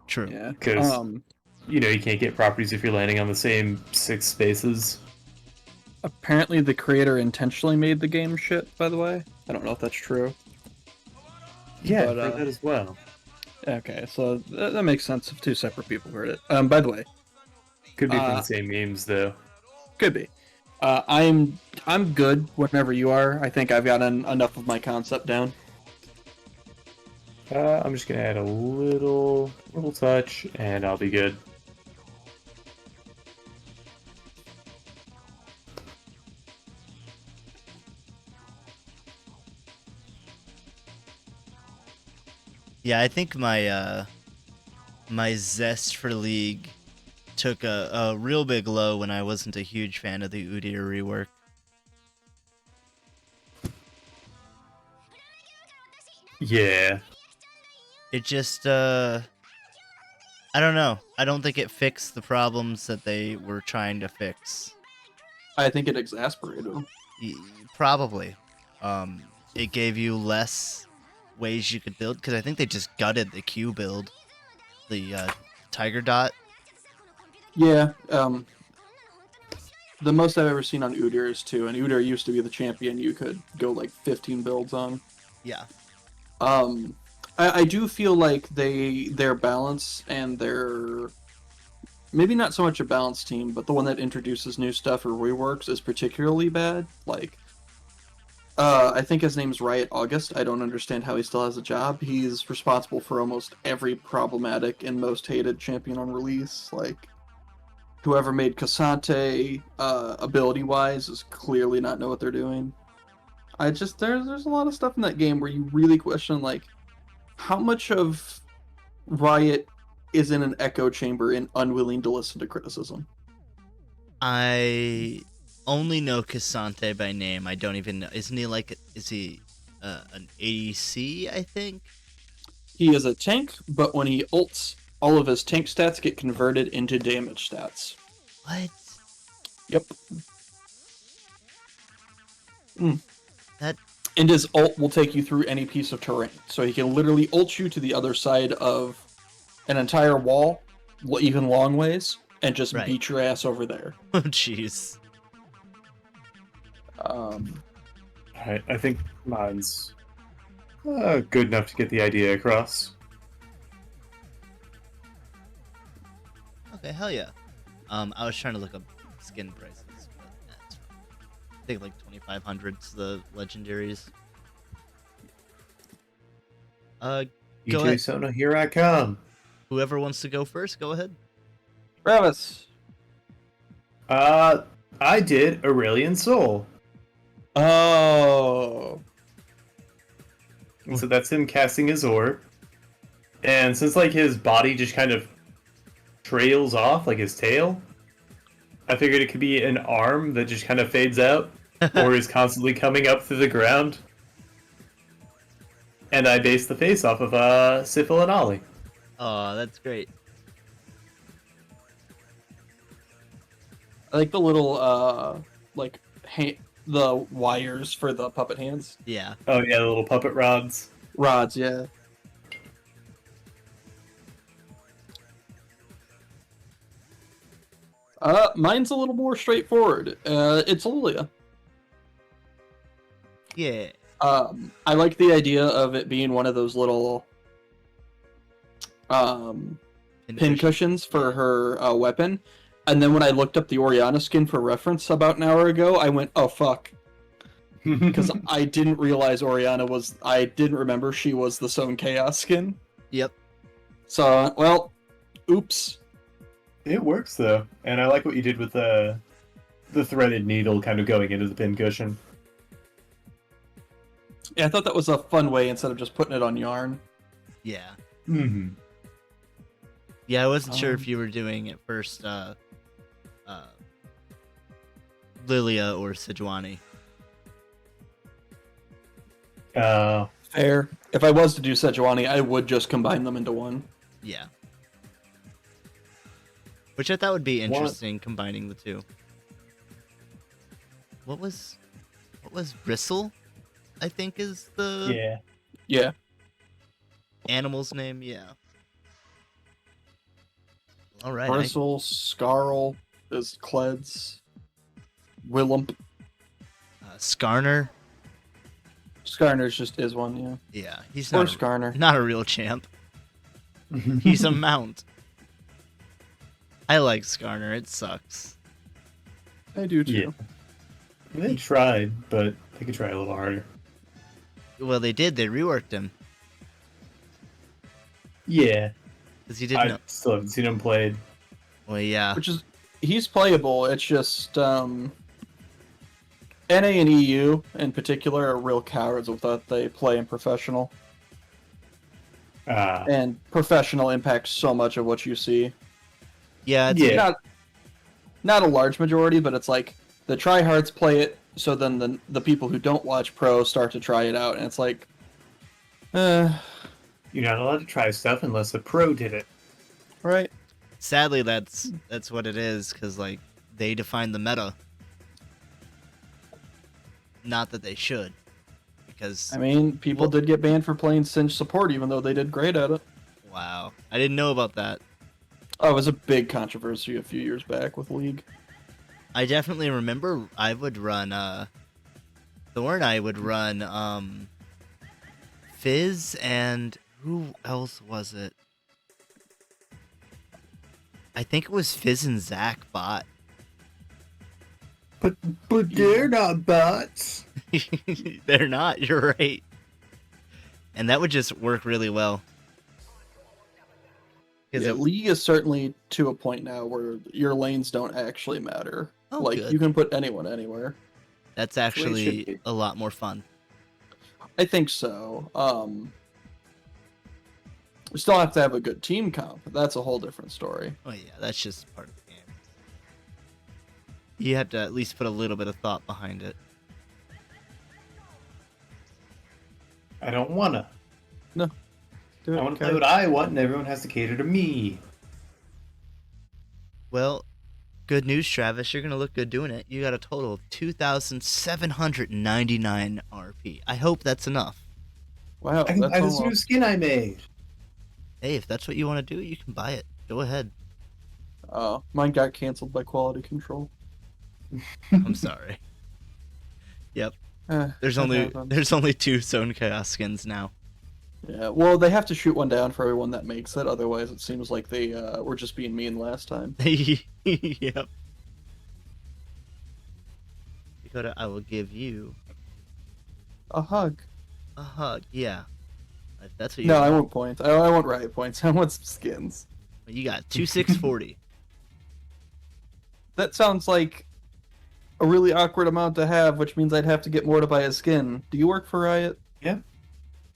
True. Yeah. 'Cause- You can't get properties if you're landing on the same 6 spaces. Apparently the creator intentionally made the game shit, by the way. I don't know if that's true. Yeah, But, I've heard that as well. Okay, so that makes sense if two separate people heard it. By the way, Could be from the same memes, though. could be. I'm good whenever you are. I think I've gotten enough of my concept down. I'm just gonna add a little touch, and I'll be good. Yeah, I think my my zest for League took a real big low when I wasn't a huge fan of the Udyr rework. Yeah. It just I don't know. I don't think it fixed the problems that they were trying to fix. I think it exasperated him. Probably. It gave you less ways you could build, because I think they just gutted the Q build, the Tiger Dot. Yeah, the most I've ever seen on Udyr is 2, and Udyr used to be the champion you could go like 15 builds on. Yeah. I do feel like their balance and their maybe not so much a balanced team, but the one that introduces new stuff or reworks is particularly bad. Like, I think his name's Riot August. I don't understand how he still has a job. He's responsible for almost every problematic and most hated champion on release. Like, whoever made Cassante, ability-wise, is clearly not know what they're doing. There's a lot of stuff in that game where you really question, like, how much of Riot is in an echo chamber and unwilling to listen to criticism. I only know Cassante by name. I don't even know. Is he an ADC, I think? He is a tank, but when he ults, all of his tank stats get converted into damage stats. What? Yep. And his ult will take you through any piece of terrain. So he can literally ult you to the other side of an entire wall, even long ways, and just Right. beat your ass over there. Oh, jeez. Alright, I think mine's good enough to get the idea across. Okay, hell yeah. I was trying to look up skin prices, but that's fine. I think like 2,500's the legendaries. Go EJ ahead. Sona, here I come. Whoever wants to go first, go ahead. Travis. I did Aurelion Soul. Oh. And so that's him casting his orb. And since like his body just kind of trails off, like his tail, I figured it could be an arm that just kind of fades out, or is constantly coming up through the ground. And I based the face off of Sifil and Ollie. Oh, that's great. I like the little, the wires for the puppet hands. Yeah. Oh yeah, the little puppet rods. Rods, yeah. Mine's a little more straightforward. It's Lilia. Yeah. I like the idea of it being one of those little pin cushions for her weapon. And then when I looked up the Oriana skin for reference about an hour ago, I went, oh fuck. Because I didn't realize I didn't remember she was the Sown Chaos skin. Yep. So, well, oops. It works though, and I like what you did with the threaded needle kind of going into the pincushion. Yeah, I thought that was a fun way instead of just putting it on yarn. Yeah. Mm-hmm. Yeah, I wasn't sure if you were doing it first, Lilia or Sejuani. Fair. If I was to do Sejuani, I would just combine them into one. Yeah. Which I thought would be interesting, combining the two. What was Bristle? I think is the Yeah. animal's name. Yeah. All right. Bristle, Scarl, is Kleds, Willump. Skarner. Skarner's just is one, yeah. Yeah, he's Or not Skarner. not a real champ. He's a mount. I like Skarner. It sucks. I do too. Yeah. They tried, but they could try a little harder. Well, they did. They reworked him Yeah. because he didn't know. I still haven't seen him played. Well, yeah. Which is, he's playable. It's just, NA and EU in particular are real cowards with what they play in professional. And professional impacts so much of what you see. Yeah. It's Yeah. Not a large majority, but it's like the tryhards play it, so then the people who don't watch pro start to try it out, and it's like, You're not allowed to try stuff unless a pro did it. right? Sadly, that's what it is because like they define the meta. Not that they should, because I mean, people did get banned for playing Singe support, even though they did great at it. wow, I didn't know about that. Oh, it was a big controversy a few years back with League. I definitely remember I would run Thorn, I would run Fizz, and who else was it? I think it was Fizz and Zach bot. But they're not bots. They're not, you're right. And that would just work really well. Yeah, League is certainly to a point now where your lanes don't actually matter. Oh, like, good. you can put anyone anywhere. That's should actually be. a lot more fun. I think so. We still have to have a good team comp. That's a whole different story. Oh yeah, that's just part of the game. You have to at least put a little bit of thought behind it. I don't wanna. No. Do it, I want to play okay. what I want, and everyone has to cater to me. Well, Good news, Travis. You're gonna look good doing it. You got a total of 2,799 RP. I hope that's enough. Wow, I can that's buy this almost... new skin I made. Hey, if that's what you want to do, you can buy it. Go ahead. Mine got canceled by quality control. I'm sorry. Yep. There's That only happens. 2 Zone Chaos skins now. Yeah, well, they have to shoot one down for everyone that makes it. Otherwise, it seems like they were just being mean last time. Yep. Dakota, I will give you A hug. a hug. Yeah. If that's what you No, I want. want points. I want riot points. I want some skins. You got 2,640. That sounds like a really awkward amount to have, which means I'd have to get more to buy a skin. Do you work for Riot? Yeah.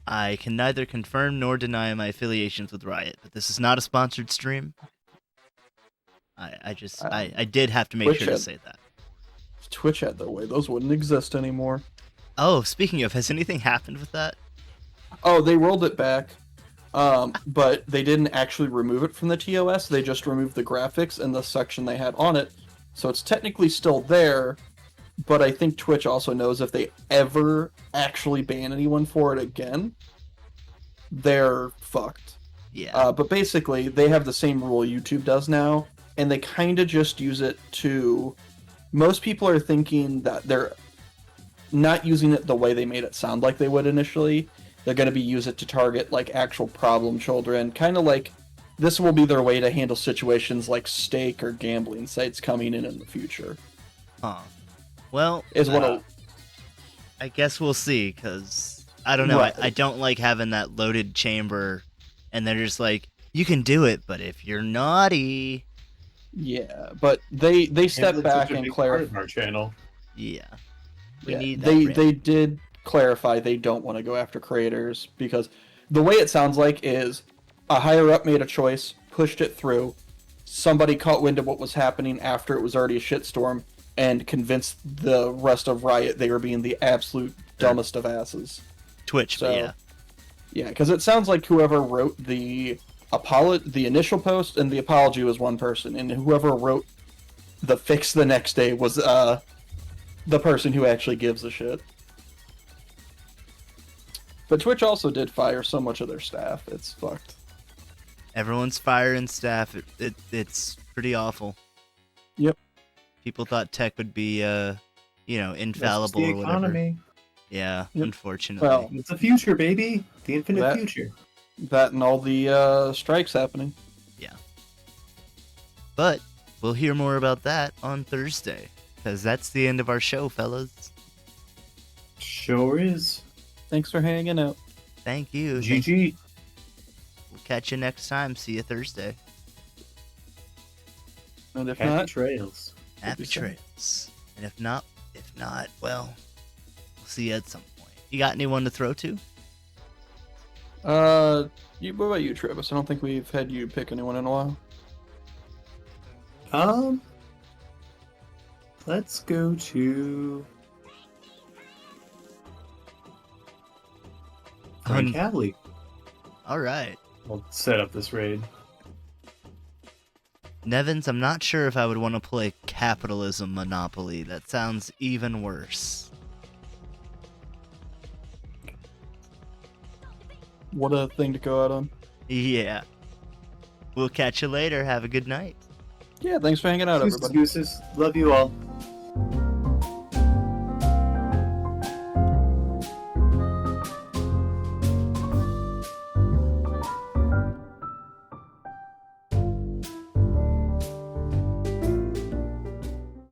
I can neither confirm nor deny my affiliations with Riot, but this is not a sponsored stream. I did have to make Twitch sure to had- say that. If Twitch had their way, those wouldn't exist anymore. Oh, speaking of, has anything happened with that? Oh, they rolled it back, but they didn't actually remove it from the TOS. They just removed the graphics and the section they had on it. So it's technically still there, but I think Twitch also knows if they ever actually ban anyone for it again, they're fucked. Yeah. But basically, they have the same rule YouTube does now, and they kind of just use it to... Most people are thinking that they're not using it the way they made it sound like they would initially. They're going to use it to target like actual problem children, kind of like this will be their way to handle situations like stake or gambling sites coming in the future. Huh. Well, Is what I guess we'll see, because I don't know. Right. I don't like having that loaded chamber, and they're just like, you can do it, but if you're naughty... Yeah, but they step It's back such a and big part clarify. of our channel. Yeah. We Yeah, need that they brand. they did clarify they don't want to go after creators because the way it sounds like is a higher up made a choice, pushed it through, somebody caught wind of what was happening after it was already a shitstorm, and convinced the rest of Riot they were being the absolute dumbest of asses. Twitch, So, but yeah. Yeah, because it sounds like whoever wrote the initial post and the apology was one person, and whoever wrote the fix the next day was the person who actually gives a shit. But Twitch also did fire so much of their staff. It's fucked. Everyone's firing staff. It's pretty awful. Yep. People thought tech would be, infallible the or whatever. economy. Yeah, Yep. unfortunately. Well, It's the future, baby. The infinite That- future. that and all the strikes happening. But we'll hear more about that on Thursday, because that's the end of our show, fellas. Sure is. Thanks for hanging out. Thank you. GG. We'll catch you next time. See you Thursday. And if Happy not, trails. Happy be safe. trails. And if not, well, we'll see you at some point. You got anyone to throw to? what about you, Travis? I don't think we've had you pick anyone in a while. Let's go to Frank Havley. All right. We'll set up this raid. Nevins, I'm not sure if I would want to play Capitalism Monopoly. That sounds even worse. What a thing to go out on. Yeah. We'll catch you later. Have a good night. Yeah, thanks for hanging out, everybody. Excuses. Love you all.